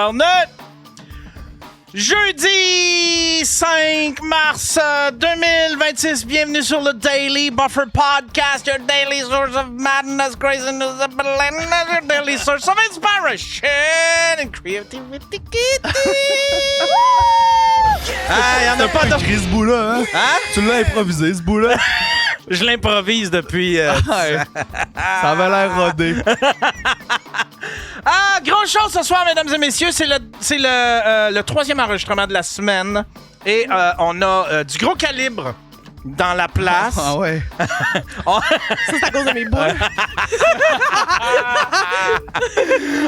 tabarnak! Jeudi 5 mars 2026, bienvenue sur le Daily Buffer Podcast, your daily source of madness, craziness, your daily source of inspiration and creativity. Ah, y'en a pas de... écrit ce bout-là, hein? Tu l'as improvisé, ce bout-là? Je l'improvise depuis... Ça avait l'air rodé. Ah, grosse chose ce soir, mesdames et messieurs, c'est le troisième enregistrement de la semaine. Et on a du gros calibre dans la place. Ah ouais? Ça, c'est à cause de mes boules.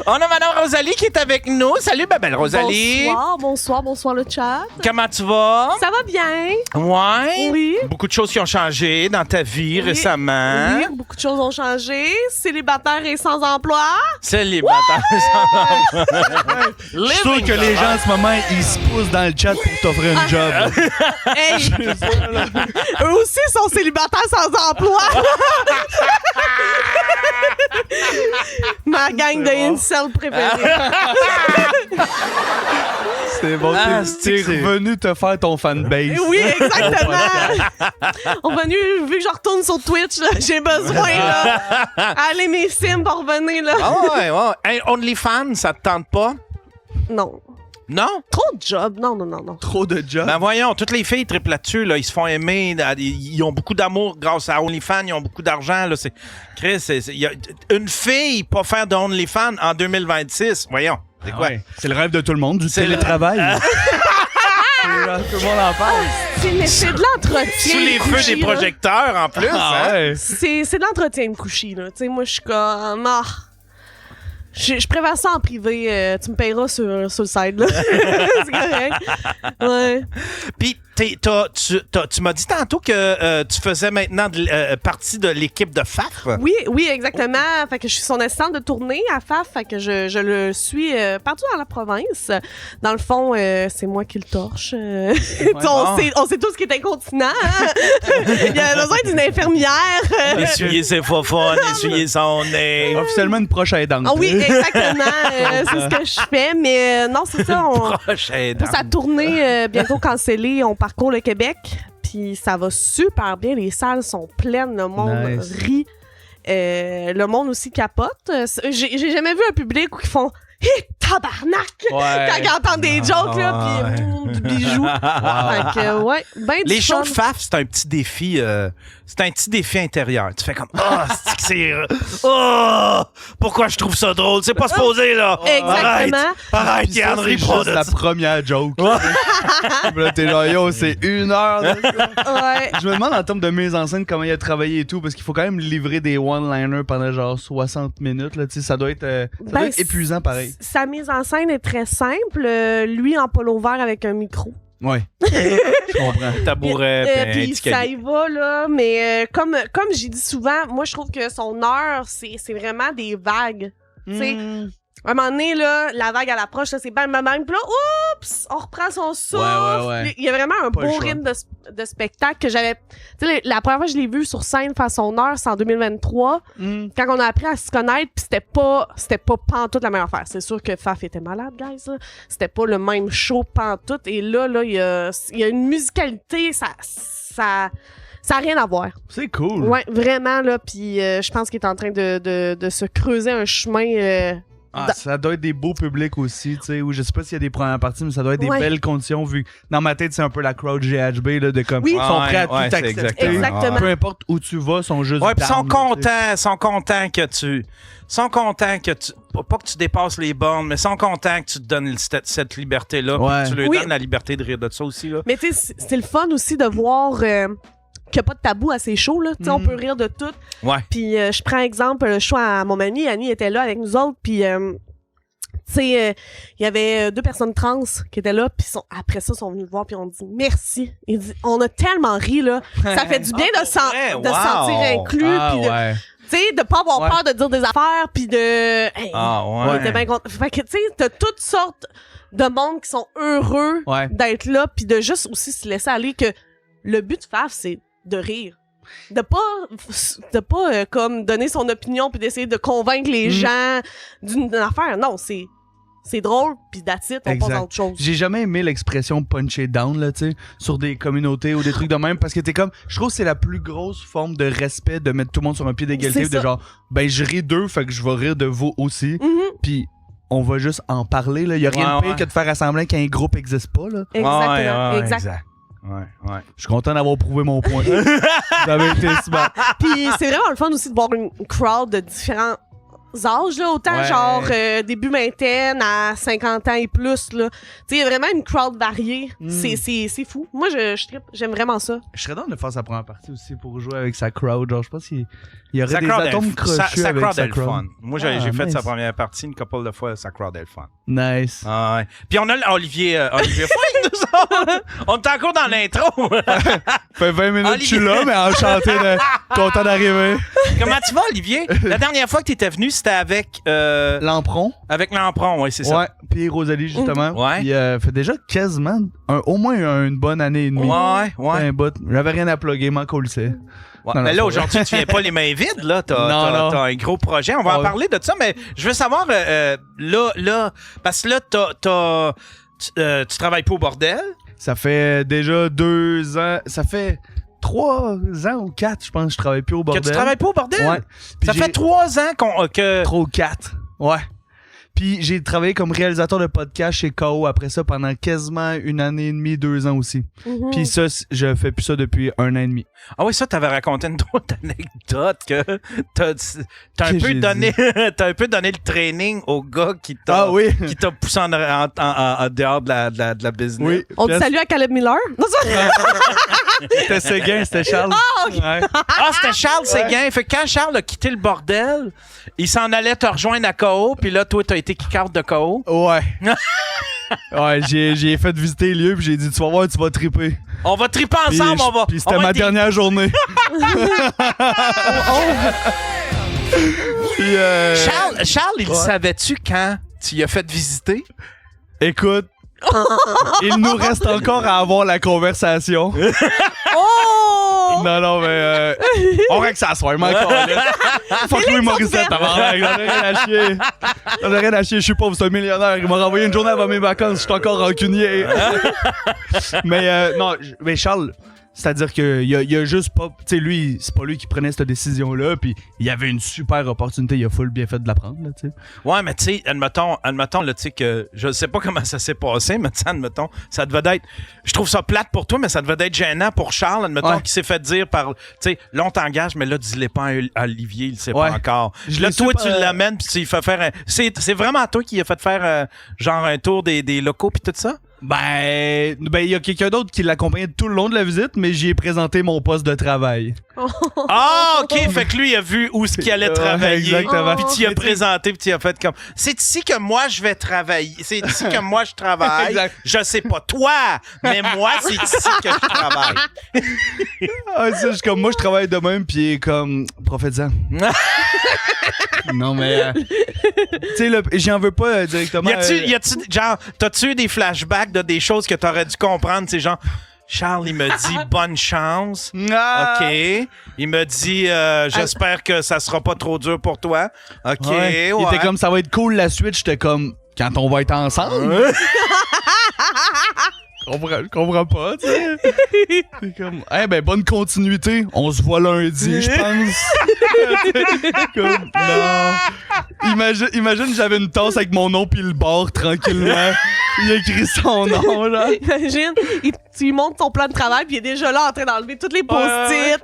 On a Madame Rosalie qui est avec nous. Salut, ma belle Rosalie. Bonsoir le chat. Comment tu vas? Ça va bien? Ouais. Oui. Beaucoup de choses qui ont changé dans ta vie récemment. Oui, beaucoup de choses ont changé. Célibataire et sans emploi. Célibataire. Je suis sûr que les gens en ce moment, ils se poussent dans le chat pour t'offrir un job. Hey! Eux aussi sont célibataires sans emploi. Ma gang de incels préférée. C'est bon, t'es revenu te faire ton fanbase. Oui, exactement. On va venir, vu que je retourne sur Twitch, là, j'ai besoin là, aller mes sims pour revenir là. Ah ouais. Hey, OnlyFans, ça te tente pas? Non. Non? Trop de jobs. Non. Trop de jobs. Ben voyons, toutes les filles triplent là-dessus, là, ils se font aimer, ils ont beaucoup d'amour grâce à OnlyFans, ils ont beaucoup d'argent. Là, Chris, y a une fille pas faire de OnlyFans en 2026, voyons. C'est quoi? Ouais. C'est le rêve de tout le monde, du télétravail. Tout le monde en parle. Mais c'est de l'entretien. Sous les feux des projecteurs, en plus. Ah hein? ouais. C'est de l'entretien me coucher, là. Tu sais, moi, je suis comme... Je préfère ça en privé. Tu me payeras sur le side, là. C'est correct. Ouais. Puis, tu m'as dit tantôt que tu faisais maintenant partie de l'équipe de FAF. Oui, exactement. Fait que je suis son assistante de tournée à FAF. Fait que je le suis partout dans la province. Dans le fond, c'est moi qui le torche. On sait tous qu'il est incontinent. Hein? Il a besoin d'une infirmière. Essuyer ses faux-fons, essuyer son nez. Officiellement une proche aidante. Ah oui, exactement. C'est ce que je fais. Mais non, c'est ça. Prochaine. Pour sa tournée bientôt cancellée, on parcourt le Québec. Puis ça va super bien. Les salles sont pleines. Le monde rit. Le monde aussi capote. J'ai jamais vu un public où ils font « Hé, tabarnak! » Quand ils entendent des jokes, là, puis du bijou. Fait que, ouais, ben du Les shows fun. de FAF, c'est un petit défi. C'est un petit défi intérieur. Tu fais comme pourquoi je trouve ça drôle? C'est pas supposé, là. Exactement. Arrête, Ça, Yann c'est Ripaud. juste la première joke. Là, t'es genre, yo, c'est 1 heure. Là. Ouais. Je me demande en termes de mise en scène comment il a travaillé et tout, parce qu'il faut quand même livrer des one-liners pendant genre 60 minutes. Là. Ça doit être épuisant pareil. Sa mise en scène est très simple. Lui en polo vert avec un micro. Ouais. Je comprends. Tabouret, Puis ça y va, là. Mais comme j'ai dit souvent, moi, je trouve que son heure, c'est vraiment des vagues. Tu sais, à un moment donné, là, la vague à l'approche, là, c'est bang, bang, bang. Puis là, oups, on reprend son souffle. Ouais. Il y a vraiment un Pas le beau choix. rythme de spectacle que j'avais... Tu sais, la première fois que je l'ai vu sur scène faire son heure, c'est en 2023. Quand on a appris à se connaître, puis c'était pas pantoute la même affaire. C'est sûr que Faf était malade, guys. Là. C'était pas le même show pantoute. Et là, il y a une musicalité, ça a rien à voir. C'est cool. Ouais, vraiment, là. Puis je pense qu'il est en train de se creuser un chemin... Ça doit être des beaux publics aussi, tu sais, ou je sais pas s'il y a des premières parties, mais ça doit être des belles conditions, vu que dans ma tête, c'est un peu la crowd GHB, là, de comme, ils sont prêts à tout accepter. Exactement. Peu importe où tu vas, ils sont juste Ouais, puis down, sont contents que tu... Pas que tu dépasses les bornes, mais sont contents que tu te donnes cette liberté-là. Ouais. Puis tu leur Oui. donnes la liberté de rire de ça aussi, là. Mais tu sais, c'est le fun aussi de voir qu'il n'y a pas de tabou à ces shows, là. Tu sais, on peut rire de tout. Ouais. Puis je prends exemple le show à mon amie. Annie était là avec nous autres, puis... tu sais, il y avait 2 personnes trans qui étaient là, puis après ça, ils sont venus me voir, puis on dit merci. Ils disent, on a tellement ri, là. Ça fait du bien de se sentir inclus, puis tu sais, de pas avoir peur de dire des affaires, puis de... Hey, on était bien contents. Fait que, tu sais, t'as toutes sortes de monde qui sont heureux d'être là, puis de juste aussi se laisser aller, que le but de FAF, c'est de rire. De pas comme donner son opinion puis d'essayer de convaincre les gens d'une affaire. Non, c'est C'est drôle, puis that's it, on passe à autre chose. J'ai jamais aimé l'expression puncher down, là, tu sais, sur des communautés ou des trucs de même, parce que t'es comme, je trouve que c'est la plus grosse forme de respect de mettre tout le monde sur un pied d'égalité, de genre, ben je ris d'eux, fait que je vais rire de vous aussi, puis on va juste en parler, là. Y a rien de pire que de faire semblant qu'un groupe existe pas, là. Exactement, exact. Ouais. Je suis content d'avoir prouvé mon point. Vous avez été smart. Puis c'est vraiment le fun aussi de voir une crowd de différents âges, là, autant genre début vingtaine à 50 ans et plus, là. Tu sais, il y a vraiment une crowd variée. C'est fou. Moi, je trippe. J'aime vraiment ça. Je serais dans de faire sa première partie aussi pour jouer avec sa crowd. Genre, je pense qu'il y aurait des atomes crochus avec sa crowd. Fun. Moi, j'ai fait sa première partie une couple de fois. Sa crowd est le fun. Nice. Ah, ouais. Puis on a Olivier Foy, nous autres. On est encore dans l'intro. Fait 20 minutes que je suis là, mais enchanté content d'arriver. Comment tu vas, Olivier? La dernière fois que tu étais venu, c'était avec... Lampron. Avec Lampron, oui, c'est ça. Ouais, puis Rosalie, justement. Ouais. Puis fait déjà quasiment, au moins une bonne année et demie. Ouais. Un bout. J'avais rien à plugger, m'en colissais. Ouais. Mais là, aujourd'hui, tu viens pas les mains vides, là. T'as un gros projet. On va en parler de ça, mais je veux savoir, là, parce que là, tu travailles pas au bordel. Ça fait déjà 2 ans. Ça fait 3 ans ou 4, je pense, que je travaille plus au bordel. Que tu travailles pas au bordel? Ouais. Ça fait 3 ans que... 3 ou 4. Ouais. Puis j'ai travaillé comme réalisateur de podcast chez KO après ça pendant quasiment 1 année et demie, 2 ans aussi. Puis ça, je fais plus ça depuis 1 an et demi. Ah oui, ça, t'avais raconté une autre anecdote que t'as un peu donné le training au gars qui t'a poussé en dehors de la business. Oui. On te salue à Caleb Miller. Non, ça... C'était Séguin, c'était Charles. Ah, okay. Ouais. C'était Charles Séguin. Fait que quand Charles a quitté le bordel, il s'en allait te rejoindre à KO, puis là, toi, t'as été kick-out de KO. Ouais. Ouais, j'ai fait visiter les lieux, puis j'ai dit, tu vas voir, tu vas triper. On va triper ensemble, Puis c'était ma dernière journée. Puis, Charles, il savait-tu quand tu y as fait visiter? Écoute, il nous reste encore à avoir la conversation. Oh! Non, mais on règle ça à soir, mais encore là. Fuck Louis Morissette, tabarnak, j'en ai rien à chier, je suis pauvre, c'est un millionnaire, il m'a renvoyé une journée avant mes vacances, je suis encore rancunier. Mais non, mais Charles, c'est-à-dire qu'il y a juste pas... Tu sais, lui, c'est pas lui qui prenait cette décision-là, puis il y avait une super opportunité, il a full bien fait de la prendre, là, tu sais. Ouais, mais tu sais, admettons, là, tu sais, que je sais pas comment ça s'est passé, mais tu sais, admettons, ça devait être... Je trouve ça plate pour toi, mais ça devait être gênant pour Charles, admettons, qui s'est fait dire par... Tu sais, là, on t'engage, mais là, dis-le pas à Olivier, il sait pas encore. Là, toi, tu l'amènes, puis tu lui fais faire... C'est vraiment toi qui a fait faire, genre, un tour des locaux, puis tout ça? Ben, il y a quelqu'un d'autre qui l'accompagnait tout le long de la visite, mais j'y ai présenté mon poste de travail. Ah, OK, fait que lui, il a vu où ce qu'il allait travailler. Exactement. Puis tu y as présenté, puis tu y as fait comme... C'est ici que moi, je vais travailler. C'est ici que moi, je travaille. Exact. Je sais pas toi, mais moi, c'est ici que je travaille. Ça, je comme, moi, je travaille de même, puis comme, prophétisant. Non, mais... tu sais, j'en veux pas directement... Y a-tu, genre, t'as-tu eu des flashbacks de des choses que t'aurais dû comprendre? C'est genre... Charles, il me dit bonne chance. OK. Il me dit j'espère que ça sera pas trop dur pour toi. OK. Ouais. Il était comme ça va être cool la suite. J'étais comme quand on va être ensemble. Je comprends pas, tu sais. C'est comme, bonne continuité. On se voit lundi, je pense. Comme, non. Imagine j'avais une tasse avec mon nom puis le bord tranquillement. Il a écrit son nom, là. Imagine, tu lui montres ton plan de travail puis il est déjà là en train d'enlever toutes les post-it.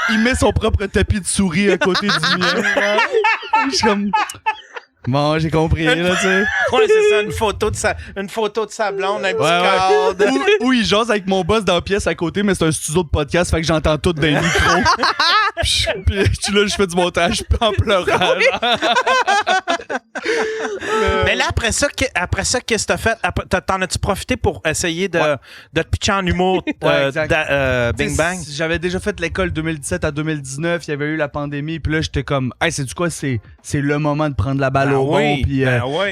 Il met son propre tapis de souris à côté du mien. Je suis comme... Bon, j'ai compris, là, tu sais. Ouais, c'est ça, une photo de sa blonde, un petit cadre. Ou il jase avec mon boss dans la pièce à côté, mais c'est un studio de podcast, fait que j'entends tout dans les micros. Puis là, je fais du montage en pleurant. Mais là, après ça, qu'est-ce que t'as fait? T'en as-tu profité pour essayer de te pitcher en humour Bing Bang? J'avais déjà fait l'école 2017 à 2019, il y avait eu la pandémie, puis là, j'étais comme, hey, c'est du quoi? C'est le moment de prendre la balle au bon. Puis,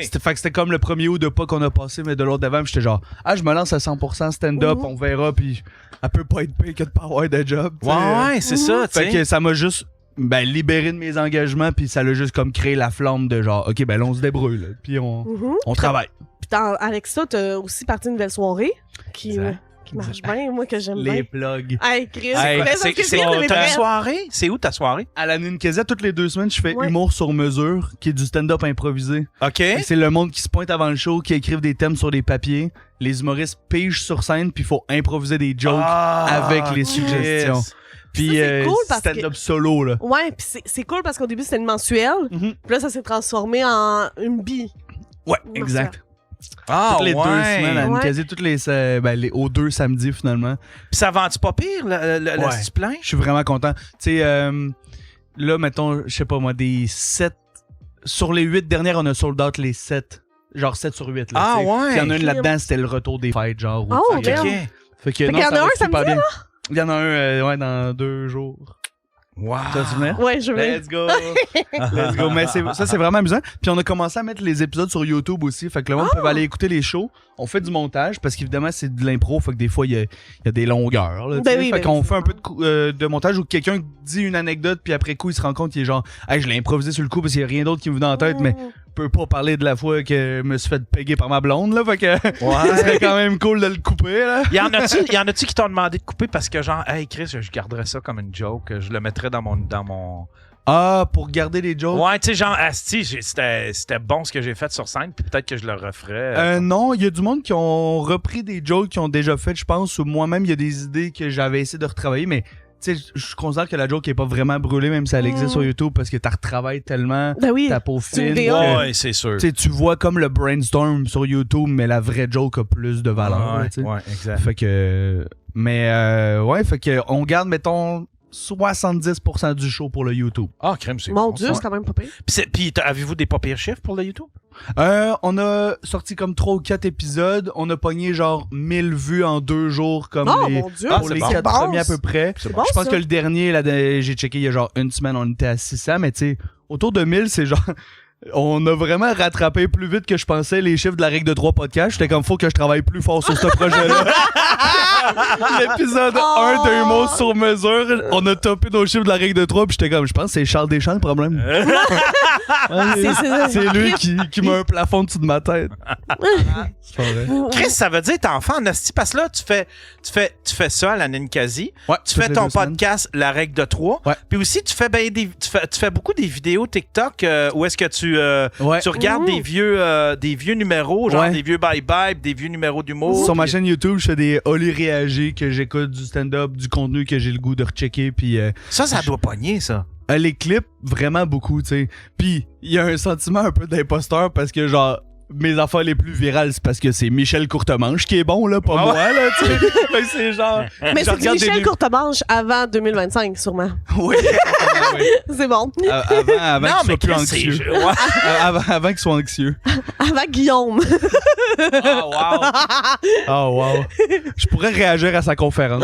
c'était comme le 1er août de pas qu'on a passé, mais de l'autre d'avant, j'étais genre, je me lance à 100% stand-up, on verra, puis elle peut pas être payée que de pas avoir de job. Ouais, c'est ça, tu sais. Fait que ça m'a juste libéré de mes engagements, puis ça l'a juste comme créé la flamme de genre, OK, ben là, on se débrouille, là, puis on travaille. Puis avec ça, t'as aussi parti une nouvelle soirée qui marche bien, moi, que j'aime bien. Les plugs. Hey, Chris, ta soirée? C'est où ta soirée? À la Ninkasi, toutes les 2 semaines, je fais Ouais. humour sur mesure, qui est du stand-up improvisé. OK. C'est le monde qui se pointe avant le show, qui écrivent des thèmes sur des papiers. Les humoristes pigent sur scène, puis il faut improviser des jokes avec les suggestions. Puis c'est cool parce que- stand-up solo, là. Ouais, puis c'est cool parce qu'au début, c'était une mensuelle. Puis là, ça s'est transformé en une bi. Ouais, Mensuelle. exact. Ah, Toutes les 2 semaines, à Ouais. Ninkasi, toutes aux 2 samedis, finalement. Puis ça vend-tu pas pire, le Ouais. si plein? Je suis vraiment content. Tu sais, là, mettons, je sais pas moi, des 7... Sur les 8 dernières, on a sold out les 7. Genre 7 sur 8, là. Ah, tu sais. ouais. Puis il y en a une là-dedans, c'était le retour des fêtes, genre. Oh, Fait que- damn. OK. Fait que Fait non, qu'il y en ça a va un super samedi, bien. Il y en a un, dans 2 jours. Wow. Tu te souviens? Ouais, je veux. Let's go! Let's go! Mais ça, c'est vraiment amusant. Puis on a commencé à mettre les épisodes sur YouTube aussi. Fait que le monde peut aller écouter les shows. On fait du montage parce qu'évidemment, c'est de l'impro. Fait que des fois, il y a des longueurs. Là, tu Ben sais. oui, Fait ben qu'on oui, fait un peu de montage où quelqu'un dit une anecdote, puis après coup, il se rend compte qu'il est genre, hey, je l'ai improvisé sur le coup parce qu'il y a rien d'autre qui me venait en tête, mais je peux pas parler de la fois que je me suis fait péguer par ma blonde. Là, fait que ça serait quand même cool de le couper. Là. Y en a-tu qui t'ont demandé de couper parce que genre, hey Chris, je garderais ça comme une joke, je le mettrais dans mon... Ah, pour garder les jokes? Ouais, tu sais, genre, asti, c'était bon ce que j'ai fait sur scène, puis peut-être que je le referais. Non, il y a du monde qui ont repris des jokes qu'ils ont déjà fait, je pense, ou moi-même, il y a des idées que j'avais essayé de retravailler, mais tu sais, je considère que la joke est pas vraiment brûlée, même si elle existe sur YouTube, parce que t'as retravaillé tellement Ben oui. ta peau C'est une fine. vidéo. que, Ouais, c'est sûr. tu sais, tu vois comme le brainstorm sur YouTube, mais la vraie joke a plus de valeur. là, tu sais. Ouais, exact. Fait que... Mais ouais, fait que on garde, mettons, 70% du show pour le YouTube. Ah, crème, c'est Mon bon, Dieu, ça. c'est quand même pas pire. Puis avez-vous des pas pires chiffres pour le YouTube? On a sorti comme 3 ou 4 épisodes. On a pogné genre 1000 vues en 2 jours comme Oh les, mon Dieu, pour c'est les bon. 4 premiers à peu près. C'est bon, Je pense ça. que le dernier, là, j'ai checké il y a genre une semaine, on était à 600, mais tu sais, autour de 1000, c'est genre... On a vraiment rattrapé plus vite que je pensais les chiffres de la règle de 3 podcast. J'étais comme, faut que je travaille plus fort sur ce projet-là. L'épisode 1 de Humour sur mesure, on a topé nos chiffres de la règle de 3, puis j'étais comme, je pense que c'est Charles Deschamps le problème. Ouais, c'est lui qui met un plafond au-dessus de ma tête. C'est pas vrai. Chris, ça veut dire t'es enfant en asti, parce que là, tu fais ça à la Ninkasi. Ouais, Tu toutes fais les ton 2 semaines. podcast La Règle de 3. Ouais. Puis aussi, tu fais beaucoup des vidéos TikTok où est-ce que tu Ouais. regardes des vieux numéros, genre Ouais. des vieux bye-bye, des vieux numéros d'humour. Sur ma puis- chaîne YouTube, je fais des Oli réagis, que j'écoute du stand-up, du contenu que j'ai le goût de rechecker, puis Ça doit pogner, ça. les clips, vraiment beaucoup, tu sais. Puis il y a un sentiment un peu d'imposteur parce que genre mes affaires les plus virales, c'est parce que c'est Michel Courtemanche qui est bon, là, pas Ah moi, là, tu sais. Fait que c'est genre... Mais je c'est regarde Michel des- Courtemanche avant 2025, sûrement. Oui. C'est bon. Avant qu'il soit plus Chris, anxieux. c'est- ouais. Avant qu'il soit anxieux. Avant Guillaume. Oh, wow. Oh, wow. Je pourrais réagir à sa conférence.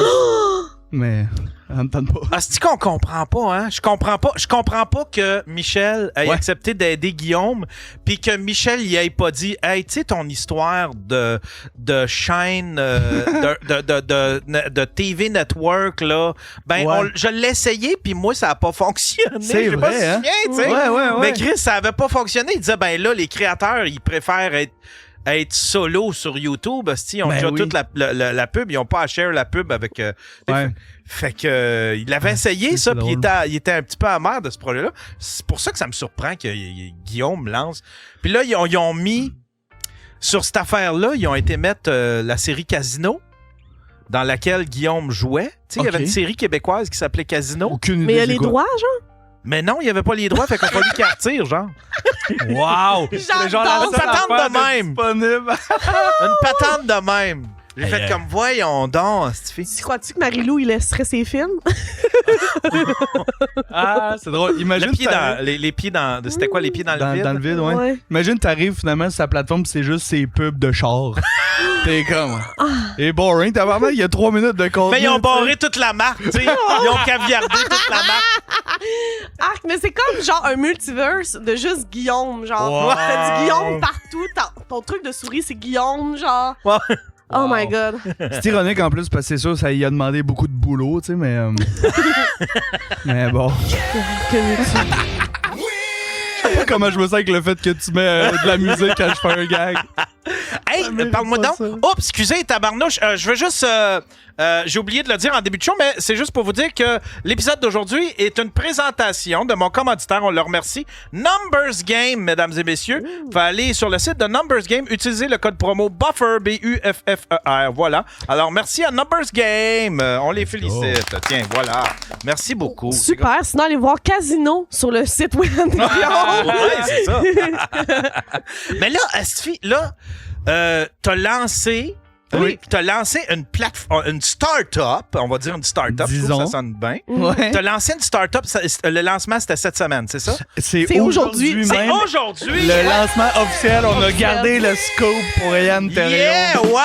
Mais... ça me tente pas. Ah, c'est qu'on comprend pas, hein? Je comprends pas que Michel ait Ouais. accepté d'aider Guillaume, puis que Michel y ait pas dit, hey, tu sais, ton histoire de chaîne, de TV Network, là, ben, Ouais. je l'ai essayé, puis moi, ça a pas fonctionné. C'est Je sais pas vrai, si hein? tu te souviens, tu sais. Ouais. Mais Chris, ça avait pas fonctionné. Il disait, ben là, les créateurs, ils préfèrent être solo sur YouTube, parce ils ont Ben déjà oui. toute la pub, ils ont pas à share la pub avec... Ouais. Fait que il avait essayé ça, c'est puis drôle. il était un petit peu amer de ce projet-là. C'est pour ça que ça me surprend que Guillaume lance. Puis là, ils ont mis sur cette affaire-là, ils ont été mettre la série Casino, dans laquelle Guillaume jouait. Tu sais, il y Ok. avait une série québécoise qui s'appait Casino. Aucune idée. Mais il y a c'est les quoi. droits, genre. Mais non, il n'y avait pas les droits, fait qu'on a fallu qu'il retire, genre. Wow! J'adore genre la Une seule patente affaire de même. disponible. Une patente de même. J'ai fait comme, voyons donc, cette fille. Tu crois-tu que Marie-Lou, il laisserait ses films? Ah, c'est drôle. Imagine Les pieds dans... C'était quoi, les pieds dans le vide? dans le vide, ouais. Ouais. Imagine t'arrives finalement sur sa plateforme pis c'est juste ses pubs de char. T'es comme... Et boring, t'as vraiment, il y a 3 minutes de contenu. Mais ils ont tu sais. barré toute la marque, tu sais. Ils ont caviardé toute la marque. Arc, mais c'est comme genre un multiverse de juste Guillaume, genre. Wow. T'as du Guillaume partout. Ton truc de souris, c'est Guillaume, genre. Oh my God. C'est ironique en plus parce que c'est sûr, ça y a demandé beaucoup de boulot, tu sais, mais. Mais bon. Que veux-tu? Je sais pas comment je me sens avec le fait que tu mets de la musique quand je fais un gag. Hey, parle-moi donc. Oh, excusez, tabarnouche. Je veux juste... j'ai oublié de le dire en début de show, mais c'est juste pour vous dire que l'épisode d'aujourd'hui est une présentation de mon commanditaire. On le remercie. Numbers Game, mesdames et messieurs. Vous aller sur le site de Numbers Game, utiliser le code promo BUFFER, BUFFER. Voilà. Alors, merci à Numbers Game. On les félicite. Tiens, voilà. Merci beaucoup. Super. Sinon, allez voir Casino sur le site web. Ouais, c'est ça. Mais là, Astifi, là, t'as lancé... Oui, t'as lancé une start-up, on va dire une start-up, je trouve que ça sonne bien. Ouais. T'as lancé une start-up, le lancement c'était cette semaine, c'est ça? C'est aujourd'hui C'est même. aujourd'hui! Le lancement officiel, on a gardé le scope pour Yann Terriot. Yeah, wow!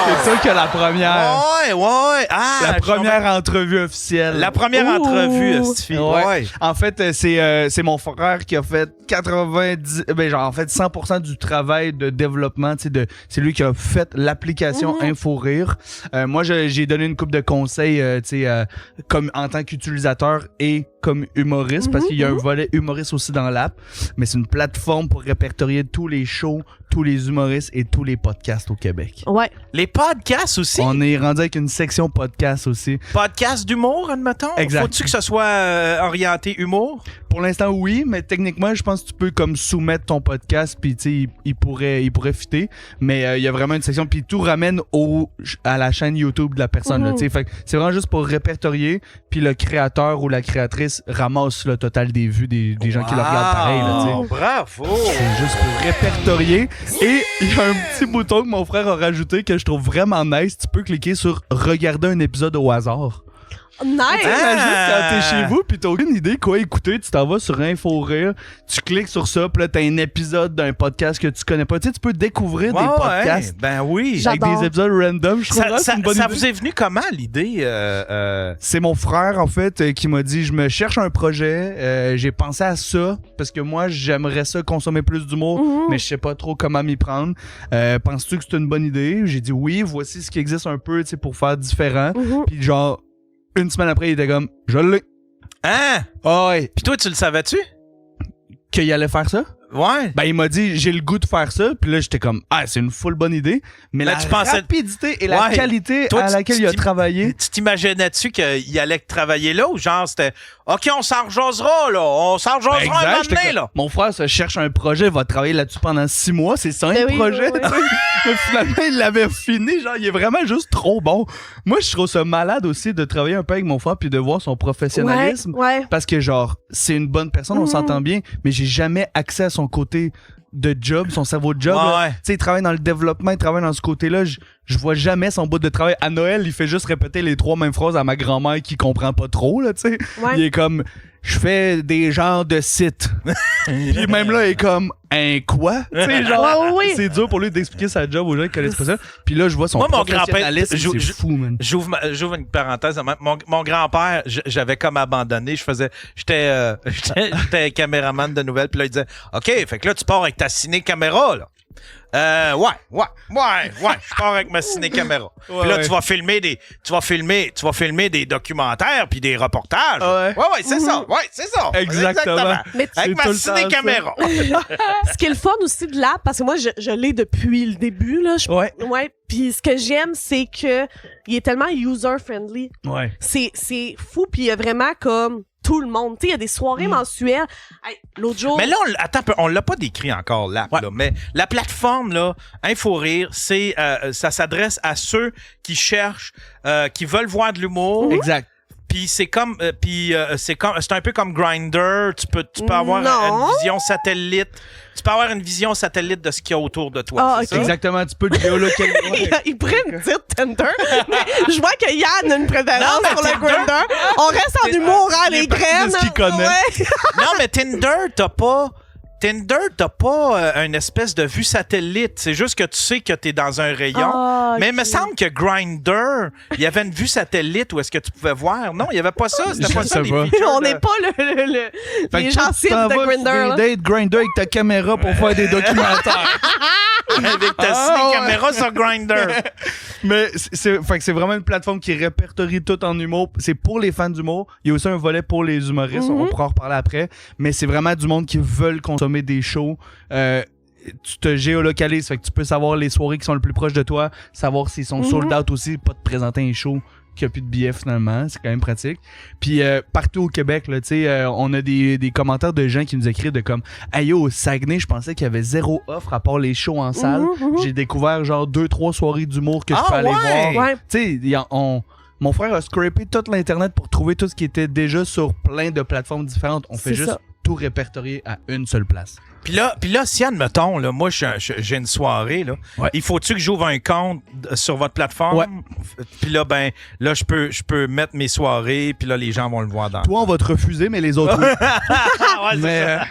C'est ça que la première. Ouais. Ah, La première entrevue officielle. La première entrevue, Astifi. Ouais. En fait, c'est mon frère qui a fait 100% du travail de développement. C'est lui qui a fait l'application InfoRire. Moi, j'ai donné une couple de conseils comme en tant qu'utilisateur et comme humoriste, parce qu'il y a un volet humoriste aussi dans l'app, mais c'est une plateforme pour répertorier tous les shows, tous les humoristes et tous les podcasts au Québec. Ouais. Les podcasts aussi? On est rendu avec une section podcast aussi. Podcasts d'humour, admettons? Exact. Faut-tu que ce soit orienté humour? Pour l'instant, oui, mais techniquement, je pense que tu peux comme soumettre ton podcast, puis tu sais, il pourrait fitter, mais il y a vraiment une section, puis tout ramène à la chaîne YouTube de la personne. Là, tu sais. Fait que c'est vraiment juste pour répertorier, puis le créateur ou la créatrice ramasse le total des vues des gens qui le regardent pareil. Là, tu sais. Bravo! C'est juste pour répertorier. Et il y a un petit bouton que mon frère a rajouté que je trouve vraiment nice. Tu peux cliquer sur « Regarder un épisode au hasard ». Nice! Imagine quand t'es chez vous pis t'as aucune idée quoi écouter, tu t'en vas sur InfoRire, tu cliques sur ça, pis là t'as un épisode d'un podcast que tu connais pas. Tu sais, tu peux découvrir des podcasts. Ben oui. Avec des épisodes random, je trouve que c'est une bonne idée. Ça vous est venu comment l'idée? C'est mon frère en fait qui m'a dit je me cherche un projet, j'ai pensé à ça parce que moi j'aimerais ça consommer plus d'humour, mais je sais pas trop comment m'y prendre. Penses-tu que c'est une bonne idée? J'ai dit oui, voici ce qui existe un peu, tu sais, pour faire différent. Puis genre une semaine après, il était comme « Je l'ai! » Hein? Ah ouais. Puis toi, tu le savais-tu? Qu'il allait faire ça? Ouais. Ben, il m'a dit « J'ai le goût de faire ça. » Puis là, j'étais comme « Ah, c'est une full bonne idée. » Mais là, la tu pensais... rapidité et la qualité toi, à laquelle il a travaillé... Tu t'imaginais-tu qu'il allait travailler là ou genre c'était « OK, on s'en rejasera, là. On s'en rejasera un moment donné, là. » Mon frère se cherche un projet, il va travailler là-dessus pendant 6 mois. C'est ça un projet. Oui. Mais finalement, il l'avait fini. Genre, il est vraiment juste trop bon. Moi, je trouve ça malade aussi de travailler un peu avec mon frère puis de voir son professionnalisme. Ouais. Parce que genre, c'est une bonne personne, on s'entend bien, mais j'ai jamais accès à son côté de job, son cerveau de job. Ouais. Tu sais, il travaille dans le développement, il travaille dans ce côté-là. Je vois jamais son bout de travail. À Noël, il fait juste répéter les 3 mêmes phrases à ma grand-mère qui comprend pas trop, là, tu sais. Ouais. Il est comme, je fais des genres de sites. Puis même là, il est comme, un quoi? Tu sais, genre, oui. c'est dur pour lui d'expliquer sa job aux gens qui connaissent pas ça. Puis là, je vois son professionnalisme, c'est fou, man. J'ouvre une parenthèse. Mon grand-père, j'avais comme abandonné. J'étais caméraman de nouvelles. Puis là, il disait, OK, fait que là, tu pars avec ta ciné-caméra, là. Ouais. Je pars avec ma ciné-caméra. Puis là, tu vas filmer des documentaires puis des reportages. Ouais, c'est ça. Ouais, c'est ça. Exactement. Mais Avec ma ciné-caméra. ce qui est le fun aussi de l'app, parce que moi, je l'ai depuis le début, là. Ouais. Puis ce que j'aime, c'est que il est tellement user-friendly. Ouais. C'est fou, puis il y a vraiment comme tout le monde. Tu sais, il y a des soirées mensuelles. Hey, l'autre jour... Mais là, attends un peu, on l'a pas décrit encore, l'app, là, mais la plateforme, là, InfoRire, c'est, ça s'adresse à ceux qui cherchent, qui veulent voir de l'humour. Exact. Puis c'est un peu comme Grindr, tu peux avoir une vision satellite. Tu peux avoir une vision satellite de ce qu'il y a autour de toi. Ah, c'est ça? Exactement, tu peux te géolocaliser. Il pourrait me dire Tinder, mais je vois que Yann a une préférence pour le Grindr. On reste en humour, hein, les graines. ce qu'il connaît. Non, mais Tinder, t'as pas Tinder, t'as pas une espèce de vue satellite. C'est juste que tu sais que t'es dans un rayon. Ah, Mais il me ok. semble que Grindr, il y avait une vue satellite où est-ce que tu pouvais voir. Non, il n'y avait pas ça. C'était Je pas sais ça, les pas. features On de- n'est pas Fait les que gens tu cibles t'en de vas sur Grindr. là. des dates Grindr avec ta caméra pour faire des documentaires. avec ta caméra sur Grindr. Mais fait que c'est vraiment une plateforme qui répertorie tout en humour. C'est pour les fans d'humour. Il y a aussi un volet pour les humoristes. On pourra en reparler après. Mais c'est vraiment du monde qui veulent consommer des shows. Tu te géolocalises. Fait que tu peux savoir les soirées qui sont le plus proches de toi. Savoir s'ils sont sold out aussi. Pas te présenter un show qu'il n'y a plus de billets finalement. C'est quand même pratique. Puis partout au Québec, là, on a des commentaires de gens qui nous écrivent de comme « Hey yo, au Saguenay, je pensais qu'il y avait zéro offre à part les shows en salle. J'ai découvert genre 2-3 soirées d'humour que je peux aller voir. Ouais. Tu sais, mon frère a scrapé toute l'Internet pour trouver tout ce qui était déjà sur plein de plateformes différentes. On fait C'est juste ça. tout répertorier à une seule place. Puis là, si admettons, là, moi, j'ai une soirée, là, Ouais. il faut-tu que j'ouvre un compte sur votre plateforme? Ouais. Puis là, ben, là, je peux mettre mes soirées, puis là, les gens vont le voir dans. Toi, on va te refuser, mais les autres, oui. Ah, ouais, c'est mais, ça.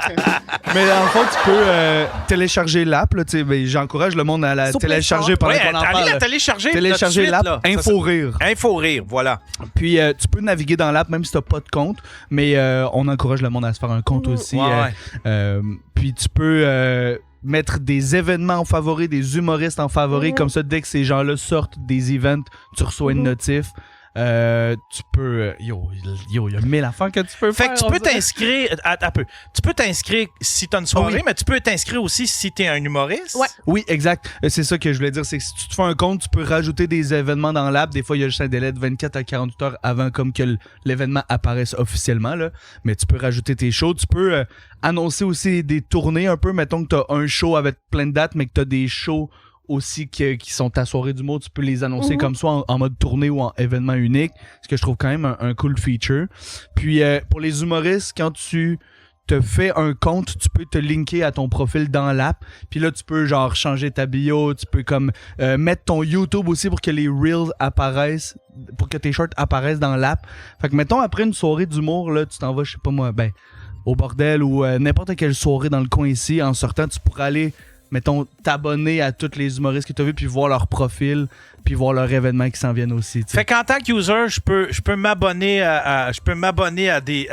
mais en fait, tu peux télécharger l'app. Là, ben, j'encourage le monde à la Sur Play télécharger Store. pendant Ouais, qu'on en allez parle. la télécharger. Télécharger là, tout de l'app suite, là. Ça, Info Rire. Info Rire, voilà. Puis tu peux naviguer dans l'app même si t'as pas de compte, mais on encourage le monde à se faire un compte aussi. Ouais, ouais. Puis tu peux mettre des événements en favoris, des humoristes en favoris, comme ça dès que ces gens-là sortent des events, tu reçois une notif. Tu peux... Yo, il y a 1000 affaires que tu peux Fait faire. que tu on peux dirait. t'inscrire. Un peu. Tu peux t'inscrire si t'as une soirée, oui. mais tu peux t'inscrire aussi si t'es un humoriste. Ouais. Oui, exact. C'est ça que je voulais dire, c'est que si tu te fais un compte, tu peux rajouter des événements dans l'app. Des fois, il y a juste un délai de 24 à 48 heures avant comme que l'événement apparaisse officiellement, là. Mais tu peux rajouter tes shows. Tu peux annoncer aussi des tournées un peu. Mettons que tu as un show avec plein de dates, mais que tu as des shows aussi qui sont ta soirée d'humour, tu peux les annoncer comme soit en mode tournée ou en événement unique, ce que je trouve quand même un cool feature. Puis pour les humoristes, quand tu te fais un compte, tu peux te linker à ton profil dans l'app, puis là tu peux genre changer ta bio, tu peux comme mettre ton YouTube aussi pour que les reels apparaissent, pour que tes shorts apparaissent dans l'app. Fait que mettons après une soirée d'humour, là tu t'en vas, je sais pas moi, au bordel ou n'importe quelle soirée dans le coin ici, en sortant tu pourras aller mettons, t'abonner à tous les humoristes que tu as vus, puis voir leur profil, puis voir leurs événements qui s'en viennent aussi. T'sais. Fait qu'en tant qu'user, je peux m'abonner à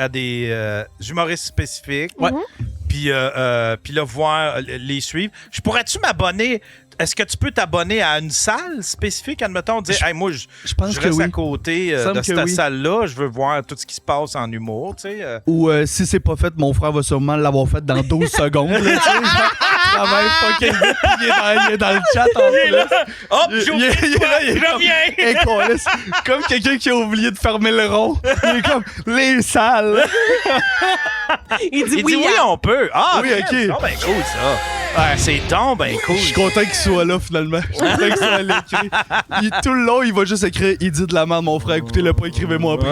des humoristes spécifiques. Ouais. Puis là, voir, les suivre. Je pourrais-tu m'abonner? Est-ce que tu peux t'abonner à une salle spécifique, admettons, dire, hey, moi, je pense que reste oui. à côté Il semble de que cette oui. salle-là, je veux voir tout ce qui se passe en humour, tu sais. Ou si c'est pas fait, mon frère va sûrement l'avoir fait dans 12 secondes. Là, travaille fucking vite, puis il est dans le chat en plus. Hop, Il est j'oublie là, il est je comme- viens! Hey, câlisse, comme quelqu'un qui a oublié de fermer le rond. Il est comme les salles. Il dit Il oui. dit oui, on peut. Ah, Oui, man, ok. c'est donc ben cool, ça. Ouais, c'est donc ben cool. Je suis content qu'il soit là finalement. Je suis content qu'il soit à l'écrit. Tout le long, il va juste écrire il dit de la merde, mon frère. Écoutez-le pas, écrivez-moi après.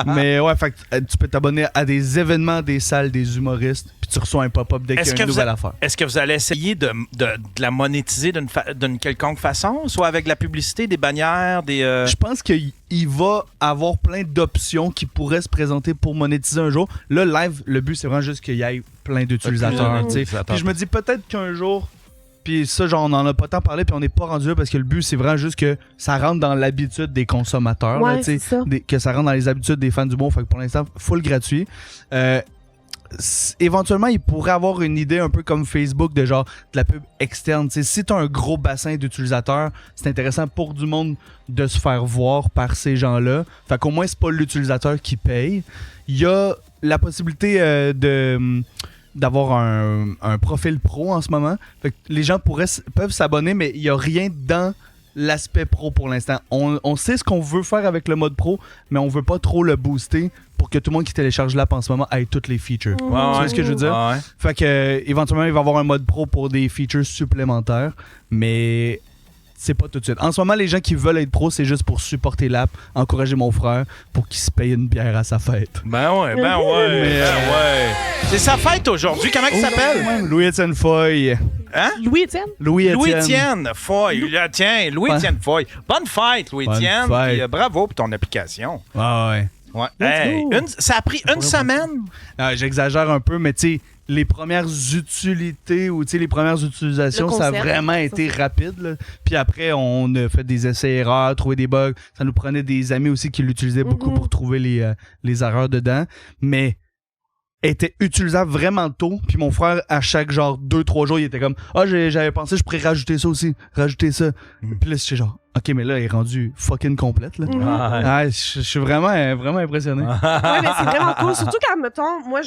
Mais ouais, fait que, tu peux t'abonner à des événements, des salles, des humoristes, puis tu reçois un pop-up dès qu'il y a une nouvelle affaire. Est-ce que vous allez essayer de la monétiser d'une quelconque façon, soit avec de la publicité, des bannières, des... Je pense qu'il va avoir plein d'options qui pourraient se présenter pour monétiser un jour. Là, live, le but, c'est vraiment juste qu'il y ait plein d'utilisateurs. tu sais. Puis je me dis peut-être qu'un jour, puis ça, genre, on en a pas tant parlé, puis on n'est pas rendu là parce que le but, c'est vraiment juste que ça rentre dans l'habitude des consommateurs. Ouais, là, tu sais, c'est ça. que ça rentre dans les habitudes des fans du monde. Fait que pour l'instant, full gratuit. Éventuellement, il pourrait avoir une idée un peu comme Facebook de genre de la pub externe. T'sais, si tu as un gros bassin d'utilisateurs, c'est intéressant pour du monde de se faire voir par ces gens-là. Fait qu'au moins, c'est pas l'utilisateur qui paye. Il y a la possibilité d'avoir un profil pro en ce moment. Fait que les gens peuvent s'abonner, mais il n'y a rien dans l'aspect pro pour l'instant. On sait ce qu'on veut faire avec le mode pro, mais on veut pas trop le booster pour que tout le monde qui télécharge l'app en ce moment ait toutes les features. Tu vois ce que je veux dire? Ouais. Fait que éventuellement, il va y avoir un mode pro pour des features supplémentaires, mais c'est pas tout de suite. En ce moment, les gens qui veulent être pro, c'est juste pour supporter l'app, encourager mon frère pour qu'il se paye une bière à sa fête. Ben ouais, ben ouais. C'est sa fête aujourd'hui. Comment il s'appelle? Louis-Étienne Foy. Hein? Louis-Étienne? Louis-Étienne Foy. Tiens, Louis-Étienne Foy. Bonne fête, Louis-Étienne. Bonne fête. Puis, bravo pour ton application. Ah ouais. Ouais. Let's go. Ça a pris une semaine? J'exagère un peu, mais tu sais, les premières utilités ou les premières utilisations, ça a vraiment été rapide. Là. Puis après, on a fait des essais-erreurs, trouvé des bugs. Ça nous prenait des amis aussi qui l'utilisaient beaucoup pour trouver les erreurs dedans. Mais elle était utilisable vraiment tôt. Puis mon frère, à chaque genre 2-3 jours, il était comme « Ah, j'avais pensé je pourrais rajouter ça aussi. Rajouter ça. Puis là, c'était genre « Ok, mais là, elle est rendue fucking complète. » là. Je suis vraiment impressionné. Ouais, mais c'est vraiment cool. Surtout quand, mettons, moi,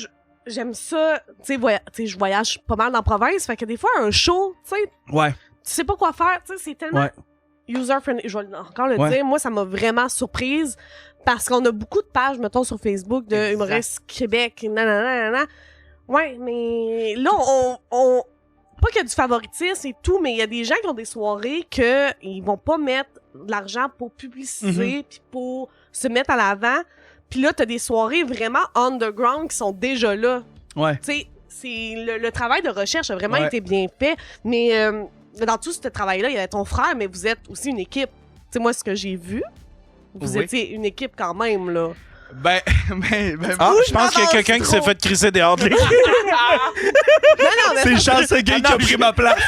j'aime ça. Tu sais, je voyage pas mal dans la province. Fait que des fois, un show, tu sais, tu sais pas quoi faire. Tu sais, c'est tellement user-friendly. Je vais encore le dire. Moi, ça m'a vraiment surprise parce qu'on a beaucoup de pages, mettons, sur Facebook de humoristes Québec. Nanana. Ouais, mais là, on pas qu'il y a du favoritisme et tout, mais il y a des gens qui ont des soirées que ils vont pas mettre de l'argent pour publiciser puis pour se mettre à l'avant. Puis là, t'as des soirées vraiment underground qui sont déjà là. Ouais. Tu sais, le travail de recherche a vraiment été bien fait. Mais dans tout ce travail-là, il y avait ton frère, mais vous êtes aussi une équipe. Tu sais, moi, ce que j'ai vu, vous étiez une équipe quand même, là. Je pense qu'il y a quelqu'un qui s'est fait crisser dehors de l'équipe. Non, mais c'est Charles Seguin qui a pris ma place.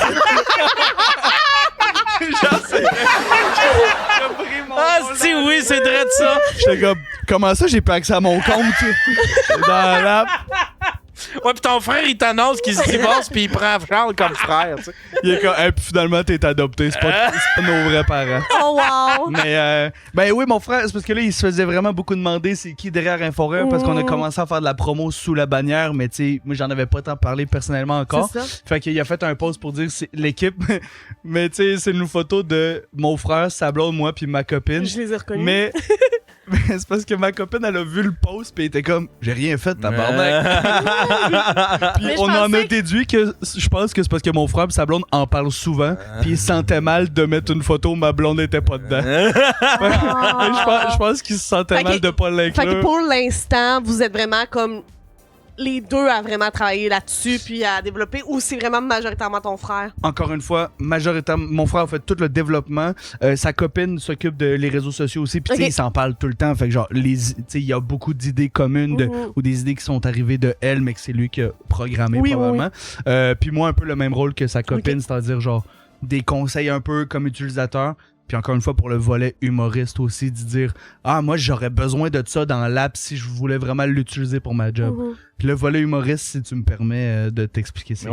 Si oui, c'est vrai de ça. J'étais comme, comment ça, j'ai pas accès à mon compte? Dans l'app. Ouais, pis ton frère, il t'annonce qu'il se divorce pis il prend Charles comme frère, tu sais. Il est comme, puis finalement, t'es adopté. C'est pas nos vrais parents. Oh, wow! Mais, oui, mon frère, c'est parce que là, il se faisait vraiment beaucoup demander c'est qui derrière Inforum parce qu'on a commencé à faire de la promo sous la bannière, mais tu sais, moi, j'en avais pas tant parlé personnellement encore. C'est ça. Fait qu'il a fait un post pour dire c'est l'équipe. Mais tu sais, c'est une photo de mon frère, sa blonde, moi, puis ma copine. Je les ai reconnus. Mais c'est parce que ma copine, elle a vu le post pis elle était comme j'ai rien fait, tabarnak. Puis on en a déduit que je pense que c'est parce que mon frère et sa blonde en parlent souvent pis ils se sentaient mal de mettre une photo où ma blonde était pas dedans. Je pense qu'ils se sentaient mal de pas l'inclure. Fait que pour l'instant, vous êtes vraiment comme les deux à vraiment travailler là-dessus puis à développer, ou c'est vraiment majoritairement ton frère? Encore une fois, majoritairement, mon frère a fait tout le développement. Sa copine s'occupe de les réseaux sociaux aussi. Puis, tu sais, il s'en parle tout le temps. Fait que, genre, il y a beaucoup d'idées communes ou des idées qui sont arrivées de elle, mais que c'est lui qui a programmé probablement. Puis, moi, un peu le même rôle que sa copine, c'est-à-dire, genre, des conseils un peu comme utilisateur. Puis encore une fois, pour le volet humoriste aussi, de dire « Ah, moi, j'aurais besoin de ça dans l'app si je voulais vraiment l'utiliser pour ma job. Puis le volet humoriste, si tu me permets de t'expliquer ça.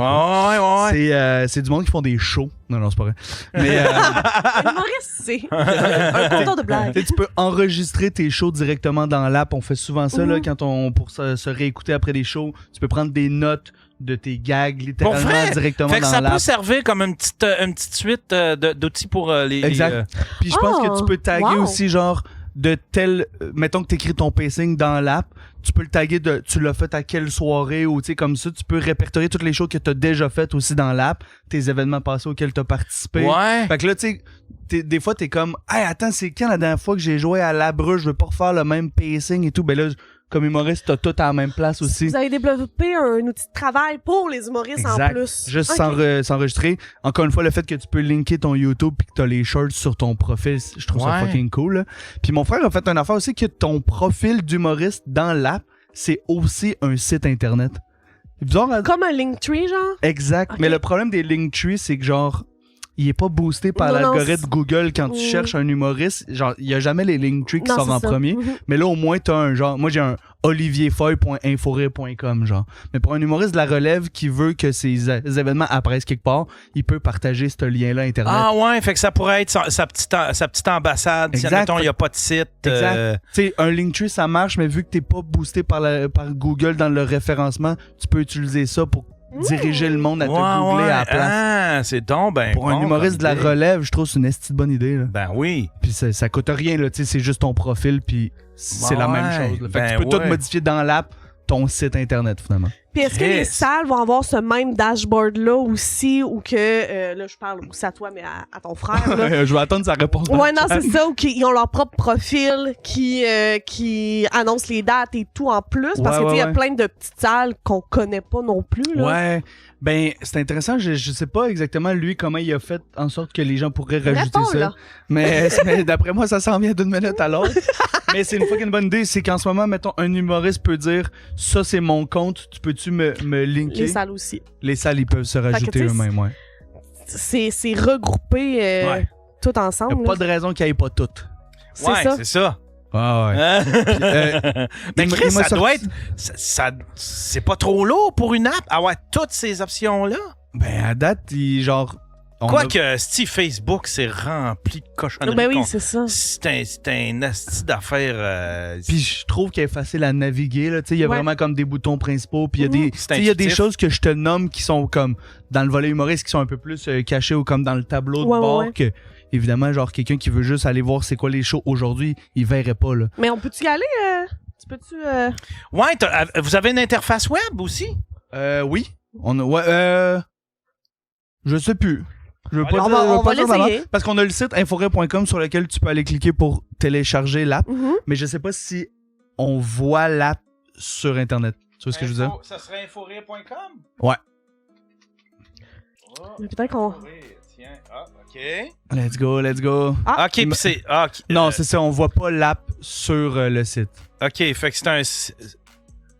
C'est du monde qui font des shows. Non, c'est pas vrai. Mais humoriste, c'est un conteur de blagues. Tu peux enregistrer tes shows directement dans l'app. On fait souvent ça là, quand pour se réécouter après des shows. Tu peux prendre des notes de tes gags littéralement directement fait que dans ça l'app. peut servir comme une petite suite d'outils pour les... Exact. Puis je pense que tu peux taguer aussi genre de tel... mettons que tu écris ton pacing dans l'app, tu peux le taguer de tu l'as fait à quelle soirée ou tu sais comme ça, tu peux répertorier toutes les choses que tu as déjà faites aussi dans l'app, tes événements passés auxquels tu as participé. Ouais. Fait que là tu sais des fois t'es comme hey attends, c'est quand la dernière fois que j'ai joué à La Bruche, je veux pas refaire le même pacing et tout. Ben là comme humoriste, t'as tout à la même place aussi. Vous avez développé un outil de travail pour les humoristes en plus. Juste s'enregistrer. Encore une fois, le fait que tu peux linker ton YouTube puis que t'as les shorts sur ton profil, je trouve ça fucking cool. Là. Puis mon frère a fait une affaire aussi que ton profil d'humoriste dans l'app, c'est aussi un site internet. Bizarre, hein? Comme un Linktree, genre? Exact. Okay. Mais le problème des Linktree, c'est que genre il est pas boosté par l'algorithme Google quand tu cherches un humoriste. Genre, il y a jamais les Linktree qui sortent en premier. Mais là, au moins, t'as un genre... Moi, j'ai un olivierfeuille.inforire.com, genre. Mais pour un humoriste de la relève qui veut que ses événements apparaissent quelque part, il peut partager ce lien-là Internet. Ah ouais, fait que ça pourrait être sa petite ambassade. Exact. Si, admettons, il n'y a pas de site. Exact. Tu sais, un Linktree, ça marche, mais vu que t'es pas boosté par Google dans le référencement, tu peux utiliser ça pour diriger le monde à te googler à la place. Ah, c'est donc ben pour un humoriste de la relève, je trouve que c'est une esti de bonne idée. Là. Ben oui. Puis ça coûte rien, là, tu sais, c'est juste ton profil, puis c'est la même chose. Là. Fait que tu peux tout modifier dans l'app, ton site internet, finalement. Puis est-ce que les salles vont avoir ce même dashboard-là aussi, ou que, là, je parle aussi à toi, mais à ton frère, là. Je vais attendre sa réponse. Ouais, non, c'est ça, ou qu'ils ont leur propre profil qui annonce les dates et tout en plus, parce que, tu sais, il y a plein de petites salles qu'on connaît pas non plus, là. Ouais. Ben, c'est intéressant. Je sais pas exactement, lui, comment il a fait en sorte que les gens pourraient rajouter Réponds, ça. là. Mais d'après moi, ça s'en vient d'une minute à l'autre. Mais c'est une fucking bonne idée. C'est qu'en ce moment, mettons, un humoriste peut dire « Ça, c'est mon compte. Tu peux-tu me linker? » Les salles aussi. Les salles, ils peuvent se rajouter tu sais, eux-mêmes, ouais. C'est regroupé Ouais. tout Il ensemble. n'y a pas de raison qu'il n'y ait pas toutes. C'est ça. c'est ça. Ah ouais. Mais il m'a- Chris, il m'a ça sorti- doit être... c'est pas trop lourd pour une app avoir toutes ces options-là? Ben, à date, on a- Quoique, Steve Facebook, c'est rempli de cochonneries. Ben oui, c'est ça. C'est un asti d'affaires... Puis je trouve qu'elle est facile à naviguer. Là. Tu sais, il y a Ouais. vraiment comme des boutons principaux. Puis il y a des, tu C'est sais, il y a des intuitif. choses que je te nomme qui sont comme dans le volet humoriste, qui sont un peu plus cachées ou comme dans le tableau de Ouais, bord. ouais. Que, évidemment, genre quelqu'un qui veut juste aller voir c'est quoi les shows aujourd'hui, il verrait pas. Là. Mais on peut-tu y aller? Tu peux-tu... Ouais, vous avez une interface web aussi? Oui. On a, ouais, je sais plus. Je veux pas On dire- va- je veux on pas va dire d'avance, l'essayer. parce qu'on a le site inforé.com sur lequel tu peux aller cliquer pour télécharger l'app. Mhm. Mais je sais pas si on voit l'app sur Internet. Tu vois ce que je veux dire? Ça serait inforé.com? Ouais. Mais peut-être qu'on... Tiens, OK. Let's go, let's go. Ah. OK, puis c'est... OK, Non, c'est ça, on voit pas l'app sur le site. OK, fait que c'est un...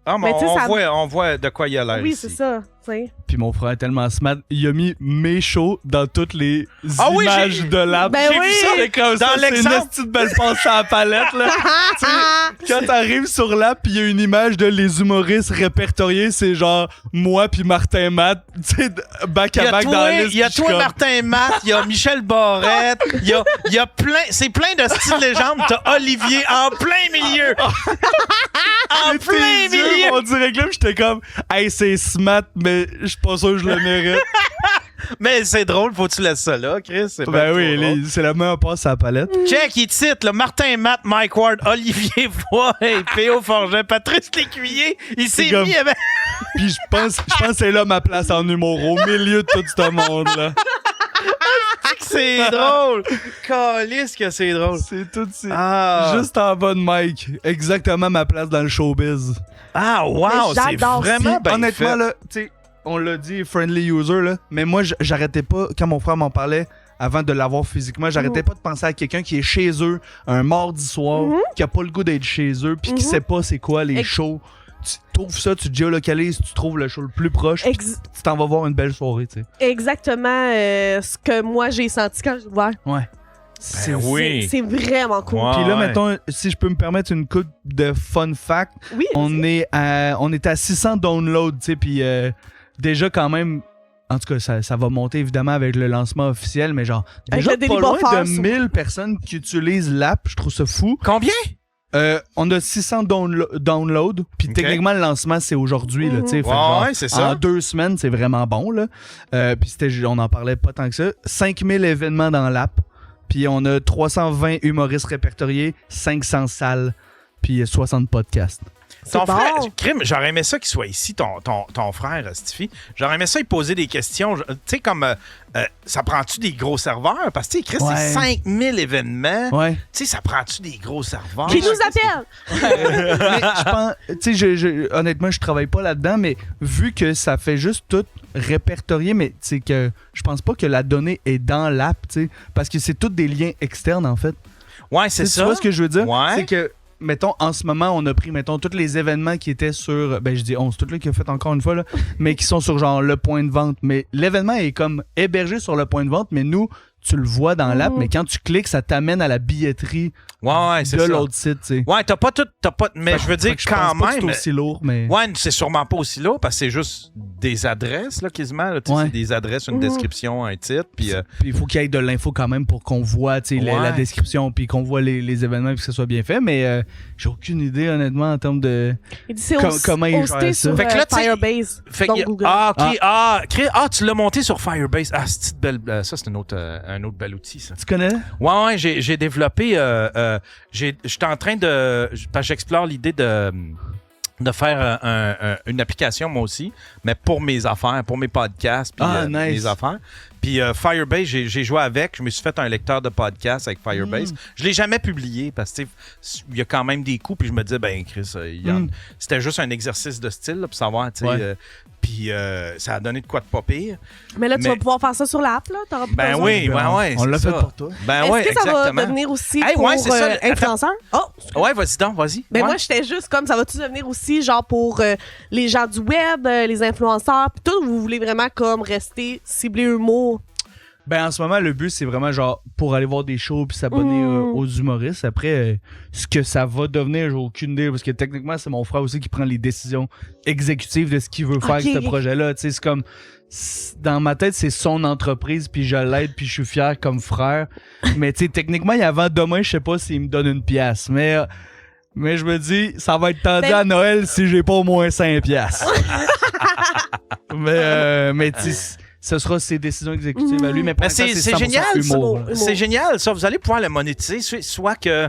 Ah, mais Mais tu sais, on voit de quoi il a l'air Oui, ici. c'est ça. Tu sais. Puis mon frère est tellement smart, il a mis mes shows dans toutes les Ah oui, images j'ai- de l'app. Ben J'ai oui! vu ça C'est comme ça, dans c'est une l'exemple. petite belle passe à la palette, là. Tu sais, quand t'arrives sur l'app, pis il y a une image de les humoristes répertoriés, c'est genre moi puis Martin Matt, tu sais, back à back dans la liste. Il y a puis je suis toi, comme- Martin Matt, il y a Michel Barrette, il y a plein... C'est plein de styles légendes. T'as Olivier en plein milieu. En Mais plein tes yeux, milieu. on dirait que là, j'étais comme, hey, c'est smart, mais je suis pas sûr que je le mérite. Mais c'est drôle, faut que tu laisses ça là, Chris. C'est Ben bien oui, trop drôle. c'est la meilleure passe à la palette. Check, il titre, là, Martin Matt, Mike Ward, Olivier Foy, P.O. Forget, Patrice Lécuyer. Il s'est comme- mis avec... Puis je pense que c'est là ma place en humour, au milieu de tout ce monde-là. C'est drôle. Calisse que c'est drôle. C'est tout, c'est Ah, juste en bas de Mike. Exactement ma place dans le showbiz. ah wow, Mais c'est j'adore vraiment bien Honnêtement, fait. là, tu sais, on l'a dit, friendly user, là, mais moi, j'arrêtais pas, quand mon frère m'en parlait, avant de l'avoir physiquement, j'arrêtais pas de penser à quelqu'un qui est chez eux, un mardi soir, qui a pas le goût d'être chez eux, puis qui sait pas c'est quoi les shows. Tu trouves ça, tu te géolocalises, tu trouves le show le plus proche, puis tu t'en vas voir une belle soirée, tu sais. Exactement ce que moi j'ai senti quand j'ai ouvert. Ouais. Ben oui. C'est vraiment cool. Ouais. Puis là, mettons, si je peux me permettre une coupe de fun fact, Oui, on est à 600 downloads, tu sais, puis déjà quand même, en tout cas, ça va monter évidemment avec le lancement officiel, mais genre, Avec déjà le pas Daily loin Buffer, de sur- 1000 personnes qui utilisent l'app, je trouve ça fou. Combien? On a 600 downloads, puis Ok. techniquement, le lancement, c'est aujourd'hui, là, tu sais, fait que genre, Ouais, c'est ça. en 2 semaines, c'est vraiment bon, là. Puis on en parlait pas tant que ça. 5000 événements dans l'app, puis on a 320 humoristes répertoriés, 500 salles, puis 60 podcasts. Ton bon. frère, Crime, j'aurais aimé ça qu'il soit ici, ton frère, Stiffy. J'aurais aimé ça, il poser des questions. Tu sais, comme, ça prend-tu des gros serveurs? Parce que, tu sais, Chris, Ouais. c'est 5000 événements. Ouais. Tu sais, ça prend-tu des gros serveurs? Qui nous appelle? Mais je pense, tu sais, honnêtement, je travaille pas là-dedans, mais vu que ça fait juste tout répertorier, mais tu sais que je pense pas que la donnée est dans l'app, tu sais, parce que c'est tous des liens externes, en fait. Ouais, c'est Tu ça. vois ce que je veux dire? Ouais. C'est que, mettons, en ce moment, on a pris, mettons, tous les événements qui étaient sur, ben je dis on, c'est tout là qui a fait encore une fois, là, mais qui sont sur genre le point de vente. Mais l'événement est comme hébergé sur le point de vente, mais nous, tu le vois dans l'app, mais quand tu cliques, ça t'amène à la billetterie Ouais, c'est de ça. l'autre site, tu sais. Ouais, t'as pas tout. Mais je veux dire, Fait que je quand pense pas que même. c'est aussi lourd, mais... Ouais, c'est sûrement pas aussi lourd parce que c'est juste des adresses, là, quasiment. Là, tu sais, Ouais. c'est des adresses, une description, un titre. Puis, Puis il faut qu'il y ait de l'info quand même pour qu'on voit tu sais, Ouais. la description, puis qu'on voit les événements, puis que ça soit bien fait. Mais j'ai aucune idée, honnêtement, en termes de... Il dit c'est Comment il hosté gère ça? sur Fait que là, tu sais, Firebase, fait donc que- Google. Ah, ok. Ah, tu l'as monté sur Firebase. Ah, c'est une belle. Ça, c'est un autre bel outil, ça. Tu connais? Ouais, j'ai développé. J'étais en train de. Parce que j'explore l'idée de faire une application, moi aussi, mais pour mes affaires, pour mes podcasts, puis Ah, nice. mes affaires. Puis Firebase, j'ai joué avec. Je me suis fait un lecteur de podcast avec Firebase. Je l'ai jamais publié parce que il y a quand même des coups. Puis je me disais, ben Chris, c'était juste un exercice de style là, pour savoir, tu sais. Puis ça a donné de quoi de pas pire. Mais là, tu vas pouvoir faire ça sur l'app, là? Ben oui, on l'a fait pour toi. Ben Est-ce que ça va exactement. devenir aussi pour influenceurs? Oh! Ouais, vas-y donc, vas-y. Ben moi, j'étais juste comme, ça va-tu devenir aussi genre pour les gens du web, les influenceurs, puis tout, vous voulez vraiment comme rester ciblé humour? Ben en ce moment, le but, c'est vraiment genre pour aller voir des shows puis s'abonner aux humoristes. Après, ce que ça va devenir, j'ai aucune idée, parce que techniquement, c'est mon frère aussi qui prend les décisions exécutives de ce qu'il veut faire avec ce projet-là. Tu sais, c'est comme, dans ma tête, c'est son entreprise, puis je l'aide, puis je suis fier comme frère. Mais tu sais, techniquement, avant demain, je sais pas s'il me donne une pièce. Mais je me dis, ça va être tendu à Noël si j'ai pas au moins 5 piastres. mais tu sais, ce sera ses décisions exécutives à lui, mais pour c'est génial, humour, c'est génial, ça. Vous allez pouvoir le monétiser, soit que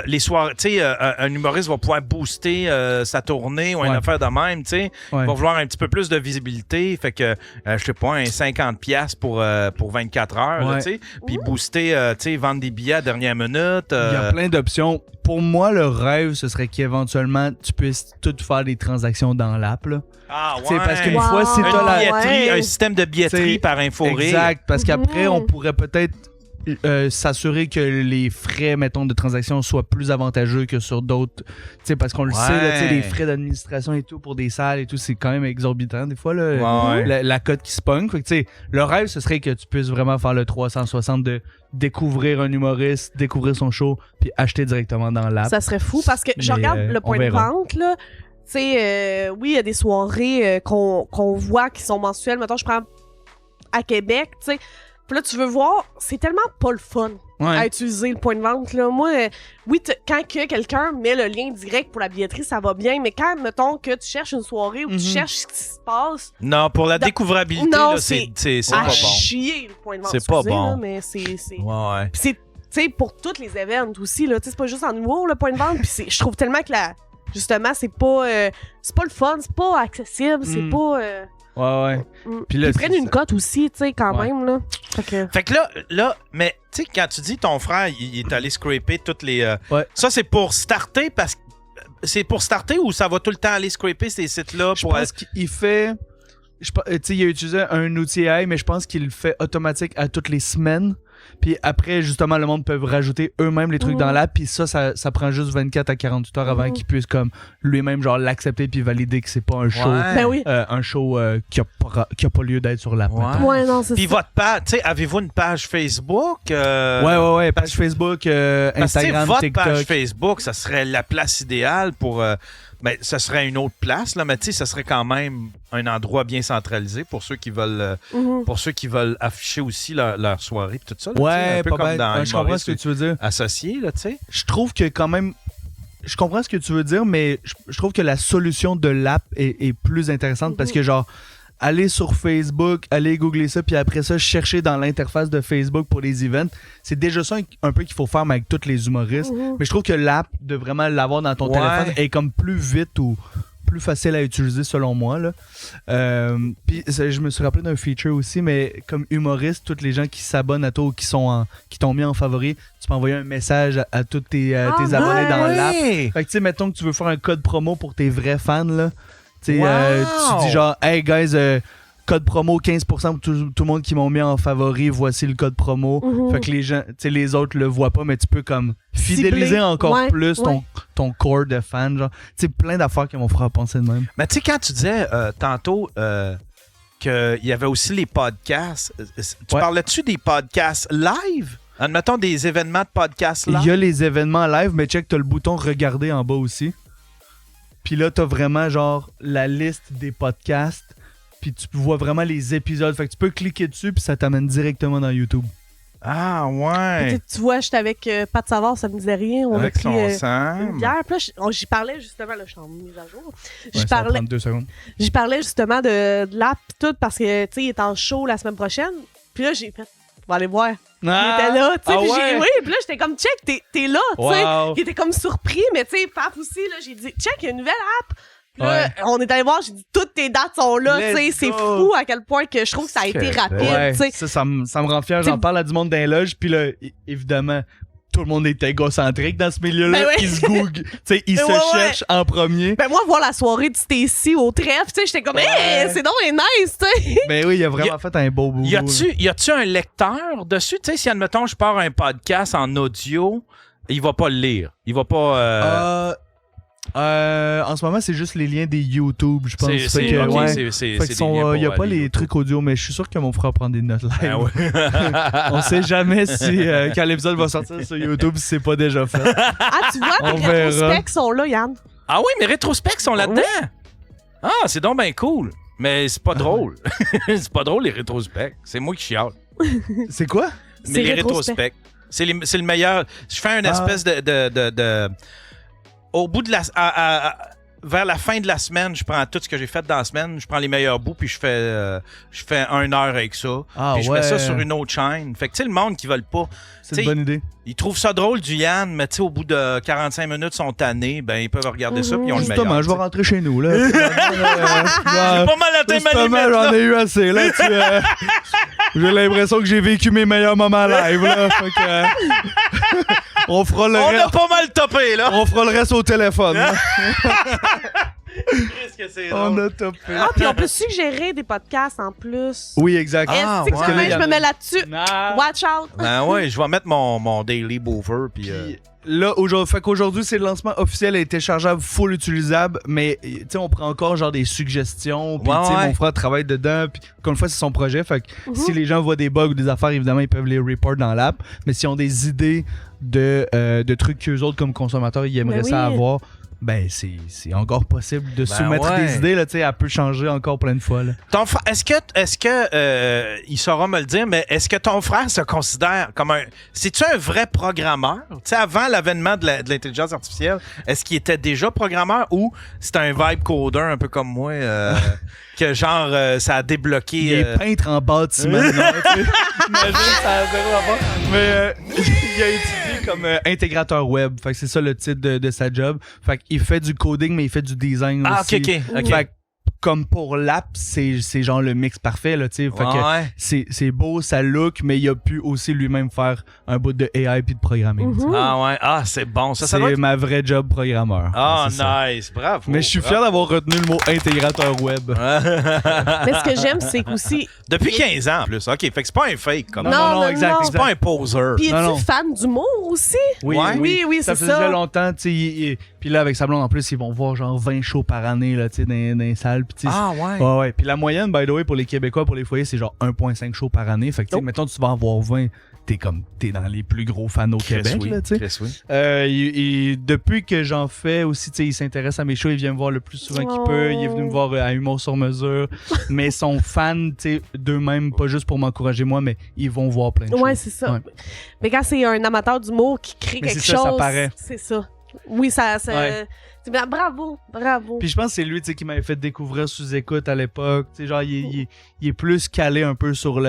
les soirées, tu sais, un humoriste va pouvoir booster sa tournée ou une affaire de même, tu sais, il va vouloir un petit peu plus de visibilité, fait que, je sais pas, un 50$ pour 24 heures, tu sais, puis booster, tu sais, vendre des billets à dernière minute. Il y a plein d'options. Pour moi, le rêve, ce serait qu'éventuellement, tu puisses tout faire des transactions dans l'app, là. Ah ouais. T'sais, parce qu'une fois, si t'as la billetterie, un système de billetterie par InfoRé. Exact, parce qu'après, on pourrait peut-être s'assurer que les frais, mettons, de transaction soient plus avantageux que sur d'autres. T'sais, parce qu'on le sait, là, les frais d'administration et tout pour des salles et tout, c'est quand même exorbitant des fois, là, la cote qui se pogne. Fait que, le rêve, ce serait que tu puisses vraiment faire le 360 de découvrir un humoriste, découvrir son show, puis acheter directement dans l'app. Ça serait fou, parce que je regarde le point de vente, là. Tu sais, oui, il y a des soirées qu'on voit qui sont mensuelles. Mettons, je prends à Québec, tu sais. Puis là, tu veux voir, c'est tellement pas le fun à utiliser le point de vente, là. Moi, oui, quand que quelqu'un met le lien direct pour la billetterie, ça va bien. Mais quand, mettons, que tu cherches une soirée ou tu cherches ce qui se passe... Non, pour la découvrabilité, non, là, c'est pas bon. Chier, le point de vente. C'est pas bon. Là, mais c'est... Ouais. Puis c'est, tu sais, pour tous les événements aussi, là. Tu sais, c'est pas juste en humour, le point de vente. Puis je trouve tellement que justement, c'est pas le fun, c'est pas accessible, c'est pas... Puis là, ils prennent une cote aussi, tu sais, quand même, là. Fait que là, mais tu sais, quand tu dis ton frère, il est allé scraper toutes les... Ça, c'est pour starter, parce que c'est pour starter ou ça va tout le temps aller scraper ces sites-là? Je pense qu'il fait... Tu sais, il a utilisé un outil AI, mais je pense qu'il le fait automatique à toutes les semaines. Puis après, justement, le monde peut rajouter eux-mêmes les trucs dans l'app. Puis ça prend juste 24 à 48 heures avant qu'il puisse comme lui-même genre l'accepter puis valider que c'est pas un show, un show qui a pas lieu d'être sur l'app. Ouais, non, c'est puis ça. votre page, tu sais, avez-vous une page Facebook? Ouais, page Facebook, Instagram, votre TikTok. Page Facebook, ça serait la place idéale pour... ben, ça serait une autre place, là, mais tu sais, ça serait quand même un endroit bien centralisé pour ceux qui veulent afficher aussi leur soirée et tout ça. Là, un peu pas comme mal. dans Je comprends ce que tu veux dire. Associé, là, tu sais. Je trouve que quand même... Je comprends ce que tu veux dire, mais je trouve que la solution de l'app est plus intéressante parce que genre... Aller sur Facebook, aller googler ça, puis après ça, chercher dans l'interface de Facebook pour les events. C'est déjà ça un peu qu'il faut faire avec tous les humoristes. Mais je trouve que l'app, de vraiment l'avoir dans ton téléphone, est comme plus vite ou plus facile à utiliser selon moi. Là. Puis je me suis rappelé d'un feature aussi, mais comme humoriste, tous les gens qui s'abonnent à toi ou qui t'ont mis en favori, tu peux envoyer un message à tous tes abonnés dans l'app. Fait que tu sais, mettons que tu veux faire un code promo pour tes vrais fans, là. Tu dis genre, hey guys, code promo 15% pour tout le monde qui m'ont mis en favori, voici le code promo. Fait que les gens, tu sais, les autres le voient pas, mais tu peux comme fidéliser encore plus ton core de fans. Genre, tu sais, plein d'affaires qui m'ont fait penser de même. Mais tu sais, quand tu disais tantôt qu'il y avait aussi les podcasts, tu parlais-tu des podcasts live? Admettons des événements de podcasts live? Il y a les événements live, mais check, t'as le bouton regarder en bas aussi. Puis là, t'as vraiment genre la liste des podcasts, puis tu vois vraiment les épisodes. Fait que tu peux cliquer dessus, puis ça t'amène directement dans YouTube. Ah ouais! Tu vois, j'étais avec Pat Savard, ça me disait rien. On avec a pris son une bière. Puis là, j'y parlais justement, là, je suis en mise à jour. Ça va prendre 2 secondes. J'y parlais justement de l'app et tout, parce que, tu sais, il est en show la semaine prochaine. Puis là, j'ai fait, on va aller voir. Il était là, tu sais, puis là, j'étais comme, check, t'es là, tu sais. Il était comme surpris, mais tu sais, paf aussi, là, j'ai dit, check, il y a une nouvelle app. Puis là, on est allé voir, j'ai dit, toutes tes dates sont là, tu sais. C'est fou à quel point que je trouve que ça a été rapide, tu sais. Ça me rend fier. J'en parle à du monde dans les loges. Puis là, évidemment, tout le monde est égocentrique dans ce milieu-là. Ben ouais. Ils se googlent. Tu sais, ils se cherchent en premier. Ben moi, voir la soirée de Stacy au trèfle, tu sais, j'étais comme, hey, c'est donc nice, tu sais. Ben oui, il a vraiment fait un beau boulot. Y a-tu un lecteur dessus? Tu sais, si, admettons, je pars un podcast en audio, il va pas le lire. Il va pas... En ce moment, c'est juste les liens des YouTube, je pense. C'est Fait que, ok, ouais. c'est Fait qu'ils des liens il y a pour pas aller les YouTube. trucs audio, mais je suis sûr que mon frère prend des notes live. Ah ouais. On sait jamais si quand l'épisode va sortir sur YouTube, si c'est pas déjà fait. Ah, tu vois, On tes verra. rétrospects sont là, Yann. Ah oui, mais rétrospects sont là-dedans. Ah, c'est donc bien cool. Mais c'est pas drôle. C'est pas drôle, les rétrospects. C'est moi qui chiale. C'est quoi? Mais C'est les rétrospect. rétrospects. C'est le meilleur. Je fais une espèce de au bout de la... vers la fin de la semaine, je prends tout ce que j'ai fait dans la semaine, je prends les meilleurs bouts, puis je fais 1 heure avec ça. Ah, puis je ouais. mets ça sur une autre chaîne. Fait que, tu sais, le monde qui veulent pas... C'est une bonne idée. Ils trouvent ça drôle du Yann, mais tu sais, au bout de 45 minutes, ils sont tannés, ben ils peuvent regarder ça, puis ils ont le meilleur. Justement, je vais rentrer chez nous, là. J'ai pas mal atteint ma Justement, limite, j'en là. ai eu assez, là. J'ai l'impression que j'ai vécu mes meilleurs moments live, là. Fait que, on fera le On a reste. pas mal topé, là. On fera le reste au téléphone. là. Qu'est-ce que c'est On drôle. a topé. Ah, puis on peut suggérer des podcasts en plus. Oui, exact. Ah, Est-ce que ouais. demain, je me mets là-dessus? Ah. Watch out! Ben ouais, je vais mettre mon Daily Boover, puis... Puis là, fait qu'aujourd'hui, c'est le lancement officiel et téléchargeable, full utilisable, mais tu sais, on prend encore genre des suggestions, puis Ouais, tu sais, ouais. mon frère travaille dedans, puis comme une fois, c'est son projet, fait que si les gens voient des bugs ou des affaires, évidemment, ils peuvent les report dans l'app, mais s'ils ont des idées de trucs qu'eux autres, comme consommateurs, ils aimeraient Ben ça oui. avoir, ben c'est encore possible de soumettre ouais. des idées, là, tu sais, elle peut changer encore plein de fois, là. Ton frère, est-ce que il saura me le dire, mais est-ce que ton frère se considère comme un... C'est-tu un vrai programmeur? Tu sais, avant l'avènement de l'intelligence artificielle, est-ce qu'il était déjà programmeur ou c'est un vibe coder un peu comme moi, que genre, ça a débloqué... Il est peintre en bâtiment. non, tu sais. Imagine, ça a zéro rapport. Mais il a étudié comme intégrateur web. Fait que c'est ça le titre de sa job. Fait qu'il fait du coding, mais il fait du design Ah, aussi. ok. Fait que comme pour l'app, c'est genre le mix parfait, là, tu sais. Fait que Ouais. c'est beau, ça look, mais il a pu aussi lui-même faire un bout de AI puis de programming. tu sais. Ah ouais, ah c'est bon. Ça doit C'est être... ma vraie job programmeur. Ah, C'est ça. nice, bravo. Mais je suis fier d'avoir retenu le mot intégrateur web. Mais ce que j'aime, c'est qu'aussi. Depuis 15 ans en plus. OK, fait que c'est pas un fake comme Non, ça. non, exact, non. C'est pas un poser. Puis Non, non. es-tu fan d'humour aussi? Oui, Ouais. Oui, ça c'est faisait ça. longtemps, tu sais. Puis là, avec sa blonde, en plus, ils vont voir genre 20 shows par année, là, tu sais, dans les salles. Puis tu sais, Ah ouais. ouais, ouais. Puis la moyenne, by the way, pour les Québécois, pour les foyers, c'est genre 1,5 shows par année. Fait que, tu sais, Oh. mettons, tu vas en voir 20, t'es dans les plus gros fans au Québec, oui. là, tu sais. Chris, oui. Depuis que j'en fais aussi, tu sais, il s'intéresse à mes shows, il vient me voir le plus souvent qu'il Oh. peut. Il est venu me voir à Humour sur mesure. Mais ils sont fans, tu sais, d'eux-mêmes, pas juste pour m'encourager moi, mais ils vont voir plein de choses. Ouais, c'est ça. Ouais. Mais quand c'est un amateur d'humour qui crée Mais quelque c'est ça, chose, ça paraît. c'est ça. Oui, ça. Ouais. C'est bien. Bravo. Puis je pense que c'est lui, tu sais, qui m'avait fait découvrir Sous-Écoute à l'époque. Tu sais, genre, il est plus calé un peu sur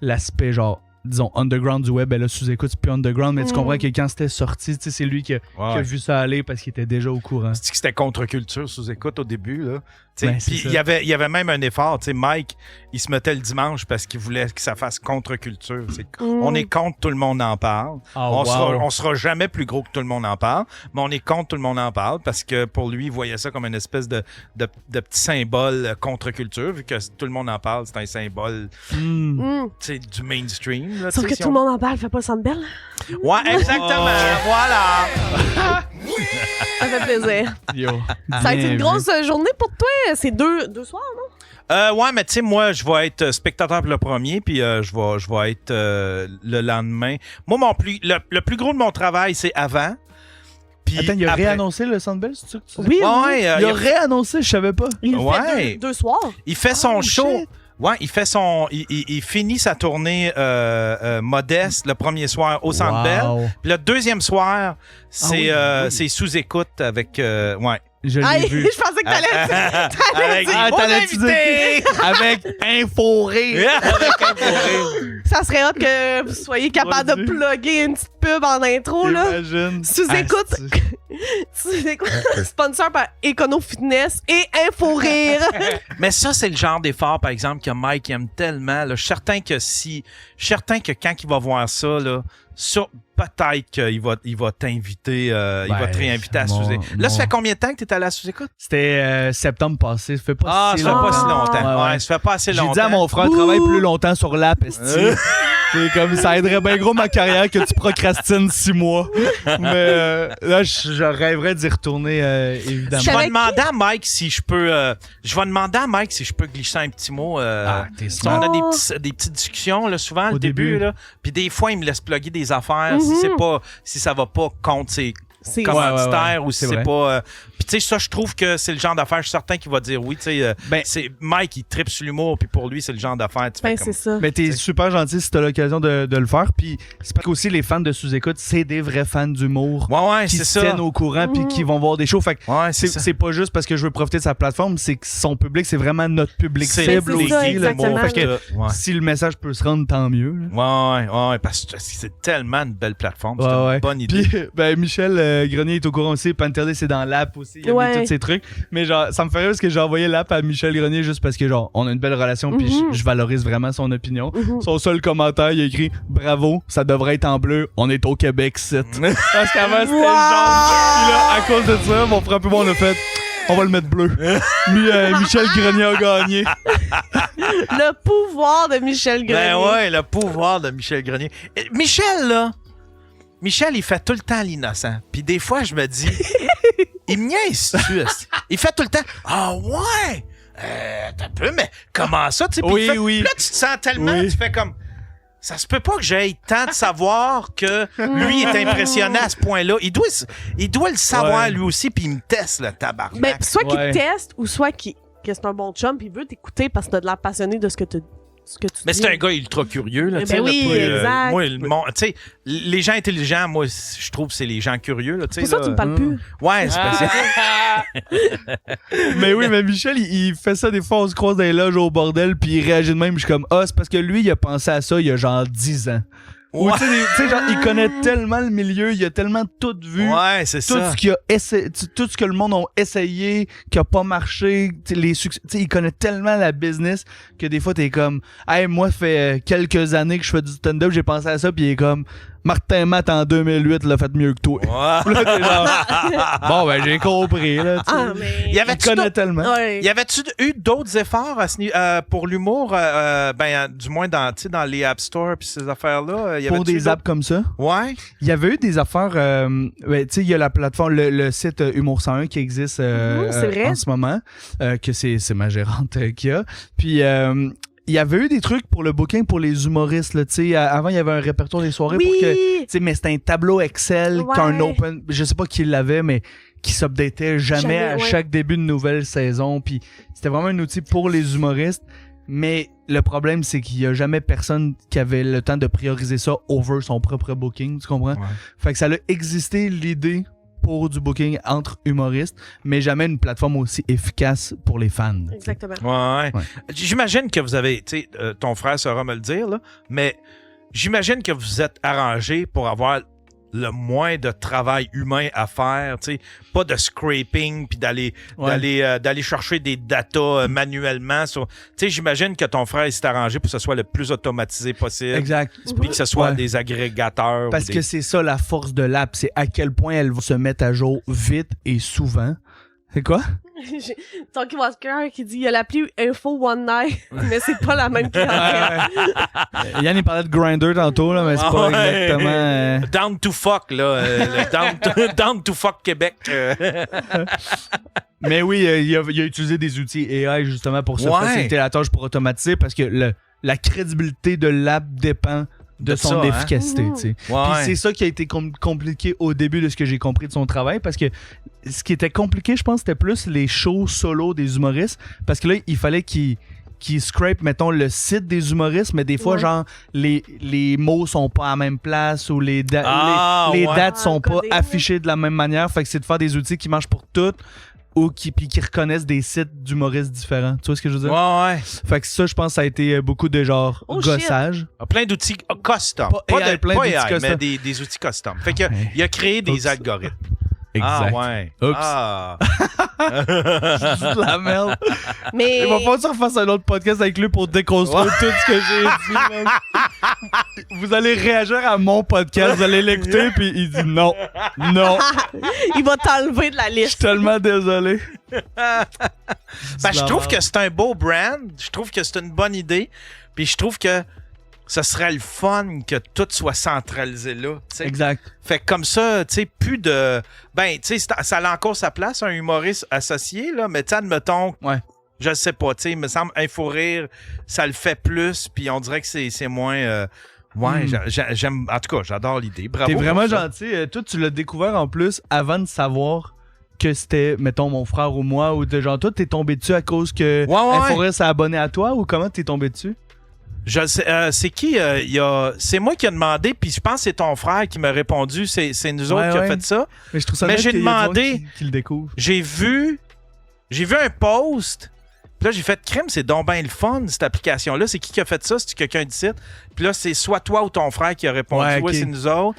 l'aspect, genre, disons, underground du web. Ben là, Sous-Écoute, c'est plus underground, mais tu comprends que quand c'était sorti, tu sais, c'est lui qui a vu ça aller parce qu'il était déjà au courant. C'est que c'était contre-culture sous écoute au début, là. T'sais, Ben, c'est puis ça. il y avait même un effort. T'sais, Mike, il se mettait le dimanche parce qu'il voulait que ça fasse contre-culture. On est contre tout le monde en parle. Oh, On sera jamais plus gros que tout le monde en parle, mais on est contre tout le monde en parle parce que pour lui, il voyait ça comme une espèce de petit symbole contre-culture. Vu que tout le monde en parle, c'est un symbole du mainstream. Là, Sauf que si tout le monde en parle, fait pas le Sandbell. Ouais, exactement. Voilà. Ça fait plaisir. Yo, Ça a été bien une vu. grosse journée pour toi. C'est deux soirs, non? Ouais, mais tu sais, moi, je vais être spectateur pour le premier, puis je vais être le lendemain. Moi, le plus gros de mon travail, c'est avant. Puis Attends, il a après- réannoncé le Sandbell, c'est ça que tu dis? Oui, oui. Ouais, Il a réannoncé, je savais pas. Il le Ouais. fait deux soirs. il fait son Oh, show. shit. Ouais, il fait il finit sa tournée modeste le premier soir au Centre Bell. Wow. Puis le deuxième soir, c'est oui. c'est sous-écoute avec ouais. Je Ah, l'ai vu. je pensais que t'allais. Avec Ah, vos t'allais te invités. Avec Inforé. Ça serait hot que vous soyez capable de Vas-y. plugger une petite pub en intro, là. Imagine. Sous-écoute. Asti. C'est quoi? Sponsor par Econo Fitness et Info Rire. Mais ça, c'est le genre d'effort, par exemple, que Mike aime tellement. Là. Je suis certain que quand il va voir ça, là, peut-être qu'il va t'inviter, il va te réinviter à Sous-Écoute. Là, ça fait combien de temps que tu es allé à Sous-Écoute? C'était septembre passé, ça fait pas si longtemps. Ça fait pas si longtemps. Ouais, ça fait pas assez longtemps. J'ai dit à mon frère, travaille plus longtemps sur l'app, esti. C'est comme ça aiderait bien gros ma carrière que tu procrastines 6 mois. Mais là, je rêverais d'y retourner, évidemment. Je vais demander à Mike si je peux. Glisser un petit mot. T'es on a des petites discussions là, souvent au début. Là, puis des fois, il me laisse plugger des affaires si ça va pas contre ses commanditaires ou si c'est pas. Puis tu sais, ça, je trouve que c'est le genre d'affaires. Je suis certain qu'il va dire oui. Tu sais, c'est Mike, il tripe sur l'humour, puis pour lui, c'est le genre d'affaires. C'est ça. Mais t'es super gentil si t'as l'occasion de le faire. Puis c'est parce qu'aussi les fans de Sous-Écoute, c'est des vrais fans d'humour. Qui se tiennent au courant puis qui vont voir des shows. Fait que c'est pas juste parce que je veux profiter de sa plateforme, c'est que son public, c'est vraiment notre public cible aussi. Exactement. Fait que si le message peut se rendre, tant mieux. Ouais, parce que c'est tellement une belle plateforme. C'est une bonne idée. Puis Michel Grenier est au courant aussi. Pantherdé, c'est dans l'app aussi. Il a mis tous ces trucs. Mais genre, ça me fait rire parce que j'ai envoyé l'app à Michel Grenier juste parce que genre, on a une belle relation puis je valorise vraiment son opinion. Son seul commentaire, il a écrit « Bravo, ça devrait être en bleu. On est au Québec, c'est. » Parce qu'avant, c'était le jaune. Puis là, à cause de ça, mon frère et moi, on a fait « On va le mettre bleu. » Michel Grenier a gagné. Le pouvoir de Michel Grenier. Ben ouais, le pouvoir de Michel Grenier. Michel, il fait tout le temps l'innocent. Puis des fois, je me dis, il me niaise-tu? Il fait tout le temps, ah ouais, t'as peu, mais comment ça? Tu sais, oui. Là, tu te sens tellement, tu fais comme, ça se peut pas que j'aie tant de savoir que lui est impressionné à ce point-là. Il doit le savoir lui aussi, puis il me teste le tabarnak. Ben, soit qu'il te teste, ou soit que c'est un bon chum, puis il veut t'écouter parce que t'as de l'air passionné de ce que tu mais c'est un gars ultra curieux. Là, exact. Moi, les gens intelligents, moi, je trouve que c'est les gens curieux. Là, c'est pour ça que tu me parles plus. Ouais, c'est spécial. Mais oui, mais Michel, il fait ça des fois, on se croise dans les loges au bordel, puis il réagit de même. Je suis comme, c'est parce que lui, il a pensé à ça il y a genre 10 ans. Ou tu sais, genre, il connaît tellement le milieu, il a tellement tout vu. Ouais, c'est tout ça. Tout ce que le monde a essayé, qui a pas marché, les succès. Tu sais, il connaît tellement la business que des fois, t'es comme, hey, moi, ça fait quelques années que je fais du stand-up, j'ai pensé à ça, puis il est comme, Martin Matt en 2008 l'a fait mieux que toi. Ouais. Là, t'es genre, bon, ben, j'ai compris, là. Mais... Il connaît tellement. Ouais. Y avait-tu eu d'autres efforts pour l'humour, du moins dans les App Store puis ces affaires-là? Pour des apps comme ça? Ouais. Il y avait eu des affaires, tu sais, il y a la plateforme, le site Humour 101 qui existe en ce moment, que c'est ma gérante qui a. Puis, il y avait eu des trucs pour le booking pour les humoristes, là, tu sais. Avant, il y avait un répertoire des soirées pour que, tu sais, mais c'était un tableau Excel qu'un open, je sais pas qui l'avait, mais qui s'updatait jamais à chaque début de nouvelle saison. Puis c'était vraiment un outil pour les humoristes. Mais le problème, c'est qu'il y a jamais personne qui avait le temps de prioriser ça over son propre booking, tu comprends? Ouais. Fait que ça a existé l'idée pour du booking entre humoristes, mais jamais une plateforme aussi efficace pour les fans. Exactement. Ouais. J'imagine que vous avez, tu sais, ton frère saura me le dire, là, mais j'imagine que vous êtes arrangé pour avoir le moins de travail humain à faire, tu sais, pas de scraping puis d'aller chercher des datas manuellement. Tu sais, j'imagine que ton frère s'est arrangé pour que ce soit le plus automatisé possible. Exact. Puis que ce soit des agrégateurs. Parce que c'est ça la force de l'app, c'est à quel point elle va se mettre à jour vite et souvent. C'est quoi? Talkie Walker qui dit il y a l'appli Info One Night, mais c'est pas la même clientèle. Yann, il parlait de Grindr tantôt, là, mais c'est pas exactement. Down to fuck, là. Down to fuck Québec. Mais oui, il a utilisé des outils AI justement pour se faciliter la tâche pour automatiser parce que la crédibilité de l'app dépend de son efficacité, tu sais. Puis c'est ça qui a été compliqué au début de ce que j'ai compris de son travail, parce que ce qui était compliqué, je pense, c'était plus les shows solo des humoristes, parce que là, il fallait qu'ils scrape, mettons, le site des humoristes, mais des fois, genre, les mots sont pas à la même place ou les dates sont pas affichées de la même manière, fait que c'est de faire des outils qui marchent pour toutes, ou qui reconnaissent des sites d'humoristes différents. Tu vois ce que je veux dire? Ouais. Fait que ça, je pense, ça a été beaucoup de genre gossage. Plein d'outils custom. Pas AI, mais des outils custom. Fait qu'il a créé des algorithmes. Exact. Ah, ouais. Oups. Ah. Je dis de la merde. Mais Il va falloir que tu refasses un autre podcast avec lui pour déconstruire tout ce que j'ai dit, man. Vous allez réagir à mon podcast, vous allez l'écouter, puis il dit non. Non. il va t'enlever de la Je suis liste. tellement désolé. Je trouve que c'est un beau brand. Je trouve que c'est une bonne idée. Puis je trouve que ce serait le fun que tout soit centralisé là. T'sais. Exact. Fait que comme ça, tu sais, plus de. Ben, tu sais, ça a encore sa place, un humoriste associé, là, mais tu sais, admettons. Ouais. Je sais pas, tu sais, il me semble Info-Rire, ça le fait plus, puis on dirait que c'est moins. Ouais, j'aime. En tout cas, j'adore l'idée. Bravo. T'es vraiment pour ça. gentil. Toi, tu l'as découvert en plus avant de savoir que c'était, mettons, mon frère ou moi, ou de genre, toi, t'es tombé dessus à cause que Ouais. Info-Rire s'est abonné à toi, ou comment t'es tombé dessus? Je sais, c'est qui? C'est moi qui ai demandé, puis je pense que c'est ton frère qui m'a répondu. C'est nous autres qui a fait ça. Mais je trouve ça Mais nice j'ai qu'il y ait du monde demandé- qui le découvre. J'ai vu un post. Puis là, j'ai fait crème, c'est donc bien le fun, cette application-là. C'est qui a fait ça? C'est quelqu'un d'ici? Puis là, c'est soit toi ou ton frère qui a répondu. Ouais, ok. Ouais, c'est nous autres.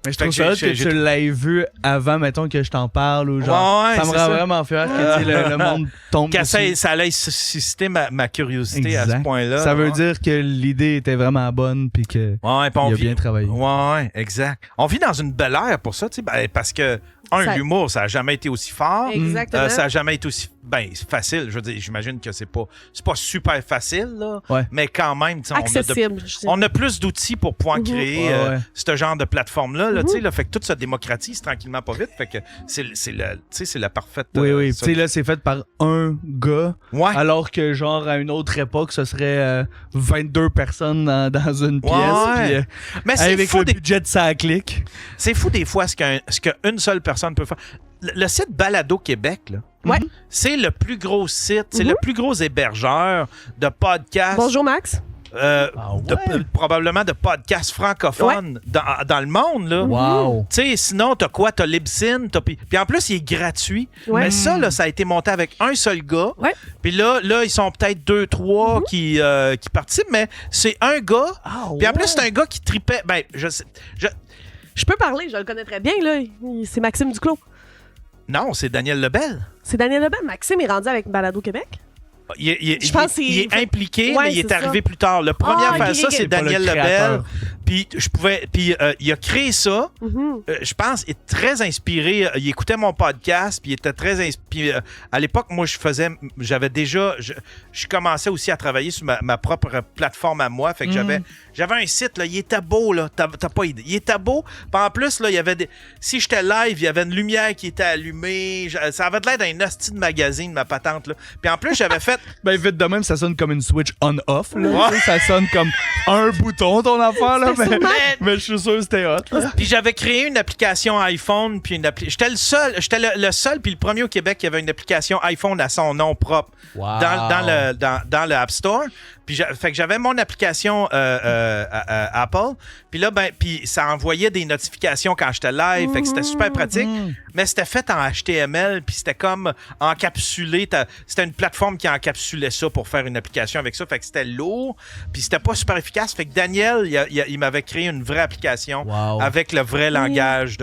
Mais je Fait trouve que ça j'ai- que j'ai- tu l'aies vu avant, mettons, que je t'en parle, ou genre. Ouais, ça me c'est rend ça. vraiment fier que tu sais, le monde tombe Que dessus. ça allait susciter ma curiosité à Exact. ce point-là. Ça veut Ouais. dire que l'idée était vraiment bonne, puis que Ouais, puis on il a vit- bien travaillé. Ouais, exact. On vit dans une belle ère pour ça, tu sais, ben, parce que, Ça- l'humour, ça a jamais été aussi fort. Exactement. Ça a jamais été aussi facile. Je veux dire, j'imagine que c'est pas super facile, là. Ouais. Mais quand même, tu sais, Accessible. je dirais. on a plus d'outils pour pouvoir Mhm. créer Ouais. ce genre de plateforme-là. Là, tu sais, là, fait que tout se démocratise tranquillement pas vite. Fait que c'est la parfaite. Oui. ça- Tu sais, là, c'est fait par un gars, Ouais. alors que, genre, à une autre époque, ce serait 22 personnes dans une pièce. Ouais. Puis, Mais c'est avec fou, le budget de ça clique. c'est fou des fois ce qu'une seule personne peut faire. Le site Balado Québec, là, Ouais. c'est le plus gros site, c'est le plus gros hébergeur de podcasts. Bonjour, Max. Probablement de podcasts francophones dans le monde. Là. Wow. Tu sais, sinon, t'as quoi? T'as Libsyn, puis en plus, il est gratuit. Ouais. Mais ça, là, ça a été monté avec un seul gars. Ouais. Puis là, ils sont peut-être 2-3 qui participent, mais c'est un gars. Puis en plus, c'est un gars qui tripait. Ben, Je peux parler, je le connais très bien, là. C'est Maxime Duclos. non, c'est Daniel Lebel. C'est Daniel Lebel. Maxime est rendu avec Balado Québec. Je pense il est qu'il- impliqué, Ouais, mais il est c'est arrivé ça. plus tard. Le premier à Ah, faire ok, ça, ok. c'est Pas le Daniel Lebel. créateur. Puis il a créé ça. Mhm. Je pense, il est très inspiré. Il écoutait mon podcast, puis il était très inspiré. À l'époque, moi, j'avais déjà, je commençais aussi à travailler sur ma propre plateforme à moi. Fait que j'avais un site, là, il était beau, là. T'as pas idée. Il était beau. Puis en plus, là, il y avait si j'étais live, il y avait une lumière qui était allumée. Ça avait l'air d'un hostie de magazine, ma patente, là. Puis en plus, j'avais fait. Ben, vite de même, ça sonne comme une switch on-off. Là. Tu sais, ça sonne comme un bouton, ton affaire. Là, C'était sûrement- mais je suis sûr que c'était hot. là. Puis j'avais créé une application iPhone, puis j'étais le seul, le seul, puis le premier au Québec qui avait une application iPhone à son nom propre dans le App Store. Puis fait que j'avais mon application Apple. Puis là, puis ça envoyait des notifications quand j'étais live. Fait que c'était super pratique. Mais c'était fait en HTML, puis c'était comme encapsulé. C'était une plateforme qui encapsulait ça pour faire une application avec ça. Fait que c'était lourd, puis c'était pas super efficace. Fait que Daniel, il m'avait créé une vraie application Wow. avec le vrai langage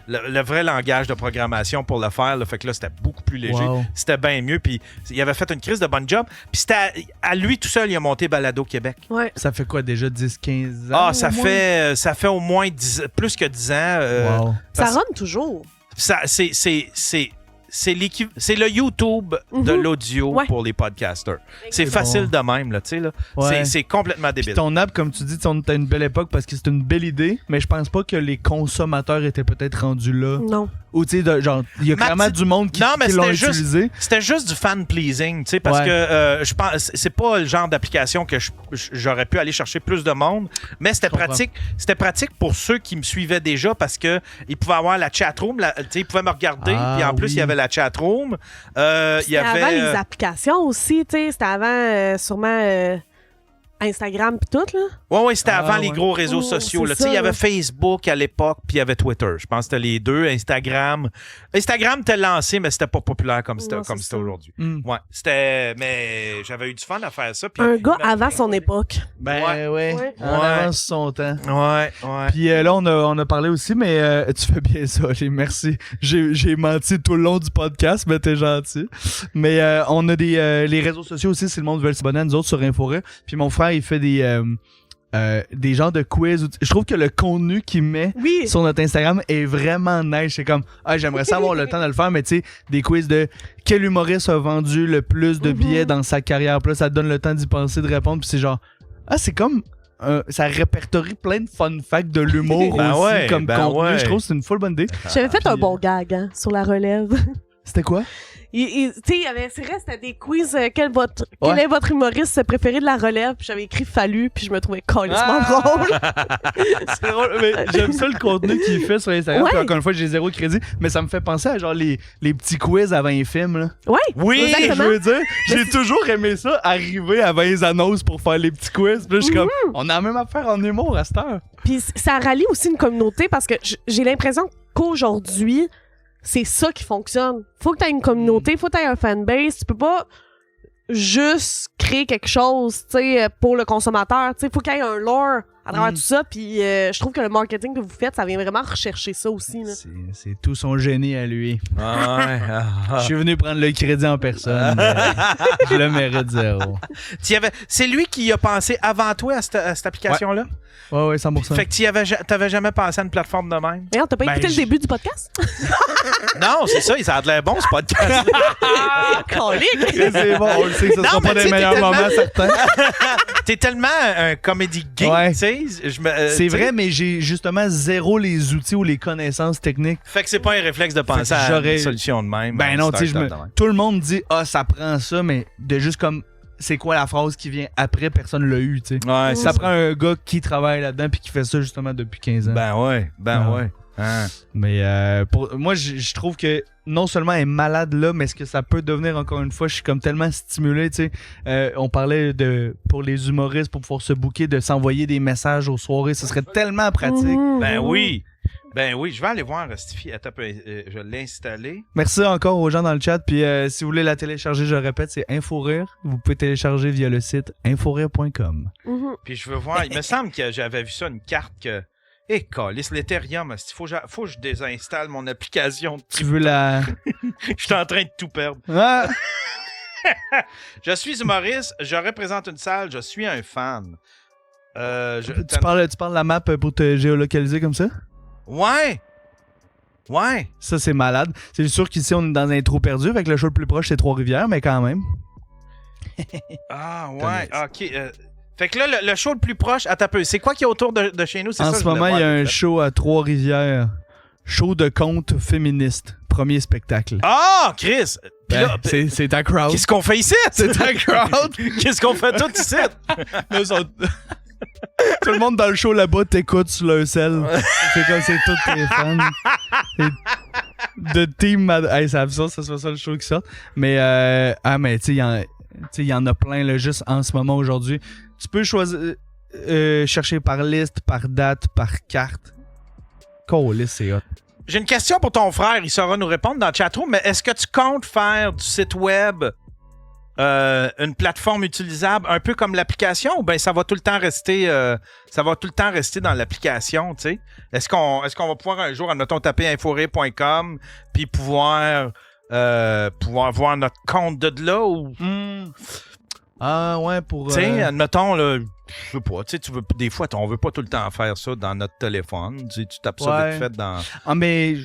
le vrai langage de programmation pour le faire. Là. Fait que là, c'était beaucoup plus léger. Wow. C'était bien mieux. Puis il avait fait une crise de bonne job. Puis c'était à lui tout seul, il a monté Balado Québec. Ouais. Ça fait quoi déjà, 10-15 ans? Ah, au ça moins? fait au moins plus que 10 ans. Wow. Ça parce- run toujours. C'est le YouTube de l'audio Ouais. pour les podcasters. C'est C'est facile bon. de même, là, tu sais, là. Ouais. C'est complètement Puis débile. ton app, comme tu dis, on était à une belle époque parce que c'est une belle idée, mais je pense pas que les consommateurs étaient peut-être rendus là. Non. Ou tu sais, genre, il y a Max, clairement du monde qui, non, mais qui l'ont c'était juste- utilisé. C'était juste du fan pleasing, tu sais, parce Ouais. que je pense c'est pas le genre d'application que j'aurais pu aller chercher plus de monde, mais c'était comprends. pratique. C'était pratique pour ceux qui me suivaient déjà parce que ils pouvaient avoir la chatroom, tu sais, ils pouvaient me regarder, Ah, puis en plus oui. il y avait la chatroom. Il y C'était avait avant les applications aussi, tu sais. C'était avant sûrement Instagram pis tout, là. Ouais, c'était avant les ouais. gros réseaux Oh, sociaux. c'est Là. Tu sais, il y ça, avait là. Facebook à l'époque, puis il y avait Twitter. Je pense que c'était les deux. Instagram était lancé, mais c'était pas populaire comme c'était Non, c'est ça. aujourd'hui. Mm. Ouais, mais j'avais eu du fun à faire ça. Puis Un gars avant son époque. Ben Ouais. Ouais. en Ouais. avance son temps. Ouais. Puis là, on a parlé aussi, mais tu fais bien ça, merci. J'ai menti tout le long du podcast, mais t'es gentil. Mais on a les réseaux sociaux aussi, si le monde veut s'abonner à nous autres sur Inforé. Puis mon frère, il fait des genres de quiz. Je trouve que le contenu qu'il met Oui. sur notre Instagram est vraiment nice. C'est comme, j'aimerais ça avoir le temps de le faire, mais tu sais, des quiz de quel humoriste a vendu le plus de billets dans sa carrière. Puis là, ça te donne le temps d'y penser, de répondre. Puis c'est genre, c'est comme... ça répertorie plein de fun facts de l'humour Ben aussi ouais, comme ben contenu. ouais. Je trouve que c'est une full bonne idée. J'avais fait un puis, bon gag, hein, sur la relève. C'était quoi? Tu sais, il y avait, c'est vrai, c'était des quiz. Quel Ouais. est votre humoriste préféré de la relève? Puis j'avais écrit Fallu, puis je me trouvais calissement drôle. C'est drôle, mais j'aime ça le contenu qu'il fait sur Instagram. Ouais. Puis encore une fois, j'ai zéro crédit, mais ça me fait penser à genre les petits quiz avant les films. Là. Ouais. Oui! Exactement. Je veux dire, j'ai toujours aimé ça, arriver avant les annonces pour faire les petits quiz. Puis là, je suis comme, on a la même affaire en humour à cette heure. Puis ça rallie aussi une communauté parce que j'ai l'impression qu'aujourd'hui, c'est ça qui fonctionne. Faut que tu aies une communauté, faut que tu aies un fanbase. Tu peux pas juste créer quelque chose, tu sais, pour le consommateur. Tu sais, faut qu'il y ait un lore à travers tout ça. Puis je trouve que le marketing que vous faites, ça vient vraiment rechercher ça aussi. Là. C'est tout son génie à lui. Ouais. Je suis venu prendre le crédit en personne. mais je le mérite zéro. C'est lui qui a pensé avant toi à cette application-là? Ouais, 100%. Fait que t'avais jamais pensé à une plateforme de même? D'ailleurs, t'as pas Ben, écouté le début du podcast? Non, c'est ça, ça a l'air bon, ce podcast. Colique! C'est bon, on le sait que ce Non, sera mais pas tu sais, des meilleurs t'es tellement- moments, certains. T'es tellement un comédie geek, Ouais. tu sais. C'est vrai, mais j'ai justement zéro les outils ou les connaissances techniques. Fait que c'est pas un réflexe de penser à j'aurais- une solution de même. Ben non, tu sais, start-up de même. tout le monde dit, ça prend ça, mais de juste comme, c'est quoi la phrase qui vient après, personne l'a eu, tu sais. Ouais, Ça c'est prend un gars qui travaille là-dedans puis qui fait ça justement depuis 15 ans. Ben ouais. Ouais. Hein. Mais pour moi, je trouve que non seulement elle est malade là, mais ce que ça peut devenir, encore une fois, je suis comme tellement stimulé, tu sais. On parlait pour les humoristes, pour pouvoir se booker, de s'envoyer des messages aux soirées, ce serait tellement pratique. Ben oui. Ben oui, je vais aller voir Stifi. Attends, je vais l'installer. Merci encore aux gens dans le chat. Puis si vous voulez la télécharger, je répète, c'est Inforire. Vous pouvez télécharger via le site inforire.com. Puis je veux voir. Il me semble que j'avais vu ça, une carte que. Calisse, l'Ethereum, il faut que je désinstalle mon application. Tu veux la... Je suis en train de tout perdre. Ah! Je suis humoriste, je représente une salle, je suis un fan. Tu parles de la map pour te géolocaliser comme ça? Ouais! Ça, c'est malade. C'est sûr qu'ici, on est dans un trou perdu. Fait que le show le plus proche, c'est Trois-Rivières, mais quand même. Ah, ouais, ok. Fait que là, le show le plus proche, attends un peu, c'est quoi qui est autour de chez nous? C'est En ça, ce je voulais moment, il y a voir. un show à Trois-Rivières. Show de conte féministe. Premier spectacle. Ah, Chris! Puis là, C'est ta crowd. qu'est-ce qu'on fait ici? C'est ta crowd. Qu'est-ce qu'on fait tout ici? Tout le monde dans le show là-bas t'écoute sur le sel. C'est comme c'est tous tes fans. De Team Hey, c'est absurde, ça soit ça le show qui sort. Mais, mais tu sais, il y en a plein là, juste en ce moment aujourd'hui. Tu peux choisir, chercher par liste, par date, par carte. Liste, c'est hot. J'ai une question pour ton frère, il saura nous répondre dans le chatroom, mais est-ce que tu comptes faire du site web une plateforme utilisable un peu comme l'application ou bien ça va tout le temps rester dans l'application, tu sais? Est-ce qu'on va pouvoir un jour, admettons, taper inforé.com puis pouvoir voir notre compte de là ou... Ah ouais, pour... Tu sais, admettons, là, je sais pas, tu sais, des fois, on veut pas tout le temps faire ça dans notre téléphone. Tu tapes ça vite fait dans... Ah, mais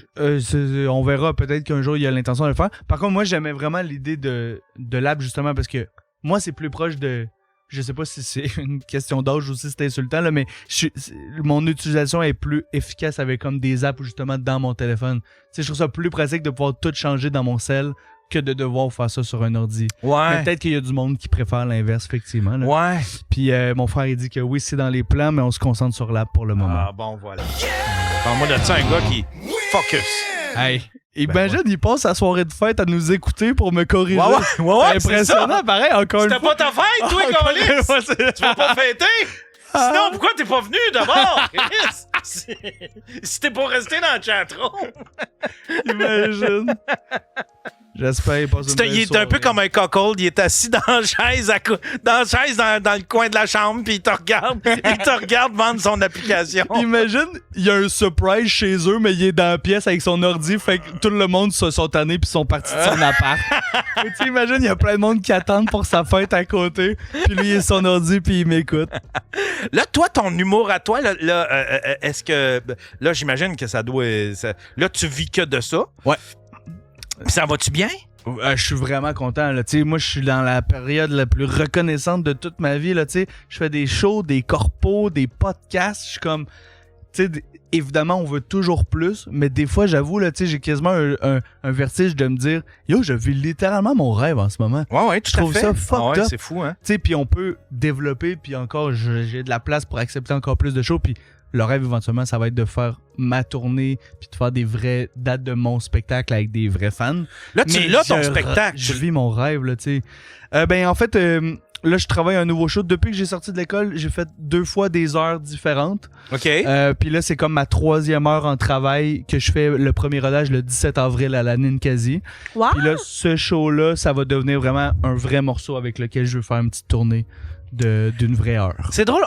on verra peut-être qu'un jour, il y a l'intention de le faire. Par contre, moi, j'aimais vraiment l'idée de l'app, justement, parce que moi, c'est plus proche de... Je sais pas si c'est une question d'âge ou si c'est insultant, là, mais mon utilisation est plus efficace avec comme des apps, justement, dans mon téléphone. Tu sais, je trouve ça plus pratique de pouvoir tout changer dans mon cell que de devoir faire ça sur un ordi. Ouais. Mais peut-être qu'il y a du monde qui préfère l'inverse, effectivement. Là. Ouais. Puis mon frère, il dit que oui, c'est dans les plans, mais on se concentre sur l'app pour le moment. Ah bon, voilà. Parle-moi de ça, un gars qui focus. Hey, imagine, il passe sa soirée de fête à nous écouter pour me corriger. Ouais, C'est impressionnant, pareil, encore une C'était fois. pas ta fête, toi, Colis? Tu vas pas fêter? Sinon, pourquoi t'es pas venu d'abord? Si t'es pas resté dans le chatroom. Imagine. J'espère qu'il passe une belle Il est un soirée. peu comme un cockhold. Il est assis dans la chaise, dans le coin de la chambre, puis il te regarde vendre son application. Imagine, il y a un surprise chez eux, mais il est dans la pièce avec son ordi, fait que tout le monde se sont tannés puis sont partis de son appart. Tu sais, imagine, il y a plein de monde qui attendent pour sa fête à côté, puis lui, il est son ordi puis il m'écoute. Là, toi, ton humour à toi, est-ce que... Là, j'imagine que ça doit... là, tu vis que de ça. Ouais. Ça va-tu bien? Je suis vraiment content. Là. Moi, je suis dans la période la plus reconnaissante de toute ma vie. Là, je fais des shows, des corpos, des podcasts. Je suis comme... Évidemment, on veut toujours plus, mais des fois, j'avoue, là, j'ai quasiment un vertige de me dire « Yo, je vis littéralement mon rêve en ce moment. » Ouais, Je trouve ça fucked up. C'est fou, hein? Puis on peut développer, puis encore, j'ai de la place pour accepter encore plus de shows, puis le rêve, éventuellement, ça va être de faire ma tournée, puis de faire des vraies dates de mon spectacle avec des vrais fans. Là, tu es là, ton spectacle. Je vis mon rêve, là, tu sais. En fait, là, je travaille un nouveau show. Depuis que j'ai sorti de l'école, j'ai fait 2 fois des heures différentes. OK. Puis là, c'est comme ma 3e heure en travail que je fais le premier rodage le 17 avril à la Ninkasi. Wow. Puis là, ce show-là, ça va devenir vraiment un vrai morceau avec lequel je veux faire une petite tournée d'une vraie heure. C'est drôle,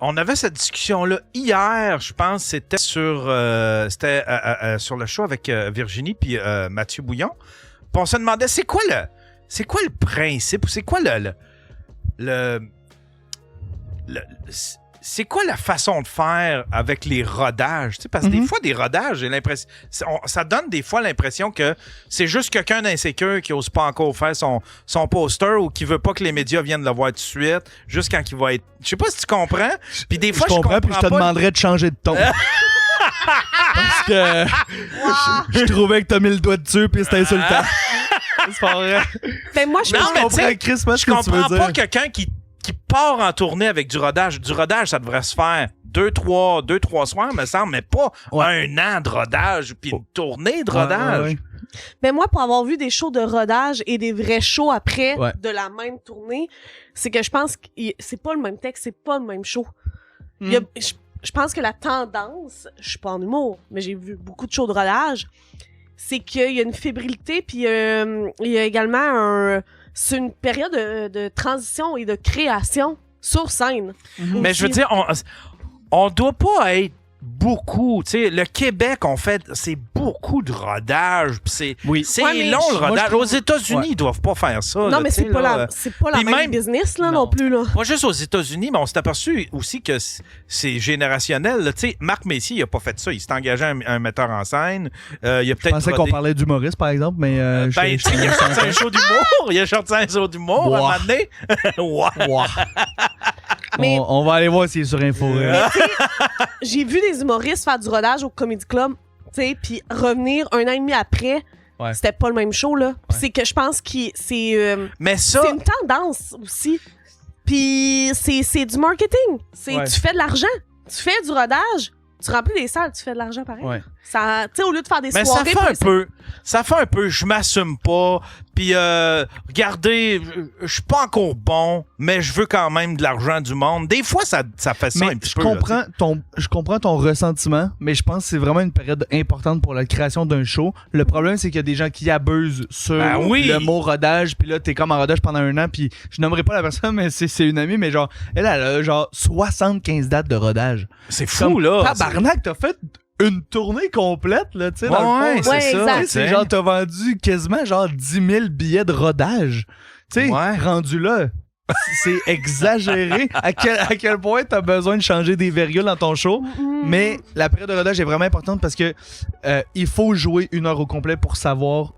on avait cette discussion-là hier, je pense, c'était sur le show avec Virginie puis Mathieu Bouillon. Puis on se demandait, c'est quoi le principe, ou c'est quoi c'est quoi la façon de faire avec les rodages? Tu sais, parce que des fois, des rodages, j'ai l'impression, ça donne des fois l'impression que c'est juste quelqu'un d'insécure qui n'ose pas encore faire son poster ou qui veut pas que les médias viennent le voir tout de suite, juste quand il va être... Je sais pas si tu comprends. Puis des fois, je comprends puis je te demanderais de changer de ton. Parce que je trouvais que t'as mis le doigt dessus puis c'était insultant. C'est pas vrai. Mais moi, je Non, pense mais comprends, tu sais, Chris, moi, ce je que tu veux comprends pas dire. quelqu'un qui part en tournée avec du rodage. Du rodage, ça devrait se faire 2-3 soirs, me semble, mais pas un an de rodage puis une tournée de rodage. Ouais. Mais moi, pour avoir vu des shows de rodage et des vrais shows après Ouais. de la même tournée, c'est que je pense que c'est pas le même texte, c'est pas le même show. Il y a- je pense que la tendance, je suis pas en humour, mais j'ai vu beaucoup de shows de rodage, c'est qu'il y a une fébrilité, puis il y a également c'est une période de transition et de création sur scène. Mais je veux dire, on doit pas être beaucoup. Tu sais, le Québec, c'est beaucoup de rodage. Pis c'est Oui. c'est Ouais, mais long, le moi, rodage. je trouve- Aux États-Unis, ils doivent pas faire ça. Non, là, mais tu sais, c'est pas là. la Puis même même- business, là, Non. non plus, là. Pas juste aux États-Unis, mais on s'est aperçu aussi que c'est générationnel. là. Tu sais, Marc Messier, il a pas fait ça. Il s'est engagé un metteur en scène. Il a Je peut-être pensais qu'on parlait d'humoriste, par exemple, mais... Ben, tu sais, il a sorti un show d'humour. Il a sorti un show d'humour à un moment donné. Ouais. Mais- On va aller voir s'il est sur Info. J'ai vu des humoristes faire du rodage au Comedy Club, tu sais, puis revenir 1 an et demi après, Ouais. c'était pas le même show, là. Puis c'est que je pense que Mais ça, c'est une tendance aussi. Puis c'est du marketing. Ouais. Tu fais de l'argent. Tu fais du rodage. Tu remplis des salles, tu fais de l'argent pareil. Ouais. Ça, tu sais, au lieu de faire des mais soirées... ça fait un peu, je m'assume pas, puis regardez, je suis pas encore bon, mais je veux quand même de l'argent du monde. Des fois, ça fait ça Mais un petit je peu. là, comprends ton ressentiment, mais je pense que c'est vraiment une période importante pour la création d'un show. Le problème, c'est qu'il y a des gens qui abusent sur Ben oui. le mot rodage, puis là, t'es comme en rodage pendant 1 an, puis je nommerai pas la personne, mais c'est une amie, mais genre, elle a genre 75 dates de rodage. c'est fou, Comme, là. Tabarnak, t'as fait une tournée complète, là, tu sais, dans Ouais, le fond. c'est Ouais, ça. exact. Tu sais, c'est genre, t'as vendu quasiment genre 10 000 billets de rodage. Tu sais, Ouais. rendu là, c'est exagéré à quel point t'as besoin de changer des virgules dans ton show. Mais la période de rodage est vraiment importante parce que il faut jouer 1 heure au complet pour savoir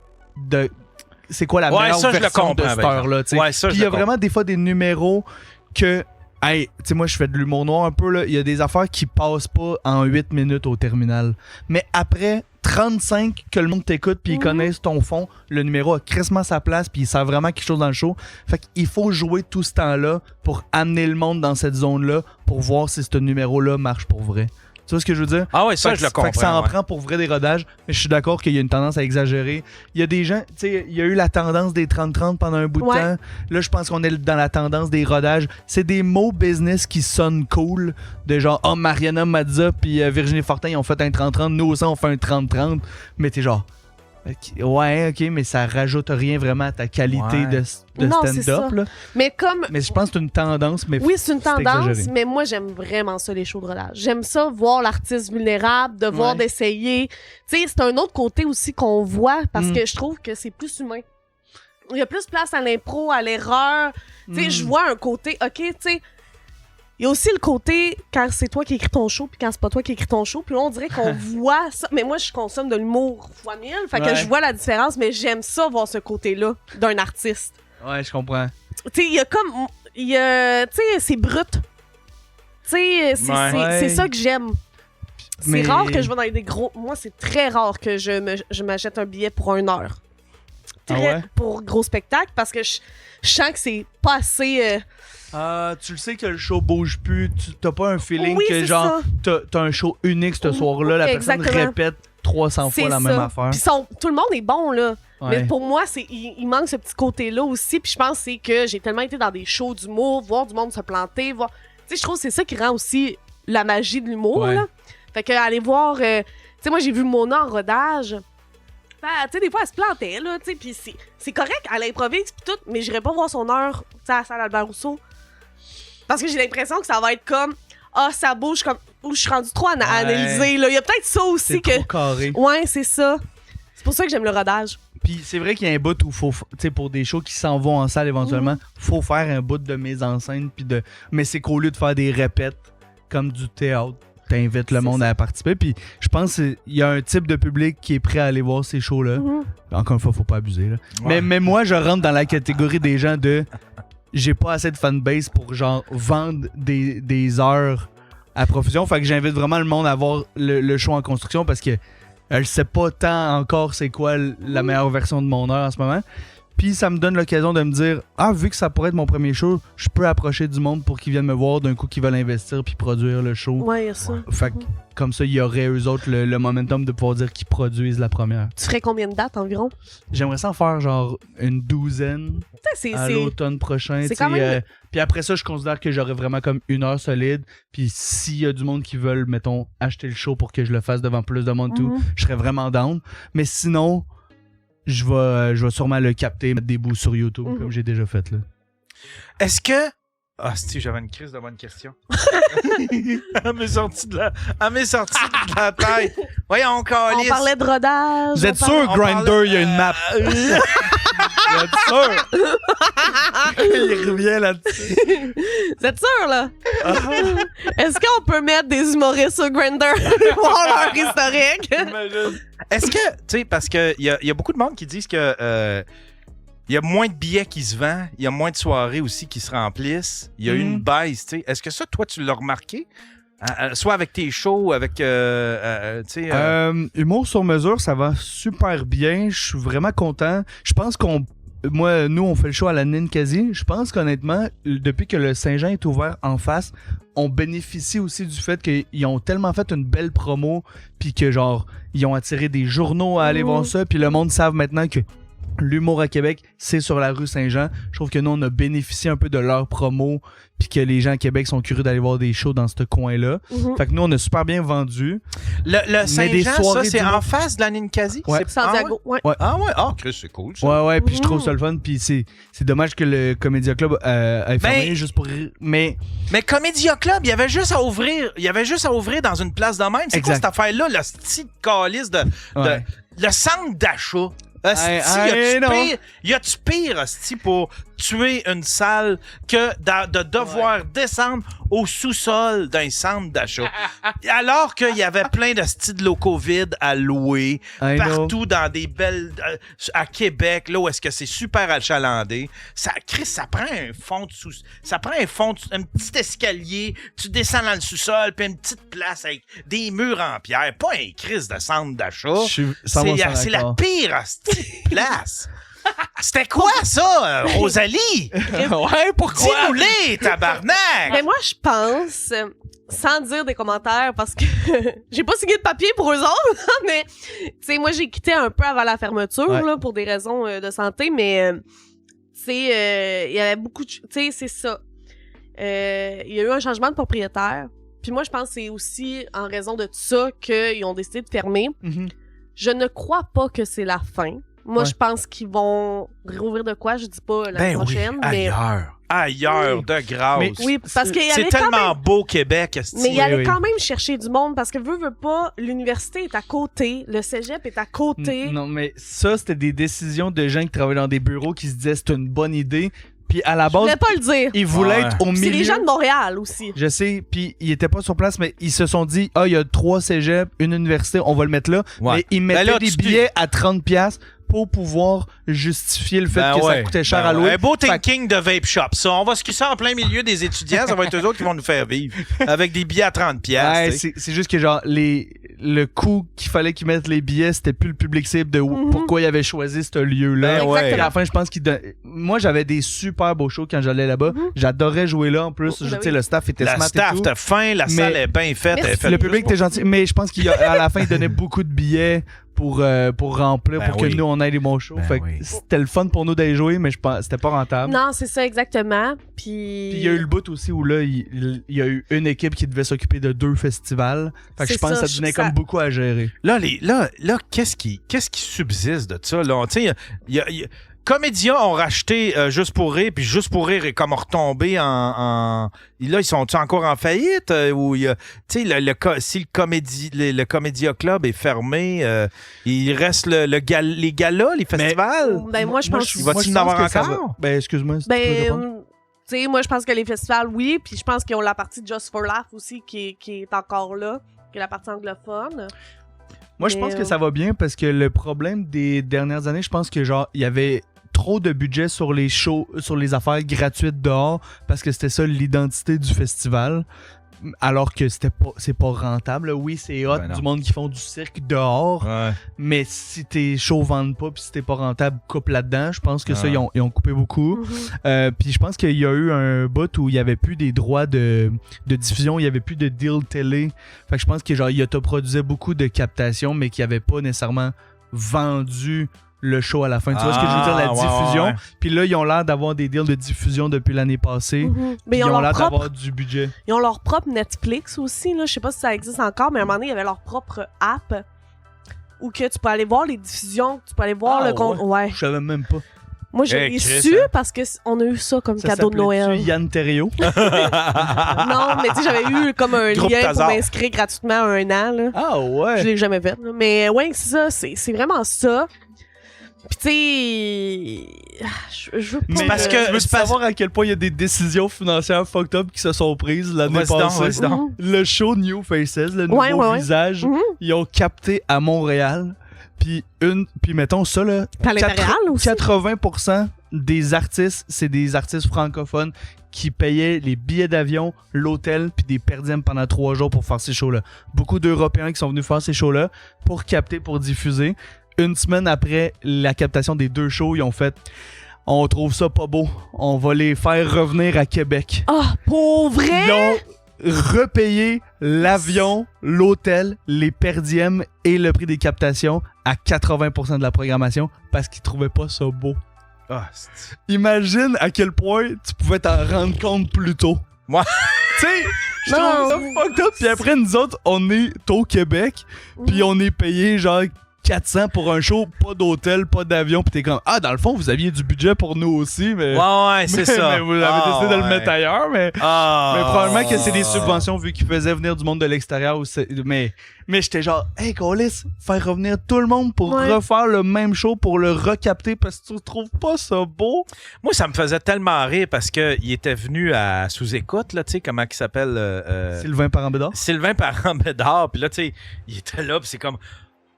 c'est quoi la Ouais, meilleure ça, je le version de comprends, cette par heure-là. tu sais. Ouais, ça, Puis je il y a le vraiment des fois des numéros que... Hey, tu sais, moi, je fais de l'humour noir un peu, là. Il y a des affaires qui passent pas en 8 minutes au terminal. Mais après 35 que le monde t'écoute puis ils connaissent ton fond, le numéro a crissement sa place puis il sert vraiment quelque chose dans le show. Fait qu'il faut jouer tout ce temps-là pour amener le monde dans cette zone-là pour voir si ce numéro-là marche pour vrai. Tu vois ce que je veux dire? Ah ouais, ça, je le comprends. Fait que ça en ouais. prend pour vrai des rodages, mais je suis d'accord qu'il y a une tendance à exagérer. Il y a des gens, tu sais, il y a eu la tendance des 30-30 pendant un bout de temps. Là, je pense qu'on est dans la tendance des rodages. C'est des mots business qui sonnent cool, de genre, oh, Mariana Mazza puis Virginie Fortin, ils ont fait un 30-30, nous aussi, on fait un 30-30. Mais t'es genre, ouais, ok, mais ça rajoute rien vraiment à ta qualité de Non, c'est stand-up. ça. Là. Mais comme... Mais je pense que c'est une tendance, mais Oui, c'est une tendance, exagéré. mais moi, j'aime vraiment ça, les shows de rodage. J'aime ça, voir l'artiste vulnérable, de voir, d'essayer. Tu sais, c'est un autre côté aussi qu'on voit, parce que je trouve que c'est plus humain. Il y a plus place à l'impro, à l'erreur. Tu sais, je vois un côté, OK, tu sais... Il y a aussi le côté quand c'est toi qui écris ton show puis quand c'est pas toi qui écris ton show. Puis là, on dirait qu'on voit ça. Mais moi, je consomme de l'humour fois 1000. Fait que je vois la différence, mais j'aime ça, voir ce côté-là d'un artiste. Ouais, je comprends. Tu sais, il y a comme... Tu sais, c'est brut. Tu sais, c'est ça que j'aime. C'est rare que je vais dans des gros... Moi, c'est très rare que je m'achète un billet pour 1 heure. Pour gros spectacle, parce que je sens que c'est pas assez... tu le sais que le show bouge plus, t'as pas un feeling Oui, que genre t'as un show unique ce soir-là, la personne répète 300 fois la même affaire. Puis tout le monde est bon, là. Ouais. Mais pour moi, il manque ce petit côté-là aussi. Puis je pense que c'est que j'ai tellement été dans des shows d'humour, voir du monde se planter, voir... Tu sais, je trouve que c'est ça qui rend aussi la magie de l'humour, là. Fait que aller voir... tu sais, moi, j'ai vu Mona en rodage. Tu sais, des fois, elle se plantait, là, tu sais, puis c'est correct, elle improvise pis tout, mais j'irais pas voir son heure, tu sais, à la salle Albert Rousseau. Parce que j'ai l'impression que ça va être comme, ça bouge comme, ou je suis rendue trop à analyser, là. Il y a peut-être ça aussi c'est que... trop carré. Ouais, c'est ça. C'est pour ça que j'aime le rodage. Puis c'est vrai qu'il y a un bout où faut, tu sais, pour des shows qui s'en vont en salle éventuellement, faut faire un bout de mise en scène, puis de... Mais c'est qu'au lieu de faire des répètes comme du théâtre, t'invites le monde à participer. Puis je pense qu'il y a un type de public qui est prêt à aller voir ces shows-là. Encore une fois, faut pas abuser. Là. Ouais. Mais moi, je rentre dans la catégorie des gens de... J'ai pas assez de fanbase pour genre vendre des heures à profusion. Fait que j'invite vraiment le monde à voir le show en construction parce que elle sait pas tant encore c'est quoi la meilleure version de mon heure en ce moment. Puis ça me donne l'occasion de me dire, vu que ça pourrait être mon premier show, je peux approcher du monde pour qu'ils viennent me voir d'un coup qu'ils veulent investir puis produire le show. Ouais, il y a ça. Fait que comme ça, il y aurait eux autres le momentum de pouvoir dire qu'ils produisent la première. Tu ferais combien de dates environ? J'aimerais ça en faire genre une 12 à l'automne prochain. C'est quand même... Puis après ça, je considère que j'aurais vraiment comme 1 heure solide. Puis s'il y a du monde qui veulent, mettons, acheter le show pour que je le fasse devant plus de monde, tout, je serais vraiment down. Mais sinon... Je vais sûrement le capter, mettre des bouts sur YouTube, comme j'ai déjà fait, là. Est-ce que... si j'avais une crise de bonne question. Elle m'est sortie de la tête. Voyons, Calice. On parlait de rodage. Vous êtes sûr, Grindr, il y a une map? Vous êtes sûr? Il revient là-dessus. Vous êtes sûr, là? Est-ce qu'on peut mettre des humoristes sur Grindr pour voir leur historique? Est-ce que, tu sais, parce qu'il y a beaucoup de monde qui disent que il y a moins de billets qui se vendent, il y a moins de soirées aussi qui se remplissent, il y a une baisse, tu sais. Est-ce que ça, toi, tu l'as remarqué? Soit avec tes shows, avec, tu sais... Humour sur mesure, ça va super bien. Je suis vraiment content. Je pense nous, on fait le show à la Ninkasi. Je pense qu'honnêtement, depuis que le Saint-Jean est ouvert en face, on bénéficie aussi du fait qu'ils ont tellement fait une belle promo, puis que genre, ils ont attiré des journaux à aller voir ça, puis le monde savent maintenant que l'humour à Québec, c'est sur la rue Saint-Jean. Je trouve que nous, on a bénéficié un peu de leur promo, puis que les gens à Québec sont curieux d'aller voir des shows dans ce coin-là. Fait que nous, on a super bien vendu. Le Saint-Jean, ça, c'est en face de la Ninkasi? Ouais. C'est Santiago, ouais. Ah ouais? Ah, Chris, c'est cool, ça. Ouais, puis je trouve ça le fun, puis c'est dommage que le Comédia Club ait fermé juste pour rire, mais Comédia Club, il y avait juste à ouvrir dans une place de même. C'est quoi cette affaire-là, le style calice de le centre d'achat? Y a-tu pire hostie, pour tuer une salle que de devoir descendre au sous-sol d'un centre d'achat? Alors qu'il y avait plein de styles locaux vides à louer partout dans des belles... à Québec, là où est-ce que c'est super achalandé. Chris, ça prend un fond de sous... Ça prend un petit escalier, tu descends dans le sous-sol, puis une petite place avec des murs en pierre. Pas un Chris de centre d'achat. C'est la pire hostie place. C'était quoi ça, Rosalie? Ouais, pourquoi? Dis-nous-les, tabarnak! Mais moi, je pense... sans dire des commentaires parce que j'ai pas signé de papier pour eux autres, mais tu sais, moi j'ai quitté un peu avant la fermeture là, pour des raisons de santé, mais tu sais, il y avait beaucoup de... Tu sais, c'est ça. Il y a eu un changement de propriétaire. Puis moi, je pense que c'est aussi en raison de tout ça qu'ils ont décidé de fermer. Mhm. Je ne crois pas que c'est la fin. Moi, Ouais. je pense qu'ils vont rouvrir de quoi, je dis pas l'année prochaine, mais... Ailleurs, Oui. de grâce. Mais Oui, parce qu'il y C'est avait quand tellement même... beau, Québec. Mais il Oui, allait oui. quand même chercher du monde parce que veut pas, l'université est à côté, le cégep est à côté. Non, mais ça, c'était des décisions de gens qui travaillaient dans des bureaux qui se disaient c'est une bonne idée. Puis à la Je base, voulais pas le dire. ils voulaient Ouais. être au Puis c'est milieu. les gens de Montréal aussi. Je sais, puis ils étaient pas sur place, mais ils se sont dit, il y a 3 cégeps, une université, on va le mettre là. Ouais. Mais ils mettaient là, des tu billets à 30$ pour pouvoir justifier le fait que ça coûtait cher à louer. Un beau Fait que- thinking de vape shop, ça. On va se crisser en plein milieu des étudiants, ça va être eux autres qui vont nous faire vivre. Avec des billets à 30$. Ouais, tu sais. c'est juste que genre le coût qu'il fallait qu'ils mettent les billets, c'était plus le public cible de pourquoi ils avaient choisi ce lieu-là. Ben ouais. Exactement. À la fin, je pense moi j'avais des super beaux shows quand j'allais là-bas. J'adorais jouer là en plus. Ben Tu sais, oui. le staff était La smart staff et tout. était fin, la Mais- salle est bien faite. Merci. elle est faite Le public était gentil, mais je pense qu'à la fin, ils donnaient beaucoup de billets pour remplir, Ben pour que oui. nous, on ait des bons shows. Ben Fait que oui. c'était le fun pour nous d'aller jouer, mais je pense c'était pas rentable. Non, c'est ça exactement. Puis Puis il y a eu le bout aussi où là, il y a eu une équipe qui devait s'occuper de 2 festivals. Fait que C'est je pense ça, que ça devenait ça- comme beaucoup à gérer. Là, qu'est-ce qui subsiste de ça? Là? Tu sais, Comédia ont racheté Juste pour rire, puis Juste pour rire est comme retombé en... Là, ils sont encore en faillite? Ou il y a... Tu sais, si le Comédia Club est fermé, il reste les galas, les festivals? ben moi je pense Il va-t-il en avoir encore? Ben, excuse-moi. si tu peux répondre. tu sais, moi je pense que les festivals oui, puis je pense qu'ils ont la partie Just for Laugh aussi qui est encore là, qui est la partie anglophone. Moi, je Mais, pense que ça va bien parce que le problème des dernières années, je pense que genre, il y avait trop de budget sur les shows, sur les affaires gratuites dehors parce que c'était ça l'identité du festival. Alors que c'est pas rentable. Oui, c'est hot Ben non. du monde qui font du cirque dehors, Ouais. mais si tes shows vendent pas puis si t'es pas rentable, coupe là-dedans. Je pense que ça, Ouais. ils ont coupé beaucoup. Puis je pense qu'il y a eu un bout où il y avait plus des droits de diffusion, il y avait plus de deal télé. Fait que je pense que genre il autoproduisait beaucoup de captations, mais qu'il avait pas nécessairement vendu le show à la fin. Tu vois ce que je veux dire, la ouais, diffusion. ouais. Puis là, ils ont l'air d'avoir des deals de diffusion depuis l'année passée. Mais Puis ils ont, l'air leur propre, d'avoir du budget. ils ont leur propre Netflix aussi, là. Je sais pas si ça existe encore, mais à un moment donné, il y avait leur propre app où que tu peux aller voir les diffusions, tu peux aller voir Ah, le compte. Ouais. Je savais même pas. Moi, j'ai Hey, Chris, su hein. parce que on a eu ça comme Ça cadeau de s'appelait-tu Noël. Yann Terriot. Non, mais tu sais, j'avais eu comme un Groupe lien pour Tazar. m'inscrire gratuitement à 1 an, là. Ah Je ouais. l'ai jamais fait, là. Mais ouais, c'est ça, c'est vraiment ça. Puis tu sais, je veux pas... Mais parce que- tu veux c'est parce- savoir à quel point il y a des décisions financières fucked up qui se sont prises l'année Vas-y donc, passée. vas-y donc. Le show New Faces, le nouveau Ouais, ouais. visage, Mhm. ils ont capté à Montréal. Puis mettons ça là, Puis à l'Impérial aussi. 80% des artistes, c'est des artistes francophones qui payaient les billets d'avion, l'hôtel, puis des per diem pendant 3 jours pour faire ces shows-là. Beaucoup d'Européens qui sont venus faire ces shows-là pour capter, pour diffuser. Une semaine après la captation des 2 shows, ils ont fait « On trouve ça pas beau. On va les faire revenir à Québec. » Ah, pour vrai? Ils ont repayé l'avion, l'hôtel, les per diem et le prix des captations à 80% de la programmation parce qu'ils trouvaient pas ça beau. Ah, c'est- Imagine à quel point tu pouvais t'en rendre compte plus tôt. Moi. Tu sais, je Non. trouve ça fucked up. Puis après, nous autres, on est au Québec, puis on est payé genre 400 pour un show, pas d'hôtel, pas d'avion, puis t'es comme, ah, dans le fond, vous aviez du budget pour nous aussi, mais... Ouais, c'est ça. Mais vous avez décidé de le mettre ailleurs, mais... Ah. Mais probablement que c'est des subventions vu qu'ils faisaient venir du monde de l'extérieur. Mais j'étais genre, hey, Colis, faire revenir tout le monde pour Ouais. refaire le même show, pour le recapter parce que tu trouves pas ça beau. Moi, ça me faisait tellement rire parce qu'il était venu à sous-écoute, là, tu sais, comment il s'appelle? Sylvain Parambédard. Sylvain Parent-Bédard. Puis là, tu sais, il était là, puis c'est comme...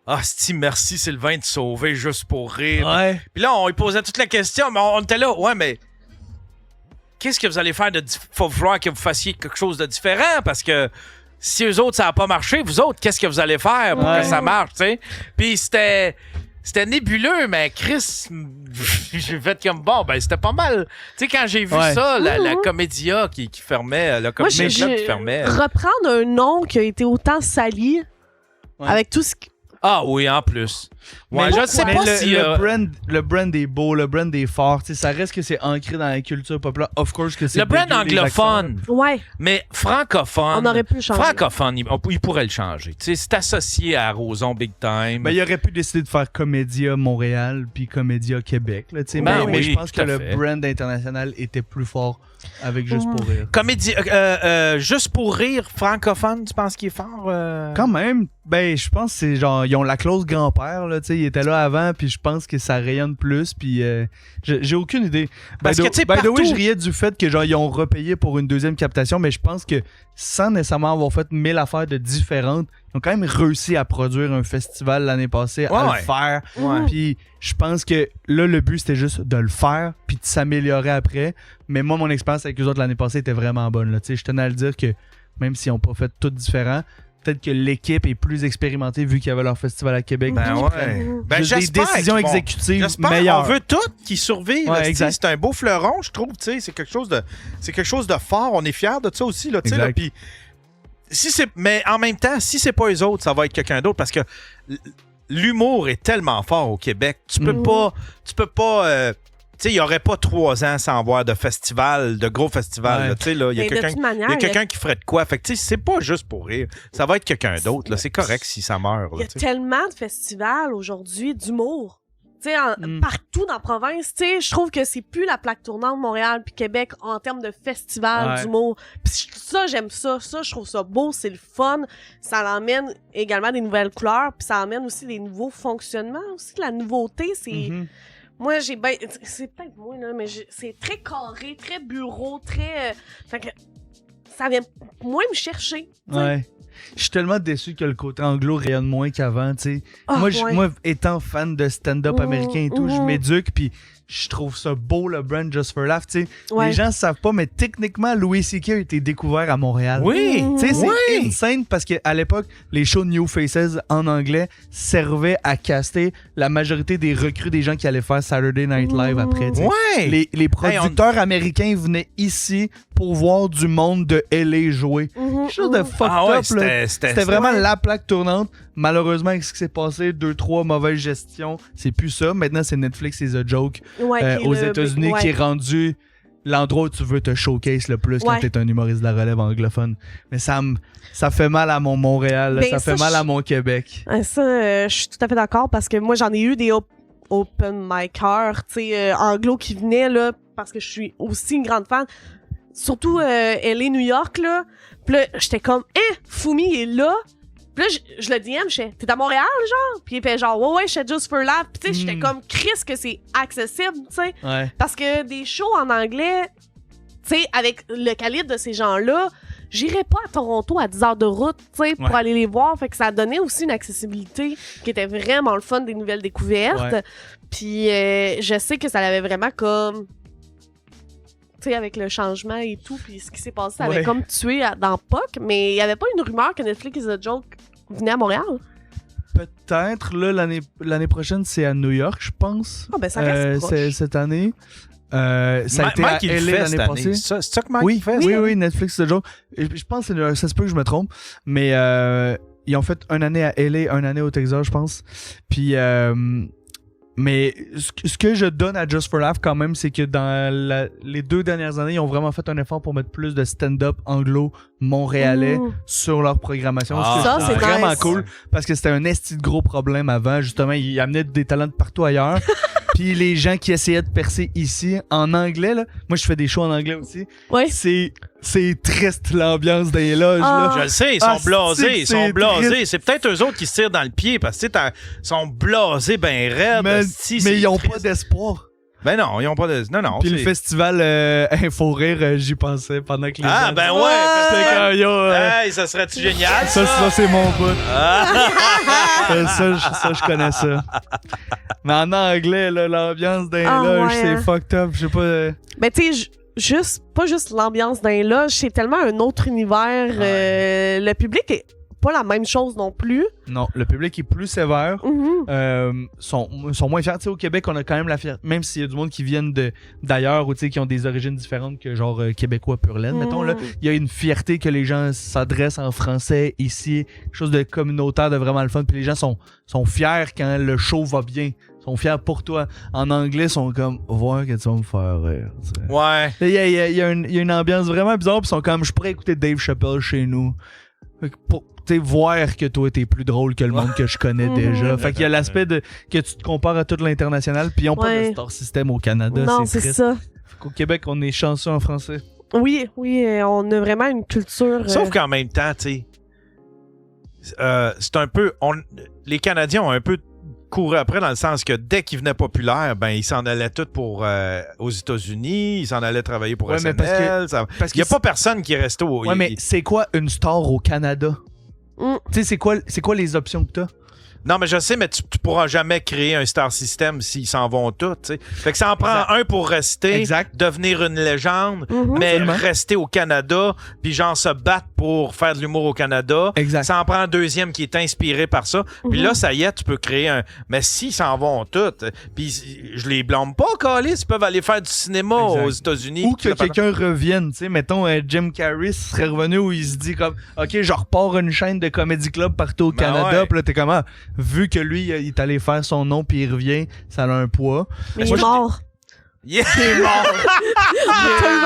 Ah, merci Sylvain de sauver Juste pour rire. Ouais. Puis là, on lui posait toute la question, mais on était là. Ouais, mais qu'est-ce que vous allez faire de faut falloir que vous fassiez quelque chose de différent parce que si eux autres, ça n'a pas marché, vous autres, qu'est-ce que vous allez faire pour Ouais. que ça marche, tu sais? Puis c'était... c'était nébuleux, mais Chris, j'ai fait comme bon, ben c'était pas mal. Tu sais, quand j'ai vu ça, la Comédia qui fermait, le Comédia Club qui fermait. Reprendre un nom qui a été autant sali avec tout ce qui. Ah oui, en plus. Ouais, je sais pas si... Le brand est beau, le brand est fort. Ça reste que c'est ancré dans la culture populaire. Of course que c'est... Le brand anglophone. Ouais. Mais francophone... On aurait pu le changer. Francophone, il pourrait le changer. C'est associé à Roson Big Time. Ben, il aurait pu décider de faire Comédia Montréal puis Comédia Québec. Là, mais je pense que le brand international était plus fort avec Juste pour rire. Comédia... Juste pour rire, francophone, tu penses qu'il est fort? Quand même. Ben, je pense que c'est genre... Ils ont la clause grand-père, là, tu sais, ils étaient là avant, puis je pense que ça rayonne plus, puis j'ai aucune idée. Parce que, tu sais, partout... oui, je riais du fait que, genre, ils ont repayé pour une deuxième captation, mais je pense que, sans nécessairement avoir fait 1000 affaires de différentes, ils ont quand même réussi à produire un festival l'année passée, à le faire. Puis je pense que là, le but, c'était juste de le faire, puis de s'améliorer après. Mais moi, mon expérience avec eux autres l'année passée était vraiment bonne, là. Tu sais, je tenais à le dire que, même s'ils n'ont pas fait tout différent, peut-être que l'équipe est plus expérimentée vu qu'il y avait leur festival à Québec. Des décisions exécutives meilleures. On veut tout qui survivent. Ouais, c'est un beau fleuron, je trouve. C'est quelque chose de fort. On est fiers de ça aussi. Là, puis, mais en même temps, si c'est pas eux autres, ça va être quelqu'un d'autre parce que l'humour est tellement fort au Québec. Tu peux pas... Tu sais, il n'y aurait pas 3 ans sans avoir de festival, de gros festivals. Tu sais, là, il y a quelqu'un qui ferait de quoi. Fait que, tu sais, c'est pas juste pour rire. Ça va être quelqu'un d'autre. Là. C'est correct si ça meurt. Il y a tellement de festivals aujourd'hui d'humour. Tu sais, partout dans la province, tu sais, je trouve que c'est plus la plaque tournante Montréal puis Québec en termes de festivals d'humour. Puis ça, j'aime ça. Ça, je trouve ça beau, c'est le fun. Ça emmène également des nouvelles couleurs puis ça emmène aussi des nouveaux fonctionnements. Aussi, la nouveauté, c'est... Moi, j'ai ben... C'est peut-être moi, là, mais c'est très carré, très bureau, très... Fait que ça vient moins me chercher. T'sais. Ouais. Je suis tellement déçu que le côté anglo rayonne moins qu'avant, tu sais. Moi, étant fan de stand-up américain et tout, je m'éduque, puis je trouve ça beau, le brand Just for Laugh, tu sais. Les gens savent pas, mais techniquement, Louis C.K. a été découvert à Montréal. Oui! Tu sais, c'est insane parce qu'à l'époque, les shows New Faces en anglais servaient à caster la majorité des recrues des gens qui allaient faire Saturday Night Live après, tu sais. Les producteurs américains venaient ici pour voir du monde de LA jouer. Quelque chose de fucked up, là. C'était vraiment la plaque tournante. Malheureusement, avec ce qui s'est passé, 2-3 mauvaises gestions, c'est plus ça. Maintenant, c'est Netflix et The Joke aux États-Unis qui est rendu l'endroit où tu veux te showcase le plus quand t'es un humoriste de la relève anglophone. Mais ça fait mal à mon Montréal, ça fait mal à mon Québec. Ça, je suis tout à fait d'accord parce que moi, j'en ai eu des open micers, tu sais, anglo qui venaient, là, parce que je suis aussi une grande fan. Surtout LA, New York, là. Puis là, j'étais comme, Fumi est là. Puis là, je le DM, t'es à Montréal, genre? Puis il fait genre, ouais, j'étais Just for Laugh. Puis tu sais, j'étais comme, Chris, que c'est accessible, tu sais. Parce que des shows en anglais, tu sais, avec le calibre de ces gens-là, j'irais pas à Toronto à 10 heures de route, tu sais, pour aller les voir. Fait que ça donnait aussi une accessibilité qui était vraiment le fun des nouvelles découvertes. Puis je sais que ça l'avait vraiment comme... Tu sais, avec le changement et tout, puis ce qui s'est passé, ça avait comme tué dans POC, mais il y avait pas une rumeur que Netflix et The Joke venaient à Montréal? Peut-être, là, l'année prochaine, c'est à New York, je pense. Ah, ben ça reste proche. Cette année. Ça a été à LA l'année passée. C'est ça que Mike fait? Oui, Netflix et The Joke. Je pense que ça se peut que je me trompe, mais ils ont fait une année à LA, une année au Texas, je pense. Puis... mais ce que je donne à Just for Laugh quand même, c'est que dans les 2 dernières années, ils ont vraiment fait un effort pour mettre plus de stand-up anglo-montréalais sur leur programmation. Ça, c'est vraiment nice. cool parce que c'était un esti de gros problème avant. Justement, ils amenaient des talents de partout ailleurs. Puis les gens qui essayaient de percer ici en anglais, là, moi je fais des shows en anglais aussi. C'est triste l'ambiance des loges. Là. Je le sais, ils sont blasés. C'est peut-être eux autres qui se tirent dans le pied parce que ils sont blasés ben raides. Mais ils n'ont pas d'espoir. Ben non, ils n'ont pas de... Non. Puis le festival Info Rire, j'y pensais pendant que les gens... Ah, ben ouais! Hey, ça serait-tu génial, ça? Ça, c'est mon bout. Ça, je connais ça. Mais en anglais, là, l'ambiance d'un loge, c'est fucked up. Je sais pas... Ben, tu sais, pas juste l'ambiance d'un loge, c'est tellement un autre univers. Le public est pas la même chose non plus. Non, le public est plus sévère. Mhm. Sont moins fiers. Tu sais, au Québec, on a quand même la fierté. Même s'il y a du monde qui viennent d'ailleurs ou tu sais, qui ont des origines différentes que genre québécois pur laine, mettons, là, il y a une fierté que les gens s'adressent en français ici, quelque chose de communautaire, de vraiment le fun. Puis les gens sont fiers quand le show va bien. Ils sont fiers pour toi. En anglais, ils sont comme, voir que tu vas me faire rire. Tu sais. Ouais. Il y a une ambiance vraiment bizarre, puis ils sont comme, je pourrais écouter Dave Chappelle chez nous. Fait que pour voir que toi, t'es plus drôle que le monde que je connais déjà. Fait qu'il y a l'aspect de que tu te compares à tout l'international, puis ils ont pas de star system au Canada. Non, c'est c'est triste. ça. Fait qu'au Québec, on est chanceux en français. Oui, on a vraiment une culture... Sauf qu'en même temps, tu sais, c'est un peu... les Canadiens ont un peu couru après dans le sens que dès qu'ils venaient populaires, ben ils s'en allaient tous pour aux États-Unis, ils s'en allaient travailler pour SNL. Parce Il n'y a pas personne qui est resté au... Ouais, mais c'est quoi une star au Canada? Mm. Tu sais, c'est quoi les options que t'as? Non, mais je sais, mais tu pourras jamais créer un star system s'ils s'en vont tous, tu sais. Fait que ça en prend un pour rester, devenir une légende, mais rester au Canada, puis genre se battre pour faire de l'humour au Canada. Exact. Ça en prend un deuxième qui est inspiré par ça. Puis là, ça y est, tu peux créer un... Mais s'ils s'en vont tous, puis je les blâme pas, Calis, ils peuvent aller faire du cinéma aux États-Unis. Ou que quelqu'un revienne, tu sais, mettons Jim Carrey serait revenu où il se dit comme, OK, je repars une chaîne de comedy club partout au Canada, puis là, t'es comme, vu que lui, il est allé faire son nom puis il revient, ça a un poids. Mais il est mort. Yeah. Il est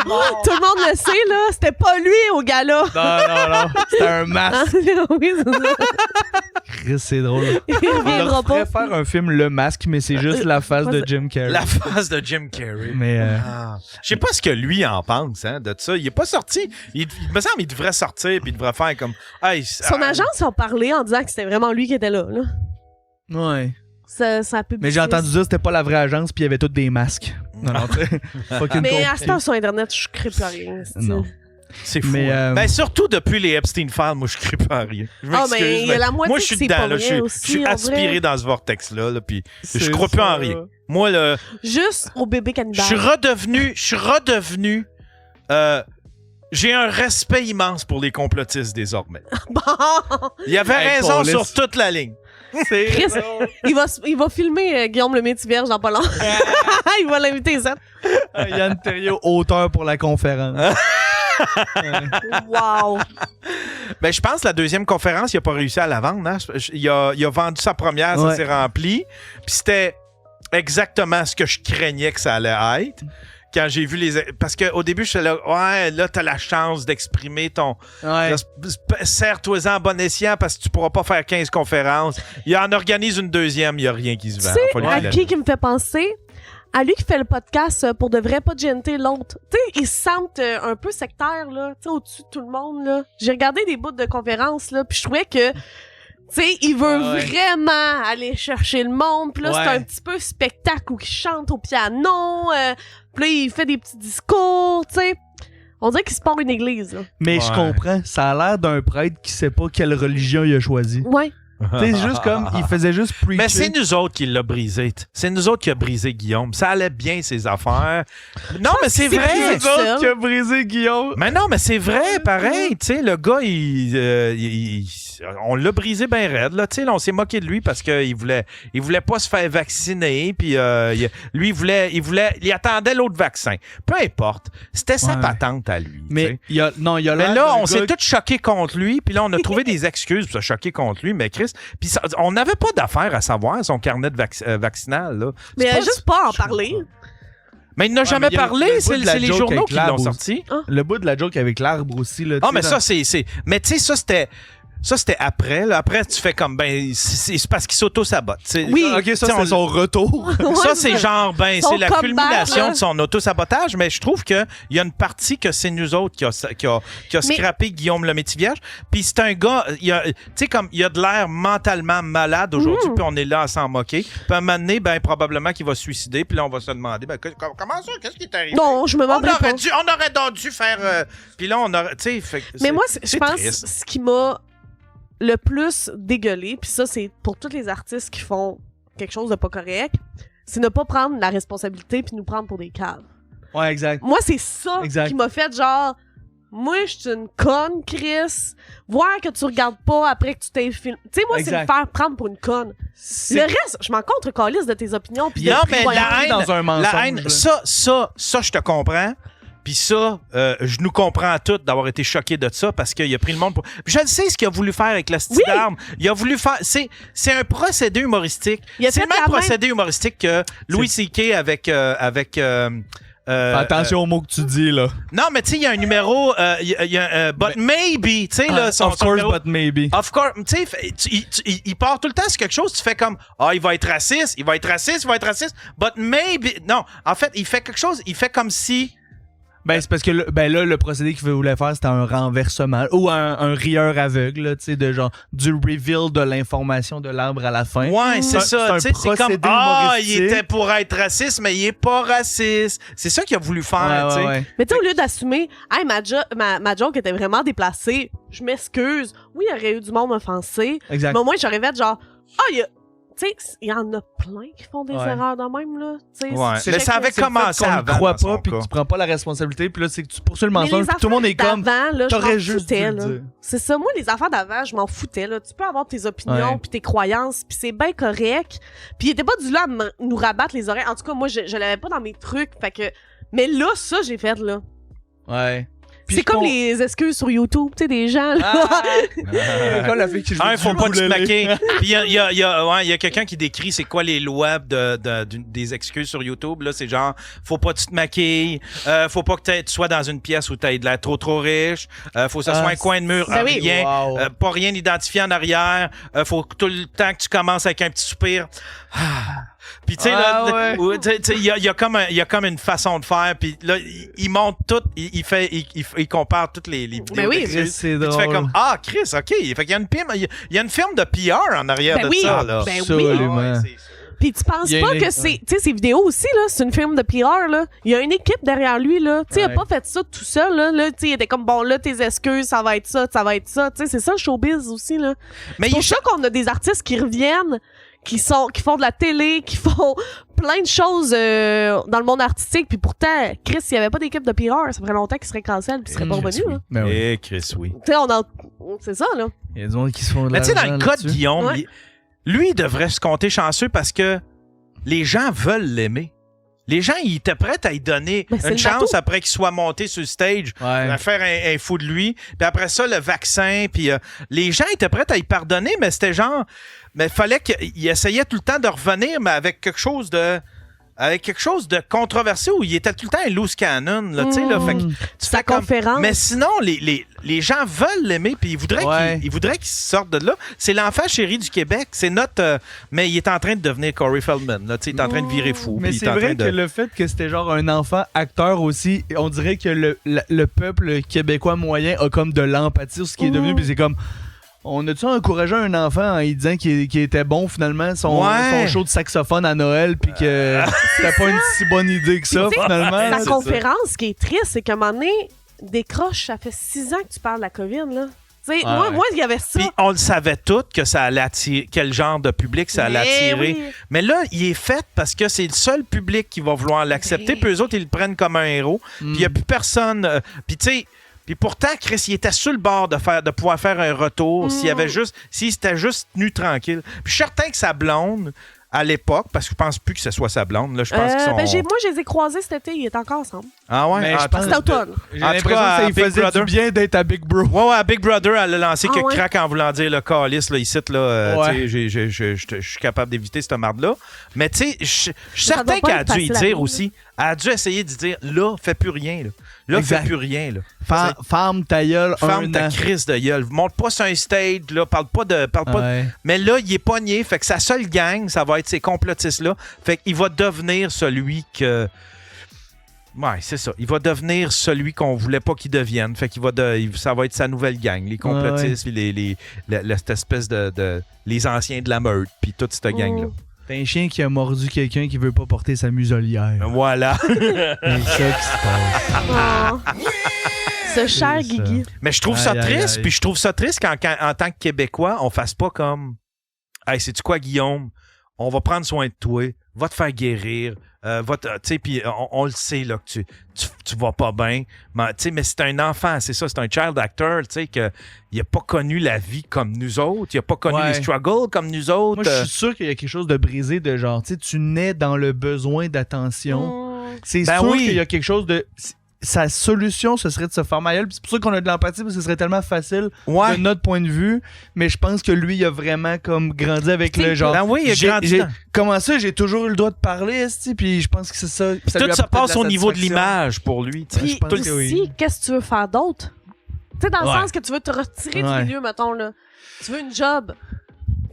mort. Tout le monde le sait, là. C'était pas lui au gala. Non. C'était un masque. Oui, c'est ça. Chris, c'est drôle. Il reviendra On devrait pas. faire un film Le Masque, mais c'est juste la face de Jim Carrey. La face de Jim Carrey. Mais je sais pas ce que lui en pense de ça. Il est pas sorti. Il me semble qu'il devrait sortir puis il devrait faire comme... Hey, Son agence a parlé en disant que c'était vraiment lui qui était là. ouais. Ça a Mais j'ai entendu dire que c'était pas la vraie agence puis il y avait tous des masques. Non, tu sais. Mais à ce temps sur Internet, je crée plus à rien. Non. C'est fou. Mais, hein. Ben, surtout depuis les Epstein Files, moi, je crée pas à rien. Je m'excuse, mais il y a la moitié moi, je suis que c'est dedans. pas Là, vrai je aussi, suis en aspiré vrai. dans ce vortex-là. Là, puis je C'est crois plus ça. en rien. Moi, là, Juste au bébé je cannibale. suis redevenu... j'ai un respect immense pour les complotistes désormais. Bon. Il avait Hey, raison Paulus. sur toute la ligne. Chris, il va filmer Guillaume le Métivierge dans pas long. Il va l'inviter, ça. Yann Terriot, auteur pour la conférence. Wow. Ben, je pense que la deuxième conférence, il a pas réussi à la vendre. Hein? Il a vendu sa première, ça s'est rempli. Puis c'était exactement ce que je craignais que ça allait être. Quand j'ai vu les... Parce qu'au début, je suis là, ouais, là, t'as la chance d'exprimer ton... Ouais. Serre-toi-en à bon escient parce que tu pourras pas faire 15 conférences. Il en organise une deuxième, il y a rien qui se Tu vend. sais Faut lui à filer. qui me fait penser? À lui qui fait le podcast pour de vrai, pas de GNT, l'autre. Tu sais, il se sent un peu sectaire, là, tu sais, au-dessus de tout le monde, là. J'ai regardé des bouts de conférences, là, puis je trouvais que, tu sais, il veut vraiment aller chercher le monde, puis là, c'est un petit peu spectacle où il chante au piano, puis là, il fait des petits discours, tu sais. On dirait qu'il se part une église, là. Mais je comprends, ça a l'air d'un prêtre qui sait pas quelle religion il a choisi. Ouais. Tu sais, c'est juste comme, il faisait juste preacher. Mais c'est nous autres qui l'a brisé. C'est nous autres qui a brisé Guillaume. Ça allait bien, ses affaires. Non, mais c'est vrai. c'est nous autres seul. qui a brisé Guillaume. Mais non, mais c'est vrai, pareil. Tu sais, le gars, on l'a brisé bien raide. Là, tu sais, on s'est moqué de lui parce qu'il voulait pas se faire vacciner. Puis lui, il attendait l'autre vaccin. Peu importe. C'était sa patente à lui. Mais il y a Mais l'air là, d'un on s'est gars tous choqués contre lui. Puis là, on a trouvé des excuses pour se choquer contre lui. Mais Chris, puis on n'avait pas d'affaire à savoir son carnet de vaccinal. Là. Mais C'est il a juste pas en parler. Mais il n'a jamais mais il y a parlé. le bout C'est de la les joke journaux avec qui l'ont l'arbre sorti. Le bout de la joke avec l'arbre aussi. Là, Ah, mais ça, c'est... Mais tu sais, ça, c'était après. Là. Après, tu fais comme, ben, c'est parce qu'il s'auto-sabote. Oui. OK, ça, c'est son retour. Ça, c'est genre, ben, Son c'est la comeback, culmination là. de son auto-sabotage, mais je trouve qu'il y a une partie que c'est nous autres qui a scrappé Guillaume le Métivierge. Puis c'est un gars, tu sais, comme, il a de l'air mentalement malade aujourd'hui, puis on est là à s'en moquer. Puis à un moment donné, ben, probablement qu'il va se suicider, puis là, on va se demander, ben, comment ça? Qu'est-ce qui est arrivé? Non, je me demanderais pas. On aurait donc dû faire... puis là, on aurait... Tu sais, Mais moi, je c'est pense triste. ce qui m'a le plus dégueulé, puis ça, c'est pour tous les artistes qui font quelque chose de pas correct, c'est ne pas prendre la responsabilité puis nous prendre pour des caves. Ouais, exact. Moi, c'est ça Exact. qui m'a fait genre moi, je suis une conne, Chris. Voir que tu regardes pas après que tu t'es filmé. Tu sais, moi, c'est me Exact. faire prendre pour une conne. Le reste, je m'en contre-calisse de tes opinions. Pis de Non, mais voyons. la haine, dans un mensonge, la haine, là. ça, je te comprends. Puis ça, je nous comprends toutes d'avoir été choqués de ça parce qu'il a pris le monde pour... Puis je le sais ce qu'il a voulu faire avec la style d'arme. Il a voulu faire... C'est un procédé humoristique. Il a C'est fait le même la même- procédé humoristique que Louis C.K. avec... Fais attention aux mots que tu dis, là. Non, mais tu sais, il y a un numéro... il y a But Maybe, tu sais, là... son Of course, numéro- but maybe. Of course, tu sais, il part tout le temps sur quelque chose, tu fais comme, il va être raciste, il va être raciste, il va être raciste, but maybe... Non, en fait, il fait quelque chose, il fait comme si... Ben, c'est parce que le procédé qu'il voulait faire, c'était un renversement ou un rieur aveugle, là, tu sais, de genre du reveal de l'information de l'arbre à la fin. Ouais, c'est ça, tu sais, c'est comme, procédé il humoristique. était pour être raciste, mais il est pas raciste. C'est ça qu'il a voulu faire, tu sais. Ouais. Mais tu sais, au lieu d'assumer, hey, ma joke était vraiment déplacée, je m'excuse. Oui, il y aurait eu du monde offensé. Exact. Mais au moins, j'aurais fait genre, il y a. Tu sais, il y en a plein qui font des Ouais. erreurs de même, là. Tu sais, Ouais. c'est- Mais ça avait C'est le fait commencé qu'on ne avant, croit dans son pas, puis que cas. tu prends pas la responsabilité, puis là, c'est que tu poursuis le Mais mensonge, les puis tout le monde est affaires comme... d'avant, là, je T'aurais m'en juste foutais, dû le là. dire. C'est ça. Moi, les affaires d'avant, je m'en foutais, là. Tu peux avoir tes opinions Ouais. puis tes croyances, puis c'est bien correct. Puis il était pas du là à nous rabattre les oreilles. En tout cas, moi, je l'avais pas dans mes trucs. Fait que... Mais là, ça, j'ai fait, là. Ouais. Puis C'est je comme con- les excuses sur YouTube, tu sais, des gens, là. Comme la fille qui joue Faut du pas te ukulélé. maquer. Puis il y a quelqu'un qui décrit c'est quoi les lois des excuses sur YouTube. Là, c'est genre, faut pas que tu te maquilles, faut pas que tu sois dans une pièce où tu aies de l'air trop riche, faut que ce soit un coin de mur, Ben oui. rien, Wow. pas rien identifié en arrière, faut que tout le temps que tu commences avec un petit soupir. Puis tu sais Ah, là, ouais. il y a comme une façon de faire. Puis là, il monte tout, il compare toutes les vidéos. Ben oui. d'excuses. C'est Puis tu fais drôle. comme Chris, ok. Fait qu'il y a une firme de PR en arrière Ben de oui. ça là. Ben Absolument. oui. Ah ouais, c'est sûr. Puis tu penses Il y a pas une- que c'est... Tu sais, ces vidéos aussi, là, c'est une firme de PR, là. Il y a une équipe derrière lui, là. Tu sais, il a Ouais. pas fait ça tout seul, là. Tu sais, il était comme, bon, là, tes excuses, ça va être ça, ça va être ça. Tu sais, c'est ça le showbiz aussi, là. Mais C'est pour ça qu'on a des artistes qui reviennent, qui font de la télé, qui font plein de choses dans le monde artistique. Puis pourtant, Chris, s'il y avait pas d'équipe de PR, ça ferait longtemps qu'il serait cancel puis il serait pas revenu, là. Ben oui. Eh, Chris, oui. Tu sais, c'est ça, là. Il y a du monde qui se font de Mais tu sais, dans l'argent le cas de là-dessus. Guillaume, Ouais. lui, il devrait se compter chanceux parce que les gens veulent l'aimer. Les gens, ils étaient prêts à lui donner Ben, c'est une le chance bateau. après qu'il soit monté sur le stage, Ouais. à faire un fou de lui. Puis après ça, le vaccin. Puis les gens étaient prêts à y pardonner, mais c'était genre... Mais il fallait qu'il essayait tout le temps de revenir, mais avec quelque chose de controversé où il était tout le temps un loose cannon, là, tu sais, là. Fait que tu Sa fais comme... conférence. Mais sinon, les gens veulent l'aimer, puis ils voudraient Ouais. qu'ils sortent de là. C'est l'enfant chéri du Québec. C'est notre... mais il est en train de devenir Corey Feldman, là, tu sais, il est en train de virer fou. Mais puis il c'est est en vrai train que de... le fait que c'était genre un enfant acteur aussi, on dirait que le peuple québécois moyen a comme de l'empathie sur ce qui est devenu, puis c'est comme... On a-tu encouragé un enfant en lui disant qu'il était bon finalement, son show de saxophone à Noël, puis que c'était pas une si bonne idée que ça Tu sais, finalement? La c'est conférence, ce qui est triste, c'est qu'à un moment donné, décroche, ça fait 6 ans que tu parles de la COVID, là. Tu sais, Ouais. moi, il y avait ça. Puis on le savait tous que ça allait attirer... Quel genre de public ça allait Mais attirer. oui. Mais là, il est fait parce que c'est le seul public qui va vouloir l'accepter. Ben. Puis eux autres, ils le prennent comme un héros. Puis il n'y a plus personne... puis tu sais... Puis pourtant, Chris, il était sur le bord de pouvoir faire un retour s'il s'était juste tenu tranquille. Puis je suis certain que sa blonde, à l'époque, parce que je pense plus que ce soit sa blonde, là, je pense qu'ils sont... Moi, je les ai croisés cet été, ils étaient encore ensemble. Ah ouais? Mais Ah, je pense C'était automne. J'ai En tout l'impression cas, que ça à lui Big faisait Brother. du bien d'être à Big Bro. Ouais, Big Brother, elle a lancé quelques ouais? cracks en voulant dire le calice, là, ici, là, Ouais. tu sais, je suis capable d'éviter cette marde-là. Mais tu sais, je suis Ça certain doit pas qu'elle a être dû y facile à dire vivre, aussi. Elle a dû essayer de dire, là, fais plus rien, là. Là, Exact. fais plus rien, là. Ferme ta gueule Ferme un ta an. crise de gueule. Monte pas sur un stage, là, parle pas de... Ouais. Mais là, il est pogné, fait que sa seule gang, ça va être ces complotistes-là. Fait qu'il va devenir celui que... Ouais, c'est ça. Il va devenir celui qu'on voulait pas qu'il devienne. Fait qu'il ça va être sa nouvelle gang. Les complotistes, puis cette espèce de les anciens de la meute, puis toute cette gang-là. T'as un chien qui a mordu quelqu'un qui veut pas porter sa muselière. Voilà. C'est ça qui se passe. Oh. Ce cher ça. Guigui. Mais je trouve ça Aïe, aïe, triste, aïe. puis je trouve ça triste qu'en tant que Québécois, on fasse pas comme... Hey, sais-tu quoi, Guillaume? On va prendre soin de toi. va te faire guérir. Puis on le sait là, que tu vas pas bien. Mais c'est un enfant, c'est ça, c'est un child actor, qu'il n'a pas connu la vie comme nous autres. Il n'a pas connu les struggles comme nous autres. Moi, je suis sûr qu'il y a quelque chose de brisé de genre, tu nais dans le besoin d'attention. C'est sûr qu'il y a quelque chose de... Sa solution, ce serait de se faire mal. C'est pour ça qu'on a de l'empathie, parce que ce serait tellement facile de notre point de vue. Mais je pense que lui, il a vraiment comme grandi avec le genre. Ben oui, il a grandi. Comment ça, j'ai toujours eu le droit de parler, puis je pense que c'est ça. Tout se passe au niveau de l'image pour lui. Puis je pense aussi, que oui. qu'est-ce que tu veux faire d'autre? Tu sais, dans le sens que tu veux te retirer du milieu, mettons, là. Tu veux une job.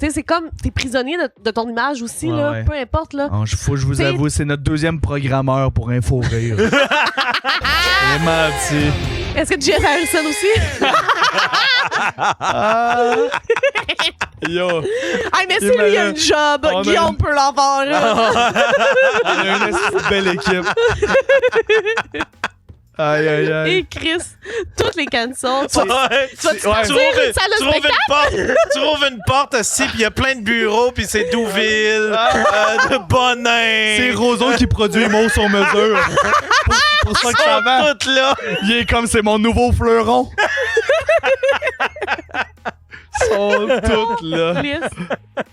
Tu sais, c'est comme, t'es prisonnier de ton image aussi, là. Peu importe, là. Faut que je vous avoue, c'est notre deuxième programmeur pour Info Rire. Vraiment, tu Est-ce que Jeff Harrison aussi? Yo. Hey, mais si lui, il a une job, Guillaume peut l'avoir, là. On a une belle équipe. Aïe, aïe, aïe. Et Chris, toutes les cancels. Tu vas tu rouvres une porte aussi, puis il y a plein de bureaux, puis c'est Douville, de Bonin. C'est Roseau qui produit mots sur mesure. pour ça que ça va. Toutes là. Il est comme, c'est mon nouveau fleuron. Ils sont toutes là.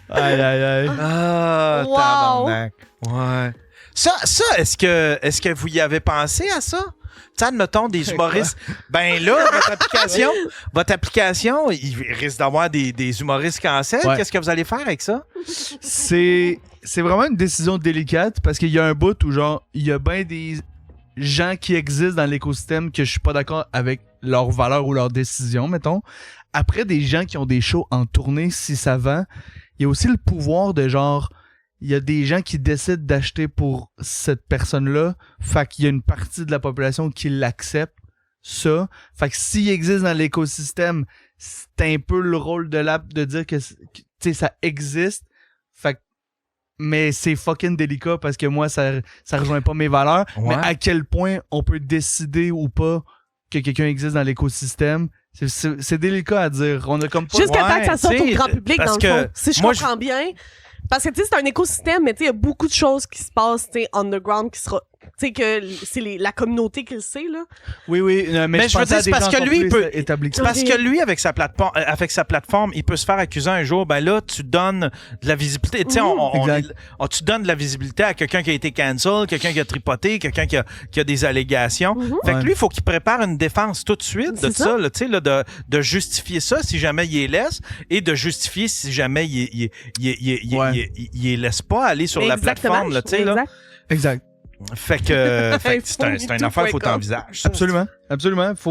Aïe, aïe, aïe. Ah, wow. Tabarnak. Ouais. Ça, est-ce que vous y avez pensé à ça? Tu sais, admettons des humoristes. Ben là, votre application, il risque d'avoir des humoristes cancel. Ouais. Qu'est-ce que vous allez faire avec ça? C'est vraiment une décision délicate parce qu'il y a un bout où, genre, il y a bien des gens qui existent dans l'écosystème que je suis pas d'accord avec leurs valeurs ou leurs décisions, mettons. Après, des gens qui ont des shows en tournée, si ça vend, il y a aussi le pouvoir de genre. Il y a des gens qui décident d'acheter pour cette personne-là. Fait qu'il y a une partie de la population qui l'accepte, ça. Fait que s'il existe dans l'écosystème, c'est un peu le rôle de l'app de dire que tu sais, ça existe. Fait que, mais c'est fucking délicat parce que moi, ça rejoint pas mes valeurs. Ouais. Mais à quel point on peut décider ou pas que quelqu'un existe dans l'écosystème, c'est délicat à dire. On a comme pas... Jusqu'à temps que ça sorte au grand public, dans le fond. Si je comprends bien... Parce que, tu sais, c'est un écosystème, mais tu sais, il y a beaucoup de choses qui se passent, tu sais, underground, qui sera... Tu sais, que c'est la communauté qui le sait, là. Oui, mais je veux dire, c'est parce que lui, parce que lui, avec sa plateforme, il peut se faire accuser un jour, ben là, tu donnes de la visibilité. Tu sais, tu donnes de la visibilité à quelqu'un qui a été cancel, quelqu'un qui a tripoté, quelqu'un qui a des allégations. Fait que lui, il faut qu'il prépare une défense tout de suite de ça, là, tu sais, là, de justifier ça si jamais il les laisse et de justifier si jamais il laisse pas aller sur la plateforme, là, tu sais, là. Exact. Fait que c'est une affaire qu'il faut t'envisager. Absolument.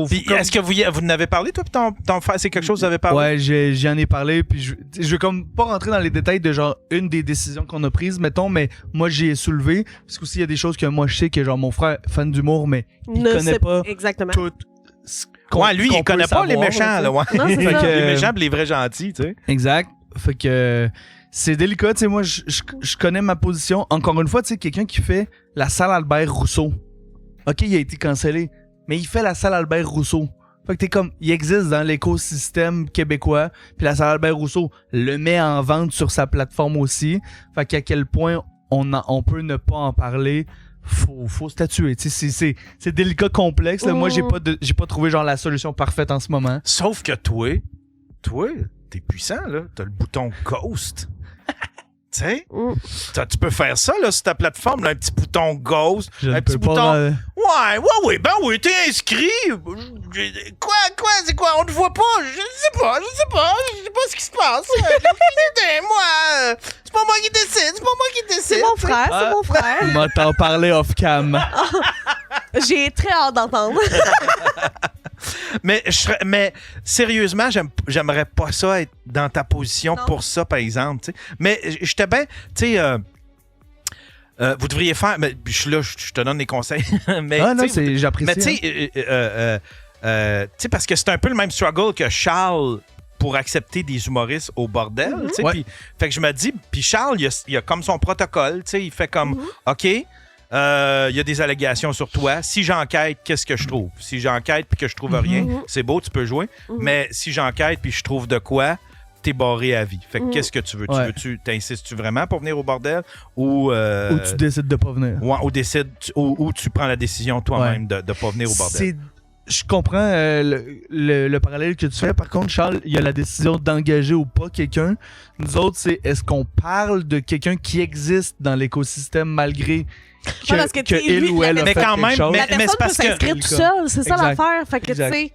Puis est-ce que vous n'avez parlé, toi, puis ton frère, c'est quelque chose que vous avez parlé? Ouais, j'en ai parlé, puis je vais comme pas rentrer dans les détails de genre une des décisions qu'on a prises, mettons, mais moi j'ai soulevé, parce qu'aussi il y a des choses que moi je sais que genre mon frère, fan d'humour, mais il connaît pas tout. Ouais, lui, il connaît pas les méchants, là, ouais. Non, c'est ça. Les méchants pis les vrais gentils, tu sais. Exact. Fait que c'est délicat, tu sais, moi je connais ma position. Encore une fois, tu sais, quelqu'un qui fait la salle Albert Rousseau. OK, il a été cancellé, mais il fait la salle Albert Rousseau. Fait que t'es comme, il existe dans l'écosystème québécois, puis la salle Albert Rousseau le met en vente sur sa plateforme aussi. Fait qu'à quel point on peut ne pas en parler, faut statuer. Tu sais, c'est délicat, complexe. Là. Moi, j'ai pas trouvé genre la solution parfaite en ce moment. Sauf que toi, t'es puissant, là. T'as le bouton Ghost. Tu sais, tu peux faire ça là, sur ta plateforme, là, un petit bouton Ghost, un petit bouton. Oui, t'es inscrit. Quoi, c'est quoi? On te voit pas. Je sais pas ce qui se passe. Moi, c'est pas moi qui décide. C'est mon frère. On va t'en parler off cam. J'ai très hâte d'entendre. Mais sérieusement, j'aimerais pas ça être dans ta position pour ça, par exemple. T'sais. Mais j'étais bien, tu sais, vous devriez faire. Mais je suis là, je te donne des conseils. Mais, non, j'apprécie. Mais tu sais, parce que c'est un peu le même struggle que Charles pour accepter des humoristes au bordel. Ouais. Fait que je me dis, puis Charles, il a comme son protocole. Il fait comme, OK. Il y a des allégations sur toi. Si j'enquête, qu'est-ce que je trouve? Si j'enquête puis que je trouve rien, c'est beau, tu peux jouer. Mais si j'enquête puis je trouve de quoi, t'es barré à vie. Fait que qu'est-ce que tu veux? Ouais. T'insistes-tu vraiment pour venir au bordel ou Ou tu décides de pas venir. ou tu prends la décision toi-même de pas venir au bordel? Je comprends le parallèle que tu fais. Par contre, Charles, il y a la décision d'engager ou pas quelqu'un. Nous autres, c'est est-ce qu'on parle de quelqu'un qui existe dans l'écosystème malgré que, parce que il ou elle a mais fait quand quelque même, chose? La mais personne c'est parce peut s'inscrire que tout seul, c'est ça Exact. l'affaire. Fait que, tu Exact. sais,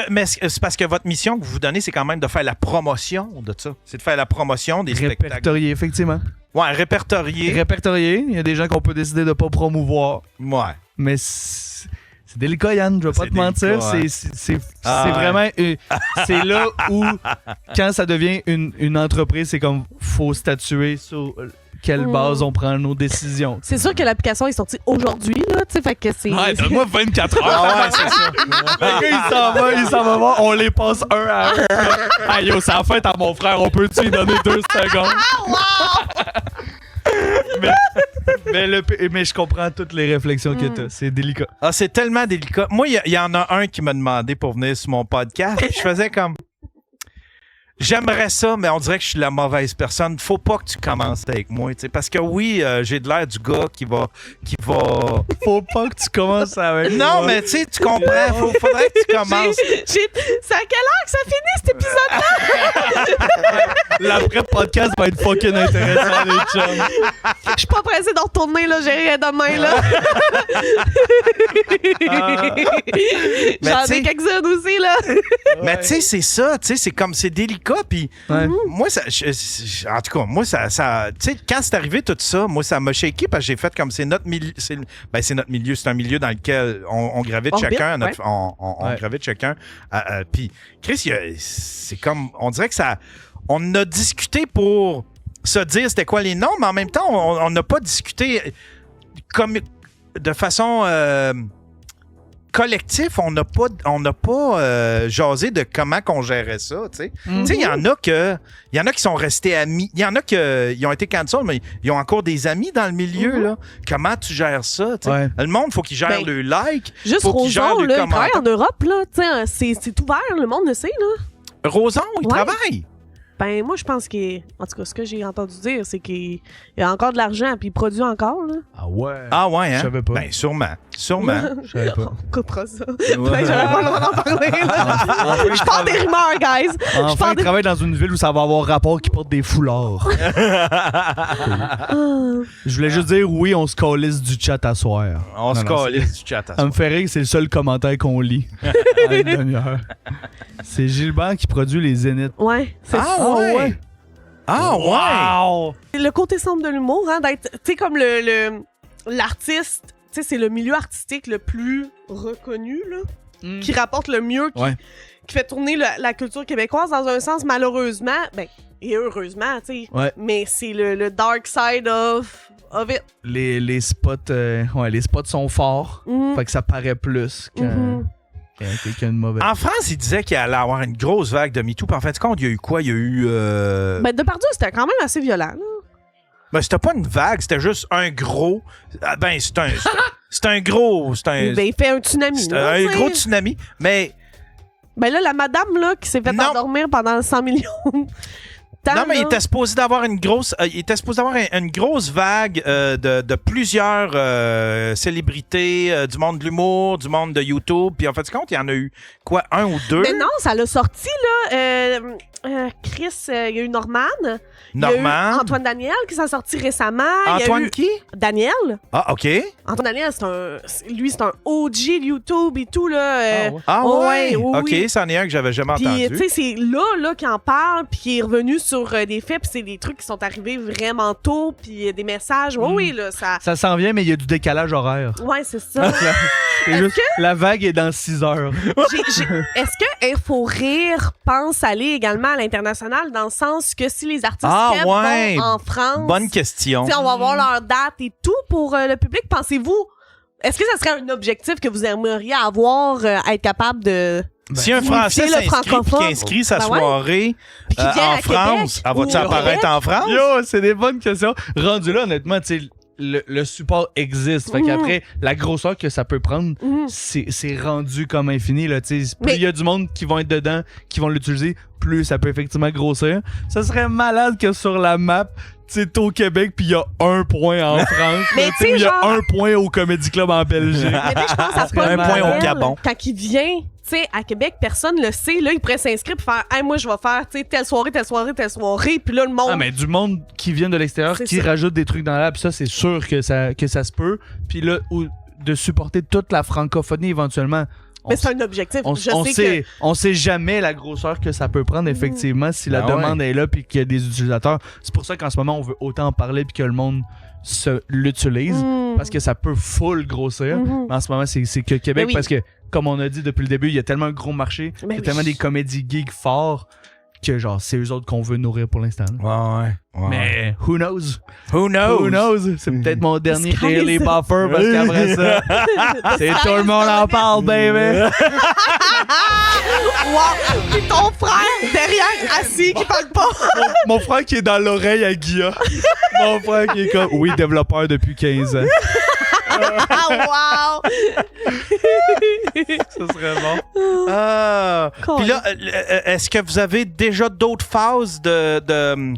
mais c'est parce que votre mission que vous vous donnez, c'est quand même de faire la promotion de ça. C'est de faire la promotion des spectacles. Répertorié, effectivement. Ouais, répertorié. Répertorié. Il y a des gens qu'on peut décider de pas promouvoir. Ouais. Mais c'est délicat, Yann, je vais pas C'est te mentir. délicat, ouais. C'est Ah, ouais. vraiment... c'est là où, quand ça devient une entreprise, c'est comme faut statuer sur quelle base on prend nos décisions. c'est sûr que l'application est sortie aujourd'hui, là, tu sais, fait que c'est... Ouais, donne-moi 24 heures. Ah ouais, c'est ça. Le gars, il s'en va voir, on les passe un à un. Ah yo, c'est la fête à mon frère, on peut-tu lui donner 2 secondes? mais je comprends toutes les réflexions que t'as. C'est délicat. Ah, c'est tellement délicat. Moi, il y en a un qui m'a demandé pour venir sur mon podcast. Je faisais comme... J'aimerais ça, mais on dirait que je suis la mauvaise personne. Faut pas que tu commences avec moi, tu sais. Parce que oui, j'ai de l'air du gars qui va... Faut pas que tu commences avec Non, moi. mais tu sais, tu comprends. Faudrait que tu commences. C'est à quelle heure que ça finit, cet épisode-là? L'après-podcast va être fucking intéressant, les chums. Je suis pas pressée de retourner, là, j'ai rien demain, là. Mais J'en tu sais- ai quelques-unes aussi, là. Mais tu sais, c'est ça. Tu sais, c'est comme... C'est délicat. Puis Ouais. moi, en tout cas, moi, ça tu sais, quand c'est arrivé tout ça, moi, ça m'a shaké parce que j'ai fait comme c'est notre milieu. C'est notre milieu. C'est un milieu dans lequel on gravite Orbite, chacun. ouais. On Ouais. gravite chacun. Puis, Chris, c'est comme. On dirait que ça. On a discuté pour se dire c'était quoi les noms, mais en même temps, on n'a pas discuté comme de façon. Collectif, on n'a pas jasé de comment qu'on gérait ça, tu sais. Tu sais, il y en a qui sont restés amis. Il y en a qui ont été cancel, mais ils ont encore des amis dans le milieu, là. Comment tu gères ça, tu sais? Ouais. Le monde, faut qu'il gère Ben, le like. Juste faut qu'il gère Roson, le là, il travaille commentaire. en Europe, là. Tu sais, c'est ouvert, le monde le sait, là. Roson, il Ouais. travaille. Ben, moi, je pense en tout cas, ce que j'ai entendu dire, c'est qu'il y a encore de l'argent, puis il produit encore, là. Ah ouais. Ah ouais, hein? Je savais pas. Ben, sûrement. Je savais pas. On coupera ça. Ben, j'avais pas le droit d'en parler, là. Je parle des rumeurs, guys. Enfin, parle il des- travaille dans une ville où ça va avoir rapport qui porte des foulards. Je voulais juste dire, oui, on se calisse du chat à soir. On se Non, calisse du chat à Ça me fait rire que c'est le seul commentaire qu'on lit en une demi-heure. C'est Gilbert qui produit les Zéniths. Ouais, c'est Ah ça. ouais! Ah ouais! Wow! Le côté sombre de l'humour, hein, d'être, tu sais, comme l'artiste, tu sais, c'est le milieu artistique le plus reconnu, là, qui rapporte le mieux, Ouais. qui fait tourner la culture québécoise dans un sens, malheureusement, ben, et heureusement, tu sais, Ouais. mais c'est le dark side of it. Les spots, les spots sont forts. Mhm. Fait que ça paraît plus quand Mhm. quand quelqu'un de mauvais. En France, il disait qu'il allait avoir une grosse vague de MeToo. Puis en fait, compte, il y a eu quoi? Il y a eu... Ben, Depardieu, c'était quand même assez violent, là. Ben, c'était pas une vague, c'était juste un gros... Ben, c'est un gros... C'est un, Ben, il fait un tsunami, c'est là, un tu sais. gros tsunami. Mais... Ben là, la madame, là, qui s'est fait Non. endormir pendant 100 millions. Non, mais il là. était supposé d'avoir une grosse... il était supposé d'avoir une grosse vague de plusieurs célébrités du monde de l'humour, du monde de YouTube. Puis en fait, compte, il y en a eu, quoi, un ou deux? Mais non, ça l'a sorti, là. Chris, il y a eu Norman. Il y a Normand. eu Antoine Daniel qui s'est sorti récemment. Il y a Antoine eu qui? Daniel. Ah, OK. Antoine Daniel, lui, c'est un OG de YouTube et tout, là. Ah ouais? ouais, oui, OK, oui. c'en est un que j'avais jamais Puis, entendu. tu sais, c'est là qu'il en parle, puis il est revenu sur des faits, puis c'est des trucs qui sont arrivés vraiment tôt, puis des messages. Oui, là, ça... Ça s'en vient, mais il y a du décalage horaire. Ouais, c'est ça. C'est Est-ce juste, la vague est dans 6 heures. Est-ce que Il faut rire pense aller également à l'international dans le sens que si les artistes Ah, québécois ouais. vont en France, Bonne question. tu sais, on va avoir leur date et tout pour le public, pensez-vous, est-ce que ça serait un objectif que vous aimeriez avoir, être capable de... Si un Français le s'inscrit puis francophone. qui inscrit sa Ben ouais. soirée Puis qui vient en à France, Québec elle va-tu ou au apparaître Québec? en France? Yo, c'est des bonnes questions. Rendu là, honnêtement, tu sais, le support existe. Fait qu'après, la grosseur que ça peut prendre, c'est rendu comme infini. Là, plus il y a du monde qui vont être dedans, qui vont l'utiliser, plus ça peut effectivement grossir. Ça serait malade que sur la map, t'es au Québec, puis il y a 1 point en France. Mais tu sais, il y a 1 point au Comedy Club en Belgique. Mais je pense à Un point au Gabon. Quand il vient, tu sais, à Québec, personne le sait. Là, il pourrait s'inscrire et faire « Hey, moi, je vais faire, tu sais, telle soirée. » Puis là, le monde... Ah, mais du monde qui vient de l'extérieur, qui rajoute des trucs dans l'app, ça, c'est sûr que ça se peut. Puis là, de supporter toute la francophonie éventuellement. Mais c'est un objectif. On sait jamais la grosseur que ça peut prendre, effectivement, si la demande est là puis qu'il y a des utilisateurs. C'est pour ça qu'en ce moment, on veut autant en parler puis que le monde l'utilise parce que ça peut full grossir. Mais en ce moment, c'est que Québec parce que, comme on a dit depuis le début, il y a tellement un gros marché, il y a tellement des comédies geeks forts que genre c'est eux autres qu'on veut nourrir pour l'instant. Ouais. Mais who knows? Who knows? C'est peut-être mon dernier Daily Buffer parce qu'après ça, c'est tout le monde en parle, baby! Wow! Puis ton frère derrière, assis, qui parle pas! Mon frère qui est dans l'oreille à Guilla. Mon frère qui est comme, oui, développeur depuis 15 ans. Wow! Ça serait bon. Puis là, est-ce que vous avez déjà d'autres phases de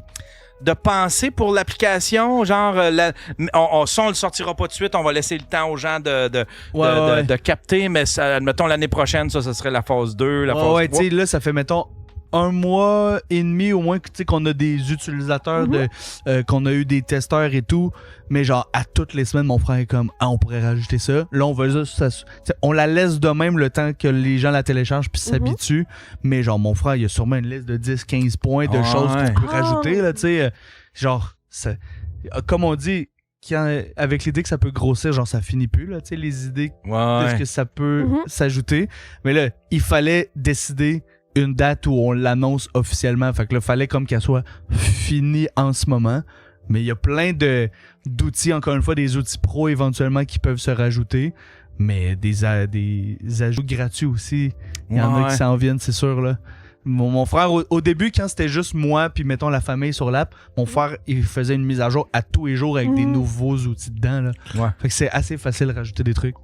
pensée pour l'application? Genre, ça, on le sortira pas tout de suite, on va laisser le temps aux gens de capter, mais admettons l'année prochaine, ça serait la phase 2, la phase 3. Tu sais, là, ça fait, mettons, 1 mois et demi au moins qu'on a des utilisateurs, qu'on a eu des testeurs et tout, mais genre à toutes les semaines mon frère est comme on pourrait rajouter ça. Là on va juste on la laisse de même le temps que les gens la téléchargent puis s'habituent, mais genre mon frère il a sûrement une liste de 10-15 points de choses qu'on peut rajouter là, tu sais, genre comme on dit avec l'idée que ça peut grossir, genre ça finit plus là, tu sais, les idées de ce que ça peut s'ajouter, mais là il fallait décider une date où on l'annonce officiellement. Fait que là, fallait comme qu'elle soit finie en ce moment. Mais il y a plein d'outils, encore une fois, des outils pro éventuellement qui peuvent se rajouter. Mais des ajouts gratuits aussi. Il y en a qui s'en viennent, c'est sûr, là. Mon frère, au début, quand c'était juste moi puis mettons la famille sur l'app, mon frère, il faisait une mise à jour à tous les jours avec des nouveaux outils dedans, là. Ouais. Fait que c'est assez facile de rajouter des trucs.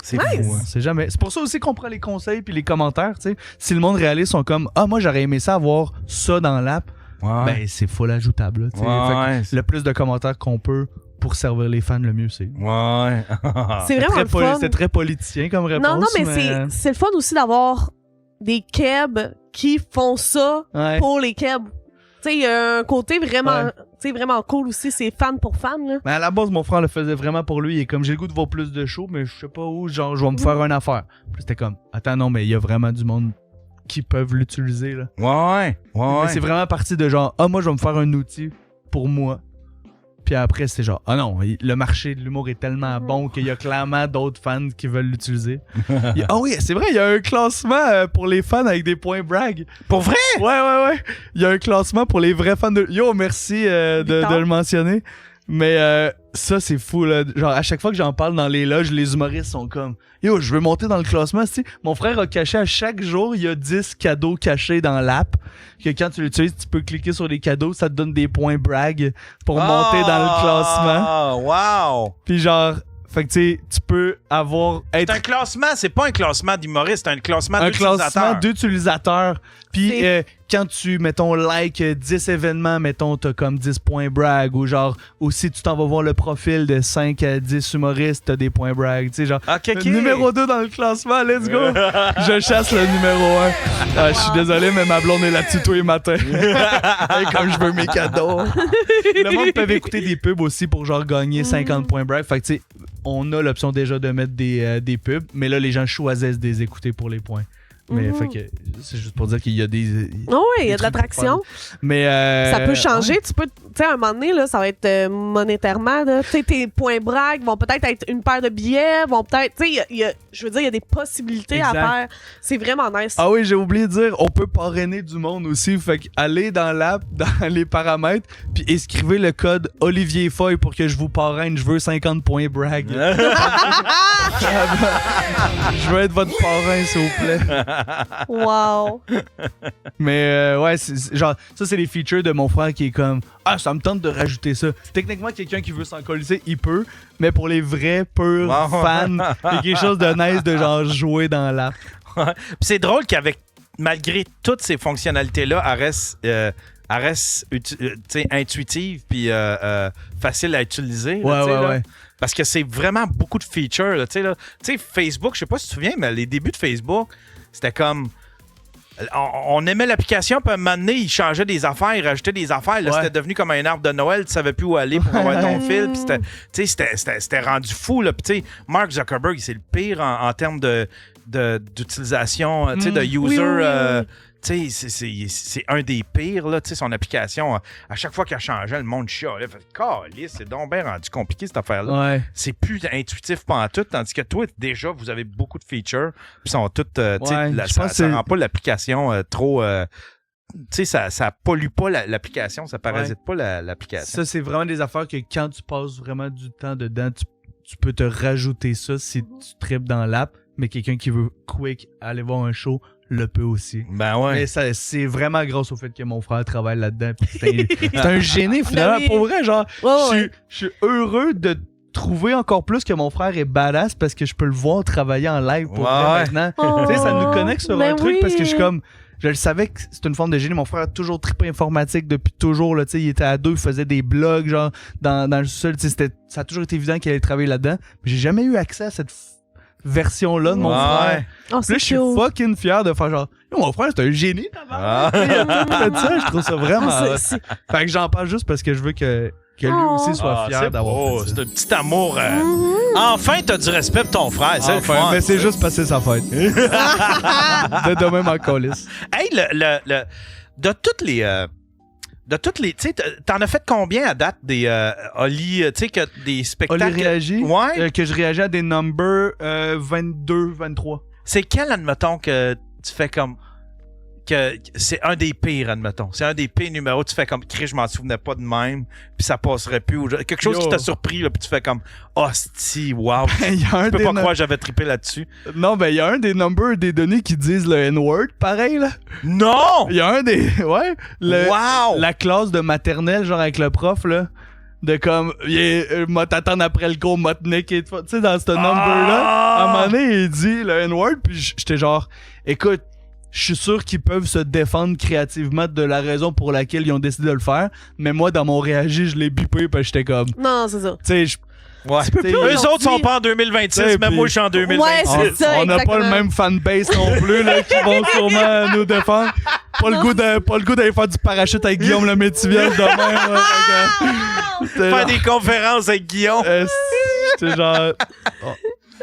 C'est nice. fou, hein. C'est jamais. C'est pour ça aussi qu'on prend les conseils puis les commentaires, tu sais. Si le monde réalise sont comme moi j'aurais aimé ça avoir ça dans l'app, ben c'est full ajoutable, tu sais. Le plus de commentaires qu'on peut pour servir les fans, le mieux c'est. Ouais. C'est vraiment le fun. C'est très politicien comme réponse. Non, mais c'est le fun aussi d'avoir des kebs qui font ça pour les kebs. Tu sais, il y a un côté vraiment cool aussi, c'est fan pour fan, là. Mais à la base, mon frère le faisait vraiment pour lui. Il est comme, j'ai le goût de voir plus de shows, mais je sais pas où, genre, je vais me faire une affaire. Puis c'était comme, attends, non, mais il y a vraiment du monde qui peuvent l'utiliser, là. Ouais. Mais c'est vraiment parti de genre, moi, je vais me faire un outil pour moi. Puis après, c'est genre, non, le marché de l'humour est tellement bon qu'il y a clairement d'autres fans qui veulent l'utiliser. Oui, c'est vrai, il y a un classement pour les fans avec des points brag. Pour vrai? Ouais. Il y a un classement pour les vrais fans de... Yo, merci de le mentionner. Mais ça, c'est fou, là. Genre, à chaque fois que j'en parle dans les loges, les humoristes sont comme... Yo, je veux monter dans le classement, tu sais. Mon frère a caché à chaque jour, il y a 10 cadeaux cachés dans l'app. Que quand tu l'utilises, tu peux cliquer sur les cadeaux, ça te donne des points brag pour monter dans le classement. Ah, wow! Puis genre... Fait que tu sais, tu peux C'est un classement, c'est pas un classement d'humoriste, c'est un classement d'utilisateurs. Un classement d'utilisateurs. Puis quand tu, mettons, like 10 événements, mettons, t'as comme 10 points brag. Ou genre, aussi tu t'en vas voir le profil de 5 à 10 humoristes, t'as des points brag. Tu sais, genre, numéro 2 dans le classement, let's go! Je chasse le numéro 1. Je suis désolé, mais ma blonde est là-dessus tous les matins. Comme je veux mes cadeaux. Le monde peut écouter des pubs aussi pour genre gagner 50 points brag. Fait que tu sais, on a l'option déjà de mettre des pubs, mais là, les gens choisissent de les écouter pour les points. Mais fait que c'est juste pour dire qu'il y a des... il y a de l'attraction. Mais ça peut changer. Tu peux, tu sais, à un moment donné, là, ça va être monétairement. Tu sais, tes points brag vont peut-être être une paire de billets, vont peut-être... Tu sais, je veux dire, il y a des possibilités à faire. C'est vraiment nice. Ah oui, j'ai oublié de dire, on peut parrainer du monde aussi. Fait que allez dans l'app, dans les paramètres, puis inscrivez le code Olivier Foy pour que je vous parraine. Je veux 50 points brag. Je veux être votre parrain, s'il vous plaît. Wow. Mais ouais, genre, ça, c'est les features de mon frère qui est comme ah, ça me tente de rajouter ça. Techniquement, quelqu'un qui veut s'en coller, il peut, mais pour les vrais, purs fans, il y a quelque chose de nice de genre jouer dans l'app. Ouais. Puis c'est drôle qu'avec, malgré toutes ces fonctionnalités-là, elle reste intuitive puis facile à utiliser. Là, Ouais. Parce que c'est vraiment beaucoup de features. Là, tu sais, Facebook, je sais pas si tu te souviens, mais les débuts de Facebook, c'était comme... On aimait l'application, puis à un moment donné, il changeait des affaires, il rajoutait des affaires. Là, c'était devenu comme un arbre de Noël, tu savais plus où aller pour avoir ton fil. Puis c'était rendu fou. Là. Puis Mark Zuckerberg, c'est le pire en termes d'utilisation, de user. Tu sais, c'est un des pires, là, tu sais, son application. À chaque fois qu'elle changeait, le monde chialait. Calisse, c'est donc bien rendu compliqué, cette affaire-là. Ouais. C'est plus intuitif pantoute, tandis que toi, déjà, vous avez beaucoup de features, puis sont toutes, ça rend pas l'application trop... tu sais, ça pollue pas l'application, ça parasite pas l'application. Ça, c'est vraiment des affaires que quand tu passes vraiment du temps dedans, tu peux te rajouter ça si tu tripes dans l'app, mais quelqu'un qui veut quick aller voir un show le peut aussi. Ben ouais. Mais ça, c'est vraiment grâce au fait que mon frère travaille là-dedans. C'est un génie, finalement. Oui. Pour vrai, genre, Ouais. je suis heureux de trouver encore plus que mon frère est badass parce que je peux le voir travailler en live pour vrai maintenant. Oh. Tu sais, ça nous connecte sur Ben un truc oui. parce que je suis comme... Je le savais que c'est une forme de génie. Mon frère a toujours trippé informatique depuis toujours. Là, il était ado, il faisait des blogs genre dans le sous-sol. Ça a toujours été évident qu'il allait travailler là-dedans. Mais j'ai jamais eu accès à cette version-là de mon frère. Oh, Puis là, je suis fucking fier de faire genre mon frère, c'est un génie, tabarnak. Il a tout fait ça, je trouve ça vraiment hot. Fait que j'en parle juste parce que je veux que lui aussi soit fier d'avoir fait ça. C'est un petit amour. Enfin, t'as du respect pour ton frère. C'est le fun. Mais c'est juste parce que c'est sa fête. De demain, ma colisse. Hey, de toutes les... Tu sais, t'en as fait combien à date des Oli, tu sais, que des spectacles... Oli réagit. Ouais. Que je réagis à des numbers 22, 23. C'est quel, admettons, que tu fais comme... que c'est un des pires, admettons. C'est un des pires numéros. Tu fais comme, je m'en souvenais pas de même, puis ça passerait plus. Ou quelque chose qui t'a surpris, là, puis tu fais comme, hostie, wow. Je peux pas croire que j'avais trippé là-dessus. Non, ben, il y a un des numbers des données qui disent le N-word, pareil, là. Non! Il y a un des... Ouais. Wow! La classe de maternelle, genre avec le prof, là. De comme, m'a t'attendre après le cours, m'a te niquer. Tu sais, dans ce number-là, à un moment donné, il dit le N-word, puis j'étais genre, écoute, je suis sûr qu'ils peuvent se défendre créativement de la raison pour laquelle ils ont décidé de le faire, mais moi, dans mon réagi, je l'ai bipé, parce que j'étais comme... Non, c'est ça. Tu sais, ouais. plus Eux autres sont pas en 2026, mais moi, je suis en 2026. Ouais, c'est ça, on n'a pas le même fanbase non plus, là, qui vont sûrement nous défendre. Pas le goût d'aller faire du parachute avec Guillaume le Métivier demain. Faire des conférences avec Guillaume. C'est genre...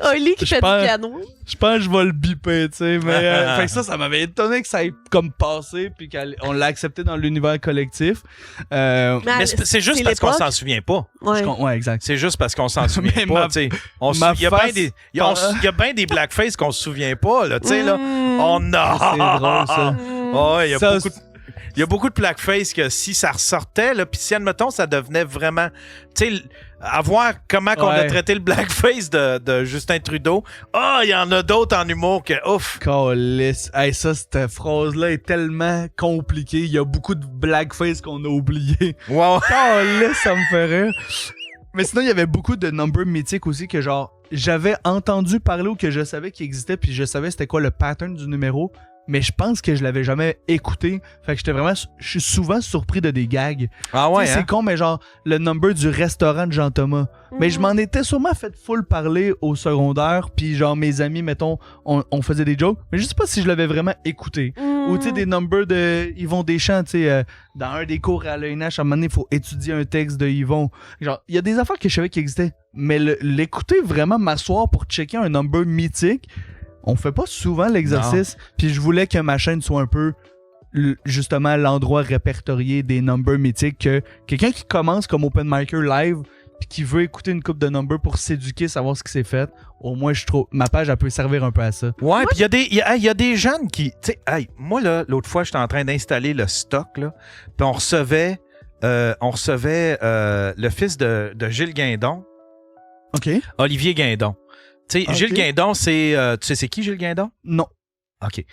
Oli qui fait du piano. Je pense que je vais le biper, tu sais. Mais fait que ça m'avait étonné que ça ait comme passé puis qu'on l'a accepté dans l'univers collectif. Mais c'est juste parce qu'on s'en souvient pas. Ouais, exact. C'est juste parce qu'on s'en souvient pas, tu sais. Il y a bien des blackface qu'on se souvient pas, là, tu sais, là. Oh non! C'est drôle, ça. Oh, il y a beaucoup de blackface que si ça ressortait, là, puis si, admettons, ça devenait vraiment... Tu sais, à voir comment qu'on a traité le blackface de Justin Trudeau. Il y en a d'autres en humour que... Ouf! Calisse. Hey, ça, cette phrase-là est tellement compliquée. Il y a beaucoup de blackface qu'on a oublié. Wow! Calisse, ça me fait rire. Mais sinon, il y avait beaucoup de numbers mythiques aussi que genre, j'avais entendu parler ou que je savais qu'il existait, puis je savais c'était quoi le pattern du numéro. Mais je pense que je l'avais jamais écouté. Fait que je suis souvent surpris de des gags. Ah ouais, c'est con, mais genre, le number du restaurant de Jean-Thomas. Mais je m'en étais sûrement fait full parler au secondaire, puis genre, mes amis, mettons, on faisait des jokes. Mais je sais pas si je l'avais vraiment écouté. Ou tu sais, des numbers de Yvon Deschamps, tu sais, dans un des cours à l'ENH, à un moment donné, il faut étudier un texte de Yvon. Genre, il y a des affaires que je savais qui existaient. Mais l'écouter vraiment m'asseoir pour checker un number mythique, on fait pas souvent l'exercice, puis je voulais que ma chaîne soit un peu justement l'endroit répertorié des numbers mythiques, que quelqu'un qui commence comme open micer live puis qui veut écouter une coupe de numbers pour s'éduquer, savoir ce qui s'est fait, au moins je trouve ma page elle peut servir un peu à ça. Ouais, puis il y a des jeunes qui, tu sais, moi là l'autre fois j'étais en train d'installer le stock là, puis on recevait le fils de Gilles Guindon. OK. Olivier Guindon. Tu sais, Ok. Gilles Guindon, c'est... tu sais c'est qui, Gilles Guindon? Non. OK.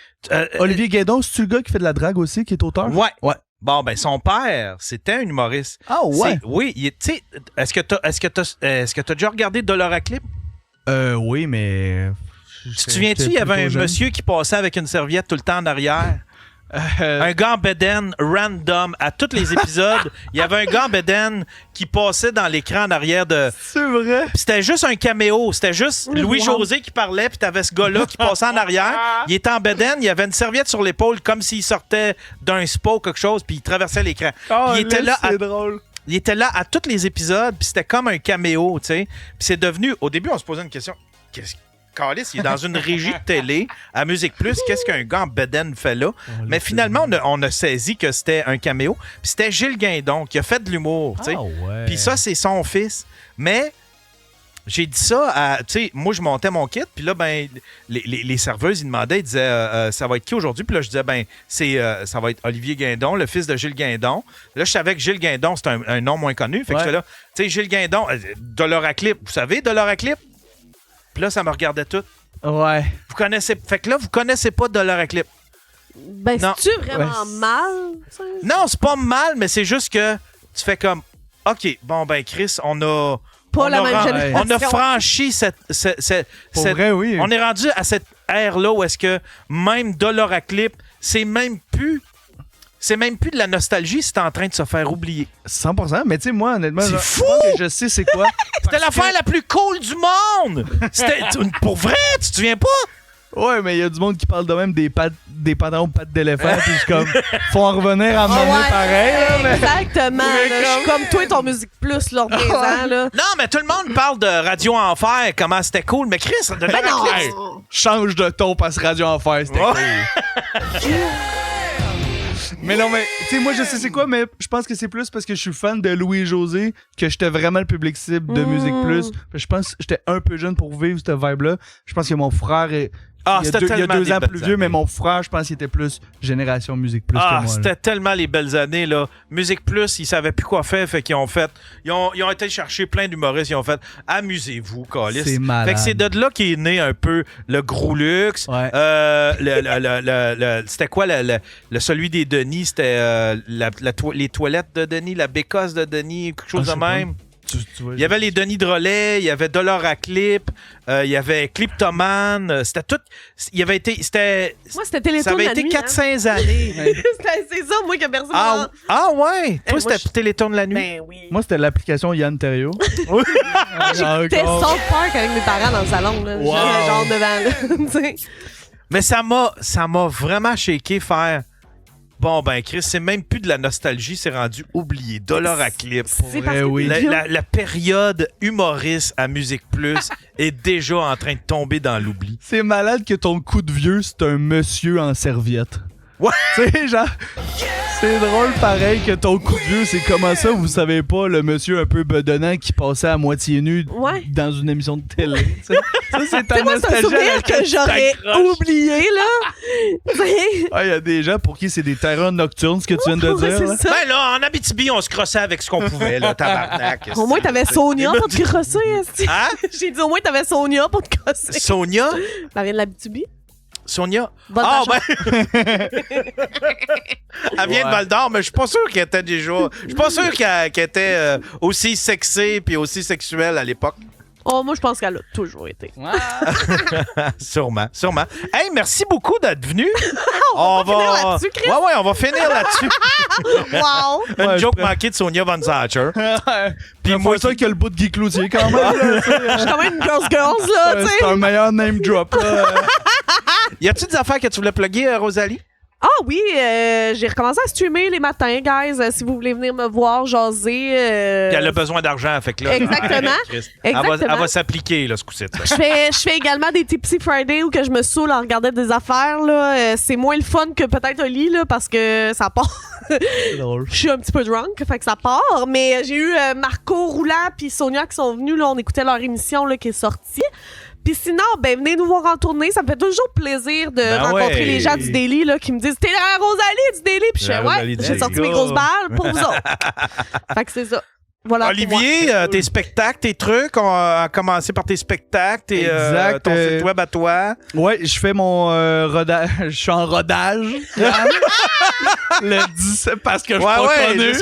Olivier Guédon, c'est-tu le gars qui fait de la drague aussi, qui est auteur? Ouais. Ouais. Bon, ben, son père, c'était un humoriste. Ah ouais? Oui, tu sais, est-ce que t'as déjà regardé Dollar Clip? Oui, mais... Tu te souviens-tu, il y avait un monsieur qui passait avec une serviette tout le temps en arrière? Un gars en bedaine random. À tous les épisodes, il y avait un gars en bedaine qui passait dans l'écran en arrière de... C'est vrai? Puis c'était juste un caméo. C'était juste Louis-José qui parlait, puis t'avais ce gars-là qui passait en arrière. Il était en bedaine, il avait une serviette sur l'épaule comme s'il sortait d'un spa ou quelque chose, puis il traversait l'écran. Oh, il était là c'est drôle. Il était là à tous les épisodes, puis c'était comme un caméo, tu sais. Puis c'est devenu... Au début, on se posait une question. Calice, il est dans une régie de télé à Musique Plus. Qu'est-ce qu'un gars en bedaine fait là? Mais finalement, on a saisi que c'était un caméo. Puis c'était Gilles Guindon qui a fait de l'humour, tu sais. Ah ouais. Puis ça, c'est son fils. Mais j'ai dit ça à... Tu sais, moi, je montais mon kit. Puis là, ben, les serveuses, ils demandaient, ils disaient, ça va être qui aujourd'hui? Puis là, je disais, ben, ça va être Olivier Guindon, le fils de Gilles Guindon. Là, je savais que Gilles Guindon, c'est un nom moins connu. Fait que j'étais là, tu sais, Gilles Guindon, Dollar Clip. Vous savez, Dollar Clip? Puis là, ça me regardait tout. Ouais. Vous connaissez... Fait que là, vous connaissez pas Dollar Clip. Ben, Non. c'est-tu vraiment mal? Ça? Non, c'est pas mal, mais c'est juste que tu fais comme... OK, bon, ben, Chris, on a... Pas on la a même ren- génération. On a franchi Pour vrai, oui. On est rendu à cette ère-là où est-ce que même Dollar Clip, c'est même plus de la nostalgie, c'est en train de se faire oublier. 100%, mais tu sais, moi, honnêtement, C'est je fou! pense que je sais c'est quoi. C'était l'affaire la plus cool du monde! Pour vrai, tu te souviens pas? Ouais, mais il y a du monde qui parle de même des pantalons de pattes d'éléphant, puis je suis comme, faut en revenir à un moment donné Ouais, pareil, là, mais... Exactement. là. Je suis comme toi et ton Musique Plus, là, reviens-en, là. Non, mais tout le monde parle de Radio Enfer, comment c'était cool, mais Chris, de Ben non! Hey, change de ton, passe Radio Enfer, c'était Ouais. cool. Mais non, mais, tu sais, moi, je sais c'est quoi, mais je pense que c'est plus parce que je suis fan de Louis-José que j'étais vraiment le public cible de Musique Plus. Je pense que j'étais un peu jeune pour vivre cette vibe-là. Je pense que mon frère est... Ah, il y a c'était deux tellement des ans belles plus vieux, années. mais mon frère, je pense qu'il était plus Génération Musique Plus que moi. là. C'était tellement les belles années, là. Musique Plus, ils savaient plus quoi faire, fait qu'ils ont fait... Ils ont été chercher plein d'humoristes, ils ont fait « Amusez-vous, câlisse. » C'est malade. Fait que c'est de là qu'est né un peu le gros luxe. Ouais. C'était quoi celui des Denis? C'était les toilettes de Denis, la bécasse de Denis, quelque chose Ah, je de sais même. Tu vois, Il y avait les Denis Drolet, il y avait Dollar à Clip, il y avait Cliptoman, c'était tout... Il y avait été... C'était... Moi, c'était Télétoon Ça avait la été nuit, 4-5 années. C'est ça, moi, que personne Ah ouais? Toi, moi, c'était je- Télétoon de la nuit? Ben oui. Moi, c'était l'application Yann Terriot. J'écoutais South Park avec mes parents dans le salon, là. Wow. J'avais genre 9 ans, là. Tu sais. Mais ça m'a vraiment shaké faire... Bon, ben, Chris, c'est même plus de la nostalgie, c'est rendu oublié. Dollar à Clip. C'est parce que oui. t'es vieux. La période humoriste à Musique Plus est déjà en train de tomber dans l'oubli. C'est malade que ton coup de vieux, c'est un monsieur en serviette. Ouais. Tu sais, genre, c'est drôle pareil que ton coup de vieux, c'est comment ça, vous savez pas, le monsieur un peu bedonnant qui passait à moitié nu Ouais. dans une émission de télé. Tu sais. Ça, c'est ta Moi, c'est un nostalgie à souvenir laquelle que tu j'aurais t'accroches. oublié, là. Tu sais. Ah, il y a des gens pour qui c'est des terrains nocturnes, ce que tu viens de Ouais, dire. c'est là. ça. Ben là, en Abitibi, on se crossait avec ce qu'on pouvait, là, tabarnak. Au moins, t'avais Sonia pour te crosser. esti. Hein? J'ai dit, au moins, t'avais Sonia pour te crosser. Sonia? Elle vient de l'Abitibi. Sonia? Bonne Ah, chance. ben... Elle vient de Val-d'Or, mais je suis pas sûr qu'elle était déjà... Je suis pas sûr qu'elle était aussi sexée puis aussi sexuelle à l'époque. Oh, moi, je pense qu'elle a toujours été. Sûrement. Hey, merci beaucoup d'être venu. On va finir là-dessus, Chris. Ouais, on va finir là-dessus. Wow! Une Ouais, joke je manquée de Sonia Von Zacher. Puis moi moi, ça qu'il y a le bout de Guy Cloutier quand même. là, tu sais. Je suis quand même une girls, là, tu sais. C'est un meilleur name drop. Là. Y a-tu des affaires que tu voulais plugger, Rosalie? Ah oui, j'ai recommencé à streamer les matins, guys. Si vous voulez venir me voir, jaser. Puis elle a besoin d'argent, fait que là... Exactement. Chris, Exactement. Elle va s'appliquer, là, ce coup-ci. là. Je fais également des Tipsy Friday où que je me saoule en regardant des affaires. Là. C'est moins le fun que peut-être Oli, là, parce que ça part. C'est drôle. Je suis un petit peu drunk, fait que ça part. Mais j'ai eu Marco Roulant puis Sonia qui sont venus. Là, on écoutait leur émission là, qui est sortie. Puis sinon, ben venez nous voir en tournée. Ça me fait toujours plaisir de Ben rencontrer ouais. les gens du Daily là, qui me disent « T'es la Rosalie du Daily! » Puis je La fais « Rosalie Ouais, du j'ai Daily. sorti mes grosses balles pour vous autres. » Fait que c'est ça. Voilà. Olivier, tes spectacles, tes trucs, on a commencé par tes spectacles, Exact, ton site web à toi. Ouais, je fais mon rodage. Je suis en rodage. Le 17 parce que je suis pas connu.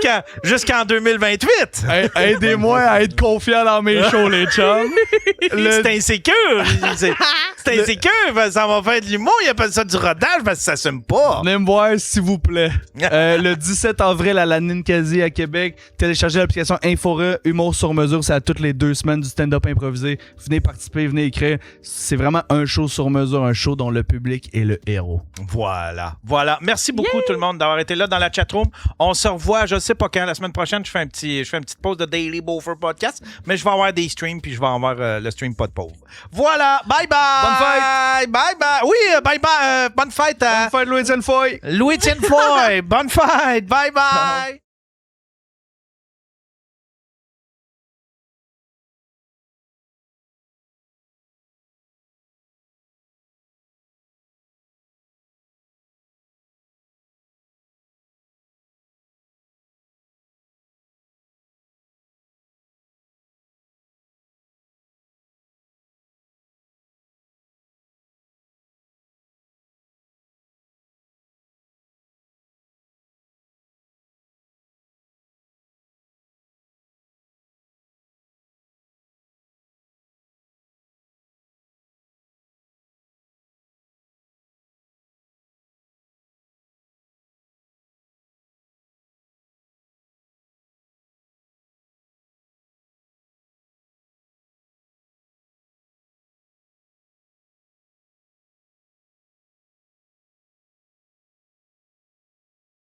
Jusqu'en 2028. Aidez-moi à être confiant dans mes shows, les chums. C'est insécure. C'est insécure. Ça va faire de l'humour. Il appelle ça du rodage parce que ça s'assume pas. Venez me voir, s'il vous plaît. Le 17 avril à la Ninkasi à Québec, téléchargez l'application Infora, Humour sur mesure. C'est à toutes les 2 semaines du stand-up improvisé. Venez participer, venez écrire. C'est vraiment un show sur mesure, un show dont le public est le héros. Voilà. Merci beaucoup tout le monde d'avoir été là dans la chatroom. On se revoit, je sais pas quand, la semaine prochaine, je fais une petite pause de Daily Beaufort Podcast, mais je vais avoir des streams puis je vais avoir le stream pas de pauvre. Voilà, bye bye. Bonne fête. Bye bye. Oui, bye bye. Bonne fête. Bonne fête, Louis-Étienne Foy. Louis-Étienne Foy. Bonne fête. Bye bye.